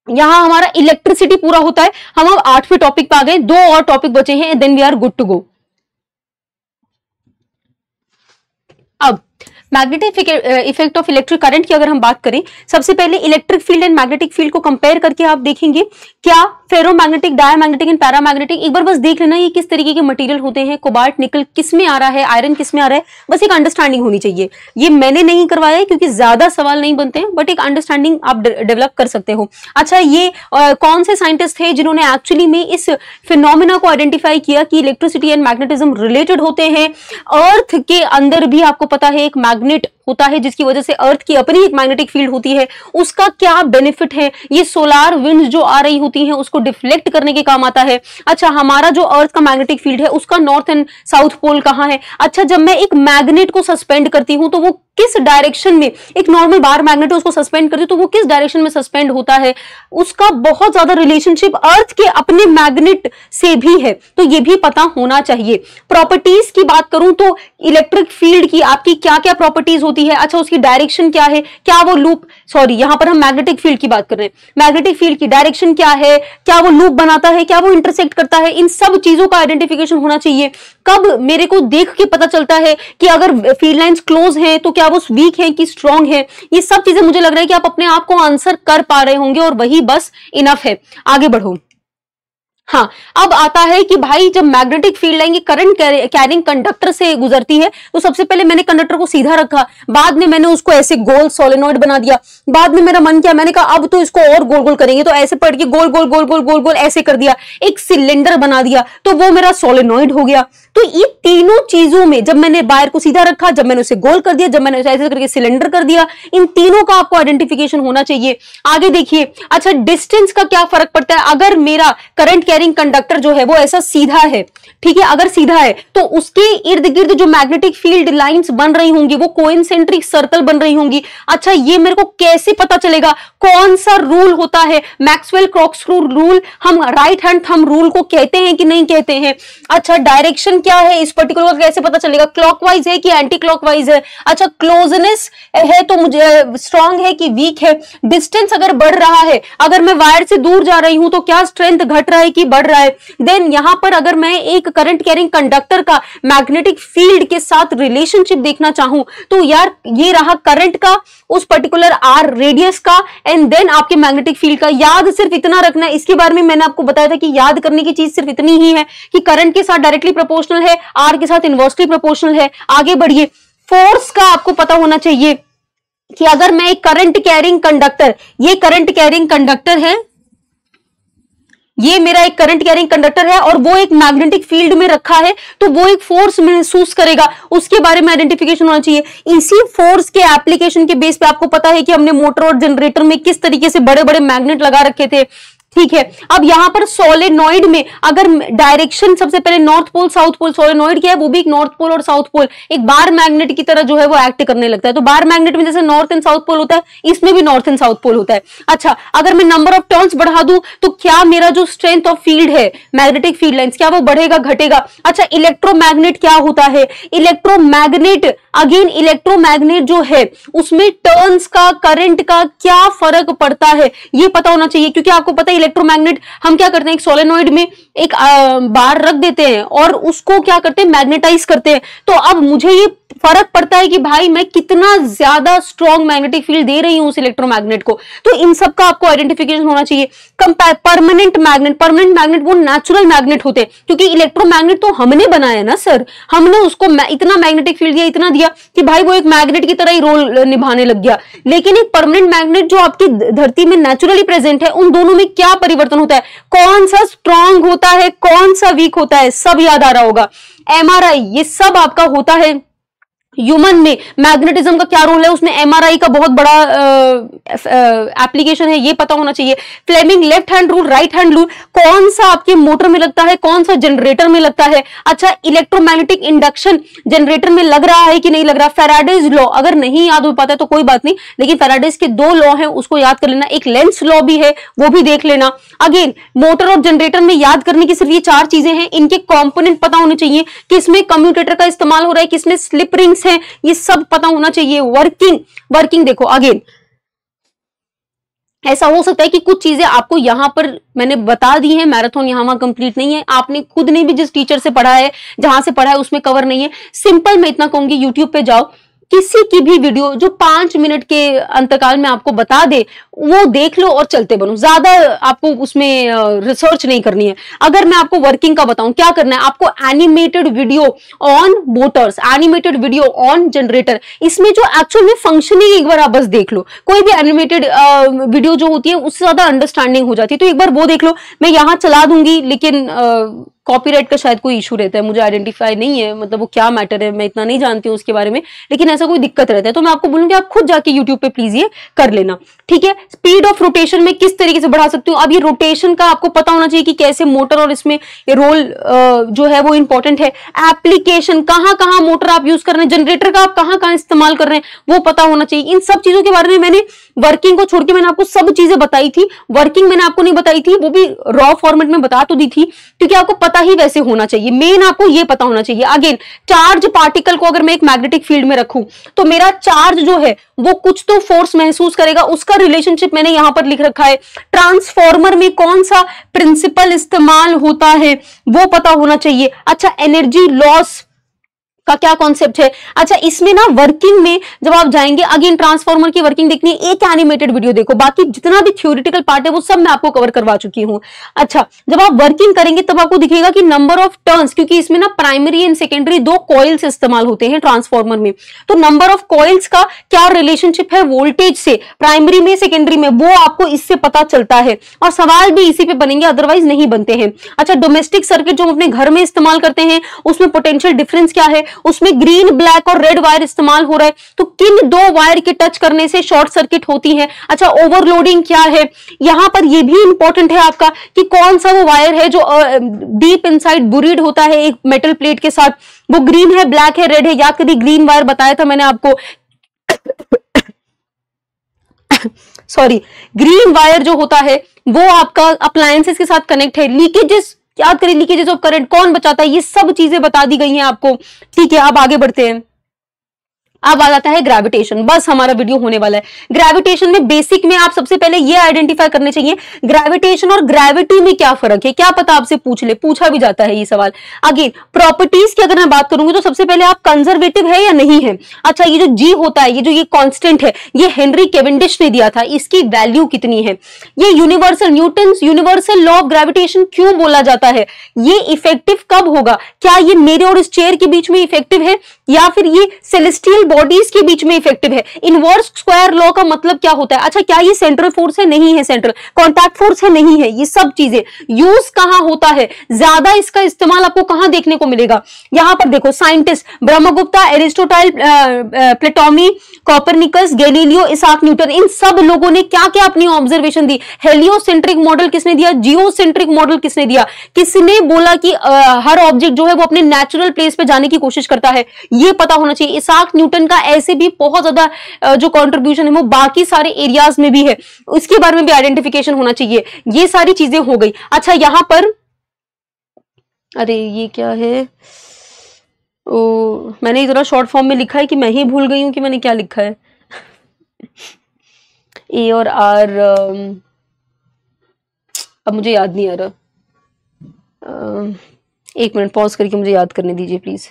यहां हमारा इलेक्ट्रिसिटी पूरा होता है। हम अब 8वें टॉपिक पे आ गए, 2 और टॉपिक बचे हैं, then we are good to go. अब magnetic effect of electric current की अगर हम बात करें, सबसे पहले electric field and magnetic field को कंपेयर करके आप देखेंगे क्या फेरोमैग्नेटिक, डायमैग्नेटिक एंड पैरामैग्नेटिक। एक बार बस देख लेना ये किस तरीके के मटेरियल होते हैं, कोबाल्ट निकल किस में आ रहा है, आयरन किस में आ रहा है, बस एक अंडरस्टैंडिंग होनी चाहिए। ये मैंने नहीं करवाया है क्योंकि ज्यादा सवाल नहीं बनते हैं, बट एक अंडरस्टैंडिंग आप डेवलप कर सकते हो। अच्छा, ये कौन से साइंटिस्ट थे जिन्होंने एक्चुअली में इस फिनोमेना को आइडेंटिफाई किया कि इलेक्ट्रिसिटी एंड मैग्नेटिज्म रिलेटेड होते हैं? अर्थ के अंदर भी आपको पता है एक मैग्नेट होता है जिसकी वजह से अर्थ की अपनी एक मैग्नेटिक फील्ड होती है, उसका क्या बेनिफिट है? ये सोलार विंड्स जो आ रही होती हैं उसको डिफ्लेक्ट करने के काम आता है। अच्छा, हमारा जो अर्थ का मैग्नेटिक फील्ड है उसका नॉर्थ एंड साउथ पोल कहां है? अच्छा, जब मैं एक मैग्नेट को सस्पेंड करती हूं तो वो किस डायरेक्शन में, एक नॉर्मल बार मैग्नेट उसको सस्पेंड करती हूं तो वो किस डायरेक्शन में सस्पेंड होता है? उसका बहुत ज्यादा रिलेशनशिप अर्थ के अपने मैग्नेट से भी है, तो ये भी पता होना चाहिए। प्रॉपर्टीज की बात करूं तो इलेक्ट्रिक फील्ड की आपकी क्या क्या प्रॉपर्टीज होती है? अच्छा, उसकी डायरेक्शन क्या है? क्या वो लूप, सॉरी यहां पर हम मैग्नेटिक फील्ड की बात कर रहे हैं, मैग्नेटिक फील्ड की डायरेक्शन क्या है? क्या वो लूप बनाता है? क्या वो इंटरसेक्ट करता है? इन सब चीजों का आइडेंटिफिकेशन होना चाहिए। कब मेरे को देख के पता चलता है कि अगर फील्ड लाइंस क्लोज हैं तो क्या वो वीक है कि स्ट्रांग है? ये सब चीजें मुझे लग रहा है कि आप अपने आप को आंसर कर पा रहे होंगे और वही बस इनफ है। आगे बढ़ो। हाँ, अब आता है कि भाई जब magnetic field line current carrying conductor से गुजरती है तो सबसे पहले मैंने कंडक्टर को सीधा रखा, बाद में मैंने उसको ऐसे गोल सोलेनॉइड बना दिया, बाद में मेरा मन किया, मैंने कहा अब तो इसको और गोल गोल करेंगे, तो ऐसे पढ़ के गोल गोल गोल गोल गोल गोल ऐसे कर दिया, एक सिलेंडर बना दिया, तो वो मेरा सोलेनॉइड हो गया। तो ये तीनों चीजों में जब मैंने वायर को सीधा रखा, जब मैंने उसे गोल कर दिया, जब मैंने उसे ऐसे करके सिलेंडर कर दिया, इन तीनों का आपको आइडेंटिफिकेशन होना चाहिए। आगे देखिए, अच्छा डिस्टेंस का क्या फर्क पड़ता है? अगर मेरा करंट कैरिंग कंडक्टर जो है वो ऐसा सीधा है, ठीक है, अगर सीधा है तो उसके इर्द गिर्द जो मैग्नेटिक फील्ड लाइंस बन रही होंगी वो कोइंसेंट्रिक सर्कल बन रही होंगी। अच्छा, ये मेरे को कैसे पता चलेगा? कौन सा रूल होता है? Maxwell corkscrew rule. हम राइट हैंड थंब रूल को कहते हैं कि नहीं कहते हैं? अच्छा, डायरेक्शन क्या है इस पर्टिकुलर का कैसे पता चलेगा? क्लॉकवाइज है कि एंटी क्लॉकवाइज है? अच्छा, क्लोजनेस है तो मुझे स्ट्रांग है कि वीक है? डिस्टेंस अगर बढ़ रहा है, अगर मैं वायर से दूर जा रही हूं तो क्या स्ट्रेंथ घट रहा है कि बढ़ रहा है? देन यहां पर अगर मैं एक करंट कैरिंग कंडक्टर का मैग्नेटिक फील्ड के साथ रिलेशनशिप देखना चाहूं तो यार ये रहा करंट का, उस पर्टिकुलर आर रेडियस का, एंड देन आपके मैग्नेटिक फील्ड का। याद सिर्फ इतना रखना है, इसके बारे में मैंने आपको बताया था कि याद करने की चीज सिर्फ इतनी ही है कि करंट के साथ डायरेक्टली प्रोपोर्शनल है, आर के साथ इनवर्सली प्रोपोर्शनल है। आगे बढ़िए, फोर्स का आपको पता होना चाहिए कि अगर मैं एक करंट कैरिंग कंडक्टर, ये करंट कैरिंग कंडक्टर है, ये मेरा एक करंट कैरिंग कंडक्टर है और वो एक मैग्नेटिक फील्ड में रखा है तो वो एक फोर्स महसूस करेगा, उसके बारे में आइडेंटिफिकेशन होना चाहिए। इसी फोर्स के एप्लीकेशन के बेस पे आपको पता है कि हमने मोटर और जनरेटर में किस तरीके से बड़े बड़े मैग्नेट लगा रखे थे, ठीक है। अब यहाँ पर सोलेनॉइड में अगर डायरेक्शन सबसे पहले north pole south pole, solenoid क्या है वो भी एक नॉर्थ पोल और साउथ पोल एक बार मैग्नेट की तरह जो है वो एक्ट करने लगता है। तो बार मैग्नेट में जैसे नॉर्थ एंड साउथ पोल होता है, इसमें भी नॉर्थ एंड साउथ पोल होता है। अच्छा, अगर मैं नंबर ऑफ टर्न्स बढ़ा दूं तो क्या मेरा जो स्ट्रेंथ ऑफ फील्ड है, मैग्नेटिक फील्ड लाइंस, क्या वो बढ़ेगा घटेगा? अच्छा, इलेक्ट्रोमैग्नेट क्या होता है? इलेक्ट्रोमैग्नेट, अगेन इलेक्ट्रोमैग्नेट जो है उसमें टर्न्स का, करंट का क्या फर्क पड़ता है ये पता होना चाहिए, क्योंकि आपको पता है इलेक्ट्रोमैग्नेट हम क्या करते हैं, एक सोलेनॉइड में एक बार रख देते हैं और उसको क्या करते हैं, मैग्नेटाइज करते हैं। तो अब मुझे ये फर्क पड़ता है कि भाई मैं कितना ज्यादा स्ट्रॉन्ग मैग्नेटिक फील्ड दे रही हूं उस इलेक्ट्रोमैग्नेट को। तो इन सब का आपको आइडेंटिफिकेशन होना चाहिए। परमानेंट मैग्नेट वो नेचुरल मैग्नेट होते हैं, क्योंकि इलेक्ट्रोमैग्नेट तो हमने बनाया ना सर, हमने उसको इतना मैग्नेटिक फील्ड दिया, इतना दिया कि भाई वो एक मैग्नेट की तरह ही रोल निभाने लग गया। लेकिन एक परमानेंट मैग्नेट जो आपकी धरती में नेचुरली प्रेजेंट है, उन दोनों में क्या परिवर्तन होता है, कौन सा स्ट्रॉन्ग होता है, कौन सा वीक होता है, सब याद आ रहा होगा। एमआरआई, ये सब आपका होता है ह्यूमन में। मैग्नेटिज्म का क्या रोल है उसमें, एमआरआई का बहुत बड़ा एप्लीकेशन है, ये पता होना चाहिए। Fleming left hand rule, right hand rule, कौन सा आपके मोटर में लगता है, कौन सा जनरेटर में लगता है। अच्छा, इलेक्ट्रोमैग्नेटिक इंडक्शन जनरेटर में लग रहा है कि नहीं लग रहा। फैराडेज लॉ अगर नहीं याद हो पाता है तो कोई बात नहीं, लेकिन फैराडेज के 2 लॉ हैं उसको याद कर लेना। एक लेंस लॉ भी है वो भी देख लेना। अगेन मोटर और जनरेटर में याद करने की सिर्फ ये 4 चीजें हैं, इनके कॉम्पोनेंट पता होने चाहिए, किसमें कम्यूटेटर का इस्तेमाल हो रहा है, किसमें स्लिप रिंग्स है, ये सब पता होना चाहिए। वर्किंग देखो, अगेन ऐसा हो सकता है कि कुछ चीजें आपको यहां पर मैंने बता दी हैं, मैराथन यहां वहां कंप्लीट नहीं है, आपने खुद ने भी जिस टीचर से पढ़ा है, जहां से पढ़ा है उसमें कवर नहीं है। सिंपल मैं इतना कहूंगी, यूट्यूब पे जाओ, किसी की भी वीडियो जो 5 मिनट के अंतकाल में आपको बता दे वो देख लो और चलते बनो, ज्यादा आपको उसमें रिसर्च नहीं करनी है। अगर मैं आपको वर्किंग का बताऊं, क्या करना है आपको, animated video on Motors, animated video on generator, इसमें जो एक्चुअल में फंक्शनिंग एक बार आप बस देख लो। कोई भी एनिमेटेड वीडियो जो होती है उससे ज्यादा अंडरस्टैंडिंग हो जाती है, तो एक बार वो देख लो। मैं यहां चला दूंगी, लेकिन कॉपीराइट का शायद कोई इशू रहता है, मुझे आइडेंटिफाई नहीं है, मतलब वो क्या मैटर है मैं इतना नहीं जानती हूँ उसके बारे में, लेकिन ऐसा कोई दिक्कत रहता है तो मैं आपको बोलूंगी आप खुद जाके यूट्यूब पे प्लीज ये कर लेना, ठीक है। स्पीड ऑफ रोटेशन में किस तरीके से बढ़ा सकती हूँ, अब ये रोटेशन का आपको पता होना चाहिए कि कैसे मोटर और इसमें ये रोल जो है वो इंपॉर्टेंट है। एप्लीकेशन, कहाँ कहाँ मोटर आप यूज कर रहे हैं, जनरेटर का आप कहाँ कहाँ इस्तेमाल कर रहे हैं वो पता होना चाहिए। इन सब चीजों के बारे में मैंने वर्किंग को छोड़ के मैंने आपको सब चीजें बताई थी। वर्किंग मैंने आपको नहीं बताई थी, वो भी रॉ फॉर्मेट में बता तो दी थी, क्योंकि आपको पता ही वैसे होना चाहिए। मेन आपको ये पता होना चाहिए। अगेन, चार्ज पार्टिकल को अगर मैं एक मैग्नेटिक फील्ड में रखूं तो मेरा चार्ज जो है वो कुछ तो फोर्स महसूस करेगा, उसका रिलेशनशिप मैंने यहां पर लिख रखा है। ट्रांसफॉर्मर में कौन सा प्रिंसिपल इस्तेमाल होता है वो पता होना चाहिए। अच्छा, एनर्जी लॉस का क्या कॉन्सेप्ट है। अच्छा, इसमें ना वर्किंग में जब आप जाएंगे, अगेन ट्रांसफॉर्मर की वर्किंग देखनी है, एक एनिमेटेड वीडियो देखो, बाकी जितना भी थ्योरेटिकल पार्ट है वो सब मैं आपको कवर करवा चुकी हूं। अच्छा, जब आप वर्किंग करेंगे तब आपको दिखेगा कि नंबर ऑफ टर्न्स, क्योंकि इसमें ना प्राइमरी एंड सेकेंडरी 2 कॉइल्स इस्तेमाल होते हैं ट्रांसफॉर्मर में, तो नंबर ऑफ कॉइल्स का क्या रिलेशनशिप है वोल्टेज से, प्राइमरी में सेकेंडरी में, वो आपको इससे पता चलता है। और सवाल भी इसी पे बनेंगे, अदरवाइज नहीं बनते हैं। अच्छा, डोमेस्टिक सर्किट जो हम अपने घर में इस्तेमाल करते हैं उसमें पोटेंशियल डिफरेंस क्या है, उसमें ग्रीन, ब्लैक और रेड वायर इस्तेमाल हो रहा है, तो किन 2 वायर के टच करने से शॉर्ट सर्किट होती है। अच्छा, ओवरलोडिंग क्या है, यहां पर ये भी इंपॉर्टेंट है आपका कि कौन सा वो वायर है जो डीप इनसाइड बुरीड होता है एक मेटल प्लेट के साथ, वो ग्रीन है, ब्लैक है, रेड है। याद करिए, ग्रीन वायर बताया था मैंने आपको सॉरी, ग्रीन वायर जो होता है वो आपका अप्लायंसेस के साथ कनेक्ट है। लीकेजेस, याद करिए, लीकेजेस ऑफ करंट कौन बचाता है, ये सब चीजें बता दी गई हैं आपको, ठीक है। अब आगे बढ़ते हैं। अब आ जाता है ग्रेविटेशन, बस हमारा वीडियो होने वाला है। ग्रेविटेशन में बेसिक में आप सबसे पहले ये आइडेंटिफाई करने चाहिए ग्रेविटेशन और ग्रेविटी में क्या फर्क है, क्या पता आपसे पूछा भी जाता है ये सवाल। अगेन, प्रॉपर्टीज की अगर मैं बात करूंगी तो सबसे पहले आप कंजर्वेटिव है या नहीं है। अच्छा, ये जो जी होता है, ये कांस्टेंट है, ये हेनरी केवेंडिश ने दिया था, इसकी वैल्यू कितनी है। ये universal, Newton's universal law of gravitation क्यों बोला जाता है, ये इफेक्टिव कब होगा, क्या ये मेरे और इस चेयर के बीच में इफेक्टिव है, या फिर ये सेलेस्टियल बॉडीज के बीच में इफेक्टिव है? इनवर्स स्क्वायर लॉ का मतलब क्या होता है? अच्छा, क्या ये सेंट्रल फोर्स है? नहीं है। सेंट्रल कॉन्टैक्ट फोर्स है? नहीं है। ये सब चीजें यूज कहां होता है, ज्यादा इसका इस्तेमाल आपको कहां देखने को मिलेगा? यहां पर देखो, scientist Brahmagupta, Aristotle, Ptolemy, Copernicus, Galileo, Isaac Newton, इन सब लोगों ने क्या क्या अपनी ऑब्जर्वेशन दी? हेलियोसेंट्रिक मॉडल किसने दिया? जियोसेंट्रिक मॉडल किसने दिया? किसने बोला कि हर ऑब्जेक्ट जो है वो अपने नेचुरल प्लेस पे जाने की कोशिश करता है? ये पता होना चाहिए। इसाक न्यूटन का ऐसे भी बहुत ज्यादा जो कंट्रीब्यूशन है वो बाकी सारे एरियाज में भी है, उसके बारे में भी आइडेंटिफिकेशन होना चाहिए। ये सारी चीजें हो गई। अच्छा, यहां पर अरे ये क्या है, मैंने इतना शॉर्ट फॉर्म में लिखा है कि मैं ही भूल गई हूं कि मैंने क्या लिखा है। ए और आर, अब मुझे याद नहीं आ रहा। एक मिनट पॉज करके मुझे याद करने दीजिए प्लीज।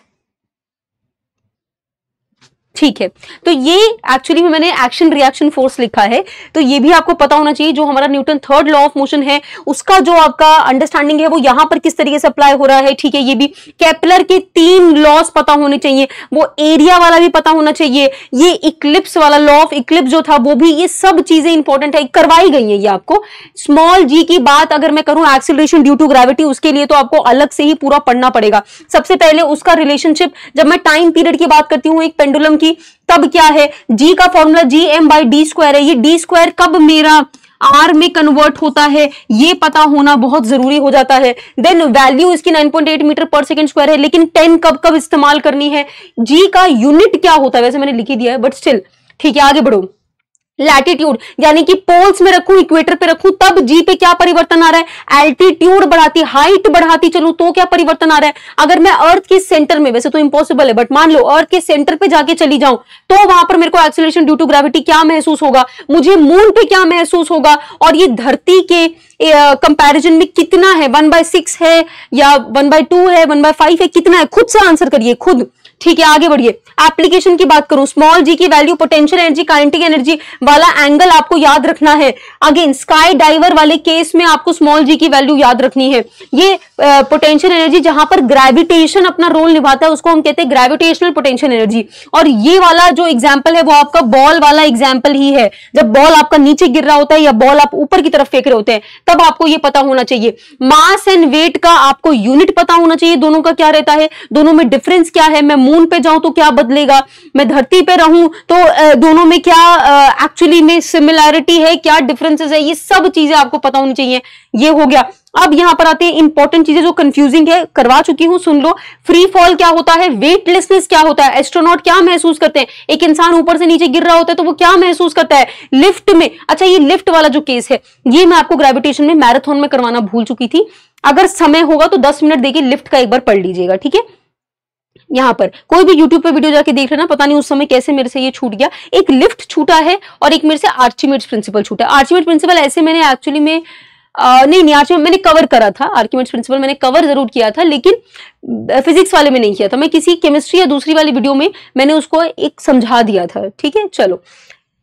ठीक है, तो ये एक्चुअली में मैंने एक्शन रिएक्शन फोर्स लिखा है, तो ये भी आपको पता होना चाहिए। जो हमारा Newton third law of motion है उसका जो आपका अंडरस्टैंडिंग है वो यहां पर किस तरीके से अप्लाई हो रहा है। ठीक है, ये भी केपलर के 3 लॉस पता होने चाहिए, वो एरिया वाला भी पता होना चाहिए, ये इक्लिप्स वाला लॉ ऑफ इक्लिप्स जो था वो भी, ये सब चीजें इंपॉर्टेंट है, करवाई गई है ये आपको। स्मॉल जी की बात अगर मैं करूं, एक्सीलरेशन ड्यू टू ग्रेविटी, उसके लिए तो आपको अलग से ही पूरा पढ़ना पड़ेगा। सबसे पहले उसका रिलेशनशिप, जब मैं टाइम पीरियड की बात करती हूं एक पेंडुलम की, तब क्या है, जी का फॉर्मूला Gm/d² है। ये d² कब मेरा आर में कन्वर्ट होता है ये पता होना बहुत जरूरी हो जाता है। देन वैल्यू इसकी 9.8 मीटर पर सेकंड स्क्वायर है, लेकिन 10 कब कब इस्तेमाल करनी है, जी का यूनिट क्या होता है, वैसे मैंने लिख ही दिया है बट स्टिल ठीक है, आगे बढ़ो। लैटिट्यूड यानी कि पोल्स में रखूं, इक्वेटर पे रखूं, तब जी पे क्या परिवर्तन आ रहा है, एल्टीट्यूड बढ़ाती, हाइट बढ़ाती चलूं तो क्या परिवर्तन आ रहा है। अगर मैं अर्थ के सेंटर में, वैसे तो इम्पॉसिबल है बट मान लो अर्थ के सेंटर पे जाके चली जाऊं तो वहां पर मेरे को एक्सीलरेशन ड्यू टू ग्रेविटी क्या महसूस होगा, मुझे मून पे क्या महसूस होगा, और ये धरती के कंपैरिजन में कितना है, 1/6 है या 1/2 है, 1/5 है, कितना है, खुद से आंसर करिए खुद। ठीक है, आगे बढ़िए। एप्लीकेशन की बात करूं, स्मॉल जी की value potential energy, kinetic energy वाला एंगल आपको याद रखना है। अगेन स्काई डाइवर वाले केस में आपको स्मॉल जी की वैल्यू याद रखनी है। ये पोटेंशियल एनर्जी जहां पर ग्रेविटेशन अपना रोल निभाता है उसको हम कहते हैं ग्रेविटेशनल पोटेंशियल एनर्जी। और ये वाला जो एग्जाम्पल है वो आपका बॉल वाला एग्जाम्पल ही है। जब बॉल आपका नीचे गिर रहा होता है या बॉल आप ऊपर की तरफ फेंक रहे होते हैं तब आपको ये पता होना चाहिए। मास एंड वेट का आपको यूनिट पता होना चाहिए, दोनों का क्या रहता है, दोनों में डिफरेंस क्या है, मैं मून पे जाऊं तो क्या बदलेगा, मैं धरती पे रहूं तो दोनों में क्या एक्चुअली में सिमिलैरिटी है, क्या डिफरेंसेस है, ये सब चीजें आपको पता होनी चाहिए। ये हो गया। अब यहां पर आते हैं इंपॉर्टेंट चीजें जो कंफ्यूजिंग है, करवा चुकी हूं, सुन लो। फ्री फॉल क्या होता है, वेटलेसनेस क्या होता है, एस्ट्रोनॉट क्या महसूस करते हैं, एक इंसान ऊपर से नीचे गिर रहा होता है तो वो क्या महसूस करता है, लिफ्ट में। अच्छा, ये लिफ्ट वाला जो केस है ये मैं आपको ग्रेविटेशन में मैराथन में करवाना भूल चुकी थी, अगर समय होगा तो 10 मिनट देखिए लिफ्ट का एक बार पढ़ लीजिएगा। ठीक है, यहां पर कोई भी YouTube पे वीडियो जाके देख लेना, पता नहीं उस समय कैसे मेरे से ये छूट गया। एक लिफ्ट छूटा है और एक मेरे से आर्चिमेड्स प्रिंसिपल छूटा है। आर्चिमेड्स प्रिंसिपल ऐसे मैंने एक्चुअली में नहीं आर्चिमेड्स मैंने कवर करा था, आर्चिमेड्स प्रिंसिपल मैंने कवर जरूर किया था लेकिन फिजिक्स वाले में नहीं किया था। मैं किसी केमिस्ट्री या दूसरी वाली वीडियो में मैंने उसको एक समझा दिया था। ठीक है, चलो।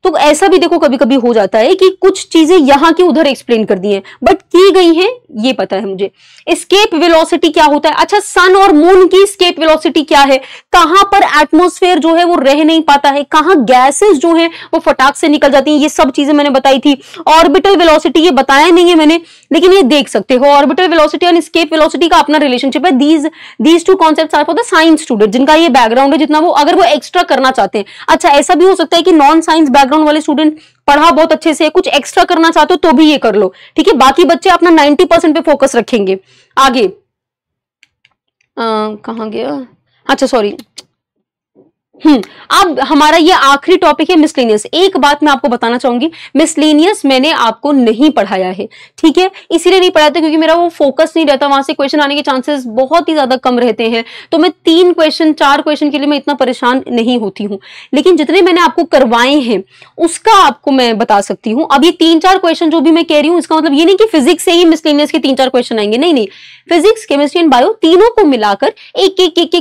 तो ऐसा भी देखो कभी कभी हो जाता है कि कुछ चीजें यहां की उधर एक्सप्लेन कर दी हैं बट की गई हैं, ये पता है मुझे। एस्केप वेलोसिटी क्या होता है, अच्छा सन और मून की एस्केप वेलोसिटी क्या है, कहां पर एटमॉस्फेयर जो है वो रह नहीं पाता है, कहां गैसेस जो है वो फटाक से निकल जाती हैं, ये सब चीजें मैंने बताई थी। ऑर्बिटल वेलोसिटी ये बताया नहीं है मैंने, लेकिन ये देख सकते हो। ऑर्बिटल वेलोसिटी और एस्केप वेलोसिटी का अपना रिलेशनशिप है। These two concepts are for the science student, जिनका ये बैकग्राउंड है, जितना वो अगर वो एक्स्ट्रा करना चाहते हैं। अच्छा, ऐसा भी हो सकता है कि नॉन साइंस बैकग्राउंड वाले स्टूडेंट पढ़ा बहुत अच्छे से, कुछ एक्स्ट्रा करना चाहते हो तो भी ये कर लो। ठीक है, बाकी बच्चे अपना 90% पे फोकस रखेंगे। आगे कहां गया, अच्छा सॉरी, अब हमारा ये आखिरी टॉपिक है मिसलेनियस। एक बात मैं आपको बताना चाहूंगी, मिसलेनियस मैंने आपको नहीं पढ़ाया है। ठीक है, इसीलिए नहीं पढ़ाया था क्योंकि मेरा वो फोकस नहीं रहता, वहां से क्वेश्चन आने के चांसेस बहुत ही ज्यादा कम रहते हैं। तो मैं 3 क्वेश्चन 4 क्वेश्चन के लिए मैं इतना परेशान नहीं होती हूँ, लेकिन जितने मैंने आपको करवाए हैं उसका आपको मैं बता सकती हूँ। अब ये 3-4 क्वेश्चन जो भी मैं कह रही हूँ इसका मतलब ये नहीं कि फिजिक्स से ही मिसलेनियस के 3-4 क्वेश्चन आएंगे, नहीं नहीं, फिजिक्स केमिस्ट्री एंड बायो तीनों को मिलाकर एक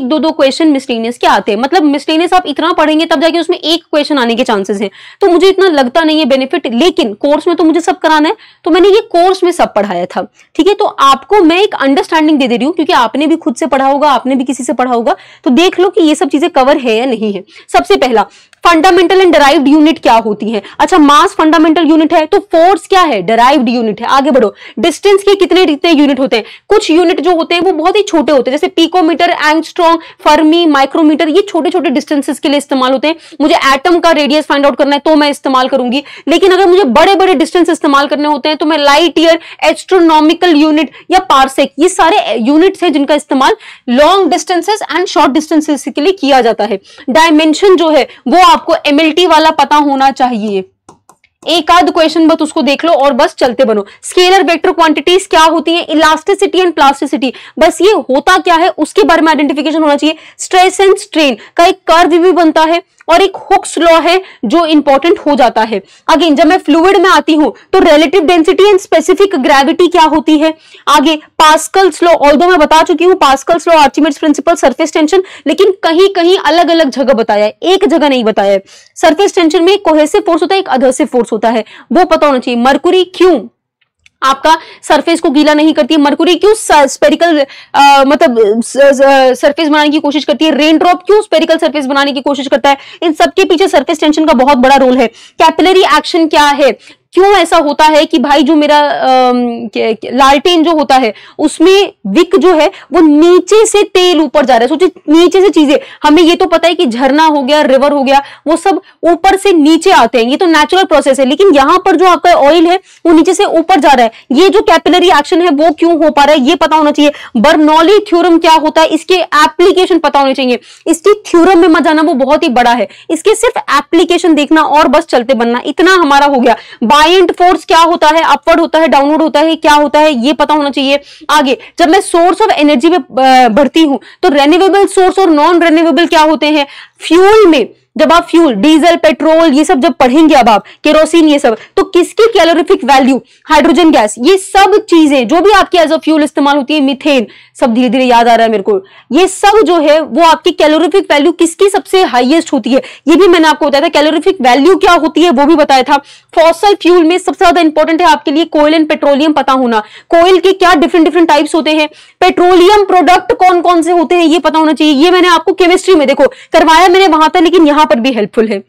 2 क्वेश्चन मिसलेनियस के आते हैं। मतलब मिसलेनियस पढ़ने से आप इतना पढ़ेंगे तब जाके उसमें एक क्वेश्चन आने के चांसेस हैं। तो मुझे इतना लगता नहीं है बेनिफिट, लेकिन कोर्स में तो मुझे सब कराना है, तो मैंने ये कोर्स में सब पढ़ाया था। ठीक है, तो आपको मैं एक अंडरस्टैंडिंग दे रही हूँ, क्योंकि आपने भी खुद से पढ़ा होगा, आपने भी किसी से पढ़ा होगा, तो देख लो कि ये सब चीजें कवर है या नहीं है। सबसे पहला, फंडामेंटल एंड डिराइव्ड यूनिट क्या होती है। अच्छा, मास फंडामेंटल यूनिट है, तो फोर्स क्या है, डिराइव्ड यूनिट है। आगे बढ़ो, डिस्टेंस के कितने कितने यूनिट होते हैं। कुछ यूनिट जो होते हैं वो बहुत ही छोटे होते हैं, जैसे पिकोमीटर, एंगस्ट्रॉम, फर्मी, माइक्रोमीटर, ये छोटे छोटे डिस्टेंसेस के लिए इस्तेमाल होते हैं। मुझे एटम का रेडियस फाइंड आउट करना है तो मैं इस्तेमाल करूंगी, लेकिन अगर मुझे बड़े बड़े डिस्टेंस इस्तेमाल करने होते हैं तो मैं लाइट ईयर, एस्ट्रोनॉमिकल यूनिट या पार्सेक, ये सारे यूनिट्स हैं जिनका इस्तेमाल long distances and short distances के लिए किया जाता है। डायमेंशन जो है वो आपको एमएलटी वाला पता होना चाहिए। एक आध क्वेश्चन बस उसको देख लो और बस चलते बनो। स्केलर वेक्टर क्वांटिटीज क्या होती हैं, इलास्टिसिटी एंड प्लास्टिसिटी, बस ये होता क्या है उसके बारे में आइडेंटिफिकेशन होना चाहिए। स्ट्रेस एंड स्ट्रेन का एक कर्व भी बनता है और एक हुक्स लॉ है जो इंपॉर्टेंट हो जाता है। अगेन जब मैं फ्लूइड में आती हूं तो relative density and specific gravity क्या होती है। आगे पास्कल्स लॉ, ऑल्दो मैं बता चुकी हूं Pascal's law, Archimedes principle, surface tension, लेकिन कहीं कहीं अलग अलग जगह बताया है, एक जगह नहीं बताया है। सरफेस टेंशन में एक कोहेसिव फोर्स होता है, एक अधर्सिव फोर्स होता है, वो पता होना चाहिए। मरकुरी क्यों आपका सरफेस को गीला नहीं करती है, मरकुरी क्यों स्पेरिकल मतलब सरफेस बनाने की कोशिश करती है, रेन ड्रॉप क्यों स्पेरिकल सरफेस बनाने की कोशिश करता है, इन सबके पीछे सरफेस टेंशन का बहुत बड़ा रोल है। कैपिलरी एक्शन क्या है, क्यों ऐसा होता है कि भाई जो मेरा लालटेन जो होता है उसमें विक जो है वो नीचे से तेल ऊपर जा रहा है। सोचिए नीचे से चीजें, हमें ये तो पता है कि झरना हो गया, रिवर हो गया, वो सब ऊपर से नीचे आते हैं, ये तो नेचुरल प्रोसेस है, लेकिन यहाँ पर जो आपका ऑयल है वो नीचे से ऊपर जा रहा है। ये जो कैपिलरी एक्शन है वो क्यों हो पा रहा है ये पता होना चाहिए। बर्नौली थ्योरम क्या होता है, इसके एप्लीकेशन पता होने चाहिए। इसकी थ्योरम में मत जाना, वो बहुत ही बड़ा है, इसके सिर्फ एप्लीकेशन देखना और बस चलते बनना, इतना हमारा हो गया। बायंट फोर्स क्या होता है, अपवर्ड होता है, डाउनवर्ड होता है, क्या होता है ये पता होना चाहिए। आगे जब मैं सोर्स ऑफ एनर्जी पे बढ़ती हूं तो रेन्यूएबल सोर्स और नॉन रेन्यूएबल क्या होते हैं। फ्यूल में जब आप फ्यूल, डीजल, पेट्रोल ये सब जब पढ़ेंगे अब आप, केरोसिन ये सब, तो किसकी कैलोरीफिक वैल्यू, हाइड्रोजन गैस, ये सब चीजें जो भी आपकी एज अ फ्यूल इस्तेमाल होती है, मीथेन, सब धीरे धीरे याद आ रहा है मेरे को, ये सब जो है वो आपकी कैलोरीफिक वैल्यू किसकी सबसे हाईएस्ट होती है, ये भी मैंने आपको बताया था। कैलोरीफिक वैल्यू क्या होती है वो भी बताया था। फॉसल फ्यूल में सबसे ज्यादा इंपॉर्टेंट है आपके लिए कोयल एंड पेट्रोलियम पता होना। कोयल के क्या डिफरेंट डिफरेंट टाइप्स होते हैं, पेट्रोलियम प्रोडक्ट कौन कौन से होते हैं ये पता होना चाहिए। ये मैंने आपको केमिस्ट्री में देखो करवाया मैंने वहां था, लेकिन यहां पर भी हेल्पफुल है।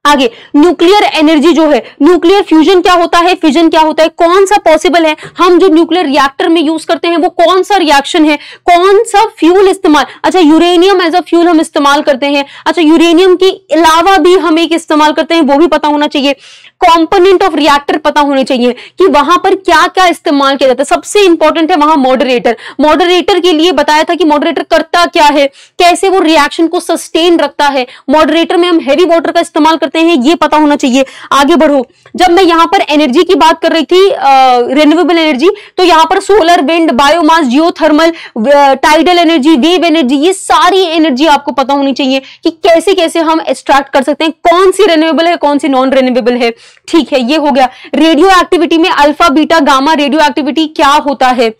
आगे न्यूक्लियर एनर्जी जो है, न्यूक्लियर फ्यूजन क्या होता है, फिजन क्या होता है, कौन सा पॉसिबल है, हम जो न्यूक्लियर रिएक्टर में यूज करते हैं वो कौन सा रिएक्शन है, कौन सा फ्यूल इस्तेमाल, अच्छा यूरेनियम एज अ फ्यूल हम इस्तेमाल करते हैं, अच्छा यूरेनियम के अलावा भी हम एक इस्तेमाल करते हैं वो भी पता होना चाहिए। कंपोनेंट ऑफ रिएक्टर पता होने चाहिए कि वहां पर क्या क्या इस्तेमाल किया जाता है। सबसे इंपॉर्टेंट है वहां मॉडरेटर, मॉडरेटर के लिए बताया था कि मॉडरेटर करता क्या है, कैसे वो रिएक्शन को सस्टेन रखता है। मॉडरेटर में हम हैवी वाटर का इस्तेमाल करते हैं, ये पता होना चाहिए। आगे बढ़ो, जब मैं यहां पर एनर्जी की बात कर रही थी, रिन्यूएबल एनर्जी, तो यहां पर solar, wind, biomass, geothermal, tidal energy, wave energy, ये सारी एनर्जी आपको पता होनी चाहिए कि कैसे कैसे हम एक्सट्रैक्ट कर सकते हैं, कौन सी रिन्यूएबल है कौन सी नॉन रिन्यूएबल है। ठीक है, ये हो गया। रेडियो एक्टिविटी में alpha, beta, gamma radio activity क्या होता है।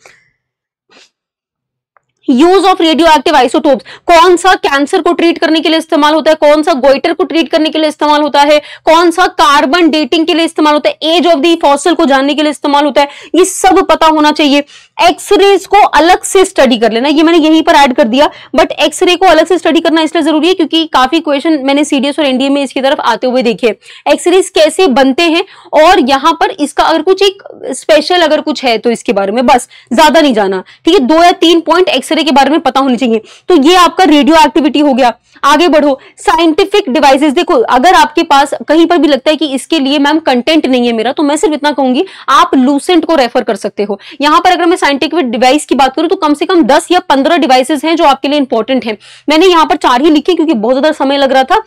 Use of radio active isotopes, कौन सा कैंसर को ट्रीट करने के लिए इस्तेमाल होता है, कौन सा गोइटर को ट्रीट करने के लिए इस्तेमाल होता है, कौन सा कार्बन डेटिंग के लिए इस्तेमाल होता है, एज ऑफ द फॉसिल को जानने के लिए इस्तेमाल होता है, ये सब पता होना चाहिए। एक्सरेज को अलग से स्टडी कर लेना, ये मैंने यहीं पर ऐड कर दिया, बट एक्सरे को अलग से स्टडी करना इसलिए जरूरी है क्योंकि काफी क्वेश्चन मैंने सीडीएस और एनडीए में इसकी तरफ आते हुए देखे। एक्सरेज कैसे बनते हैं और यहाँ पर इसका अगर कुछ एक स्पेशल अगर कुछ है तो इसके बारे में बस ज्यादा नहीं जाना, ठीक है। 2 या 3 पॉइंट एक्सरे के बारे में पता होने चाहिए। तो ये आपका रेडियो एक्टिविटी हो गया। आगे बढ़ो, साइंटिफिक डिवाइसेस, देखो अगर आपके पास कहीं पर भी लगता है कि इसके लिए मैम कंटेंट नहीं है मेरा, तो मैं सिर्फ इतना कहूंगी आप लूसेंट को रेफर कर सकते हो। यहां पर अगर मैं साइंटिफिक डिवाइस की बात करूं तो कम से कम 10 या 15 डिवाइसेस हैं जो आपके लिए इंपॉर्टेंट है। मैंने यहां पर 4 ही लिखे क्योंकि बहुत ज्यादा समय लग रहा था।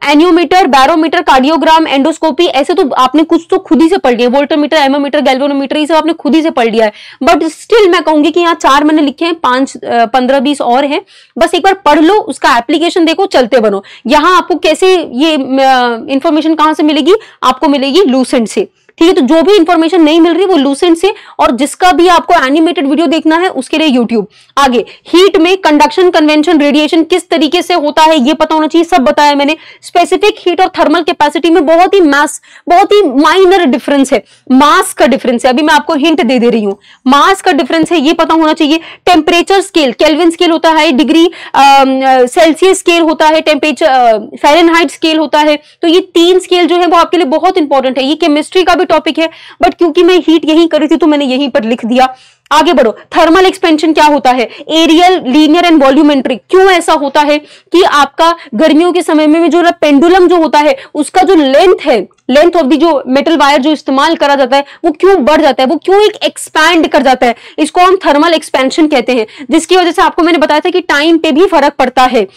एनियोमीटर, बैरोमीटर, कार्डियोग्राम, एंडोस्कोपी, ऐसे तो आपने कुछ तो खुद ही से पढ़ लिया, वोल्टमीटर, एमोमीटर, गैल्वेनोमीटर, ये सब आपने खुद ही से पढ़ लिया है, बट स्टिल मैं कहूंगी कि यहाँ 4 मैंने लिखे हैं, 5, 15, 20 और हैं, बस एक बार पढ़ लो, उसका एप्लीकेशन देखो, चलते बनो। यहाँ आपको कैसे ये इंफॉर्मेशन कहां से मिलेगी, आपको मिलेगी लूसेंट से, ठीक है, तो जो भी इंफॉर्मेशन नहीं मिल रही वो लूसेंट से, और जिसका भी आपको एनिमेटेड वीडियो देखना है उसके लिए यूट्यूब। आगे हीट में कंडक्शन, कन्वेंशन, रेडिएशन किस तरीके से होता है ये पता होना चाहिए, सब बताया मैंने। स्पेसिफिक हीट और थर्मल कैपेसिटी में बहुत ही माइनर डिफरेंस है, मास का डिफरेंस है, अभी मैं आपको हिंट दे रही हूं, मास का डिफरेंस है ये पता होना चाहिए। टेम्परेचर स्केल, केल्विन स्केल होता है, डिग्री सेल्सियस स्केल होता है, टेम्परेचर फ़ारेनहाइट स्केल होता है। तो ये 3 स्केल जो है वो आपके लिए बहुत इंपॉर्टेंट है। ये केमिस्ट्री का भी टॉपिक है, बट क्योंकि मैं हीट यहीं कर रही थी तो मैंने यहीं पर लिख दिया। आगे बढ़ो, थर्मल एक्सपेंशन क्या होता है, एरियल, लीनियर एंड वॉल्यूमेट्रिक। क्यों ऐसा होता है कि आपका गर्मियों के समय में जो पेंडुलम जो होता है उसका जो लेंथ है, लेंथ ऑफ दी जो मेटल वायर जो इस्तेमाल करा जाता है वो क्यों बढ़ जाता है, वो क्यों एक एक्सपैंड कर जाता है, इसको हम थर्मल एक्सपेंशन कहते हैं, जिसकी वजह से आपको मैंने बताया था कि टाइम पे भी फर्क पड़ता है।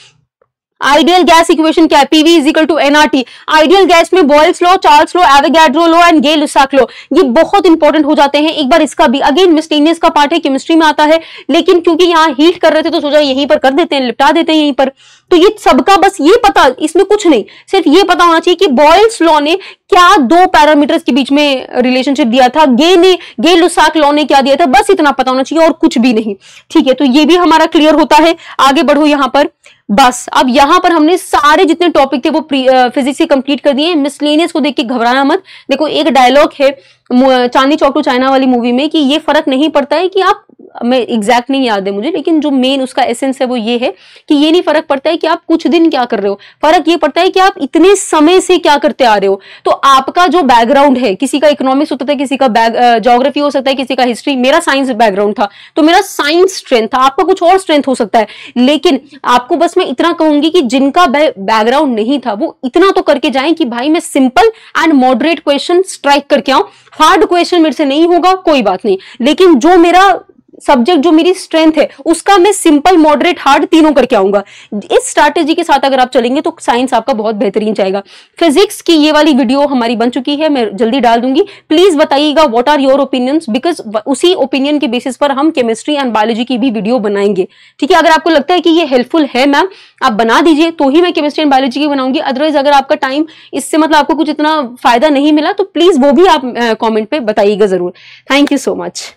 आइडियल गैस इक्वेशन क्या है, PV equal to nRT। Ideal gas में Boyle's law, Charles law, Avogadro law and Gay-Lussac law, ये बहुत इंपॉर्टेंट हो जाते हैं। एक बार इसका भी अगेन मिसलेनियस का पार्ट है, केमिस्ट्री में आता है, लेकिन क्योंकि यहाँ हीट कर रहे थे तो सोचा यहीं पर कर देते हैं, लिपटा देते हैं यहीं पर। तो ये सबका बस ये पता, इसमें कुछ नहीं, सिर्फ ये पता होना चाहिए कि बॉयल्स लॉ ने क्या 2 पैरामीटर्स के बीच में रिलेशनशिप दिया था, गे-लुसाक लॉ ने क्या दिया था, बस इतना पता होना चाहिए और कुछ भी नहीं। ठीक है, तो ये भी हमारा क्लियर होता है। आगे बढ़ो यहां पर, बस अब यहां पर हमने सारे जितने टॉपिक थे वो फिजिक्स से कंप्लीट कर दिए। मिसलेनियस को देख के घबराना मत। देखो एक डायलॉग है चांदनी चौक टू चाइना वाली मूवी में कि ये फर्क नहीं पड़ता है कि आप, मैं एग्जैक्ट नहीं याद है मुझे, लेकिन जो मेन उसका एसेंस है वो ये है कि ये नहीं फर्क पड़ता है कि आप कुछ दिन क्या कर रहे हो, फर्क ये पड़ता है कि आप इतने समय से क्या करते आ रहे हो। तो आपका जो बैकग्राउंड है, किसी का इकोनॉमिक्स होता है, किसी का ज्योग्राफी हो सकता है, किसी का हिस्ट्री, मेरा साइंस बैकग्राउंड था तो मेरा साइंस स्ट्रेंथ था, आपका कुछ और स्ट्रेंथ हो सकता है। लेकिन आपको बस मैं इतना कहूंगी कि जिनका बैकग्राउंड नहीं था वो इतना तो करके जाएं कि भाई मैं simple and moderate question strike करके आऊं। हार्ड क्वेश्चन मेरे से नहीं होगा कोई बात नहीं, लेकिन जो मेरा सब्जेक्ट, जो मेरी स्ट्रेंथ है उसका मैं सिंपल, मॉडरेट, हार्ड तीनों करके आऊंगा। इस स्ट्रैटेजी के साथ अगर आप चलेंगे तो साइंस आपका बहुत बेहतरीन जाएगा। फिजिक्स की ये वाली वीडियो हमारी बन चुकी है, मैं जल्दी डाल दूंगी। प्लीज बताइएगा what are your opinions, because उसी ओपिनियन के बेसिस पर हम केमिस्ट्री एंड बायोलॉजी की भी वीडियो बनाएंगे। ठीक है, अगर आपको लगता है कि ये हेल्पफुल है मैम, आप बना दीजिए तो ही मैं केमिस्ट्री एंड बायोलॉजी की बनाऊंगी। अदरवाइज अगर आपका टाइम इससे मतलब आपको कुछ इतना फायदा नहीं मिला तो प्लीज वो भी आप कॉमेंट पे बताइएगा जरूर। Thank you so much.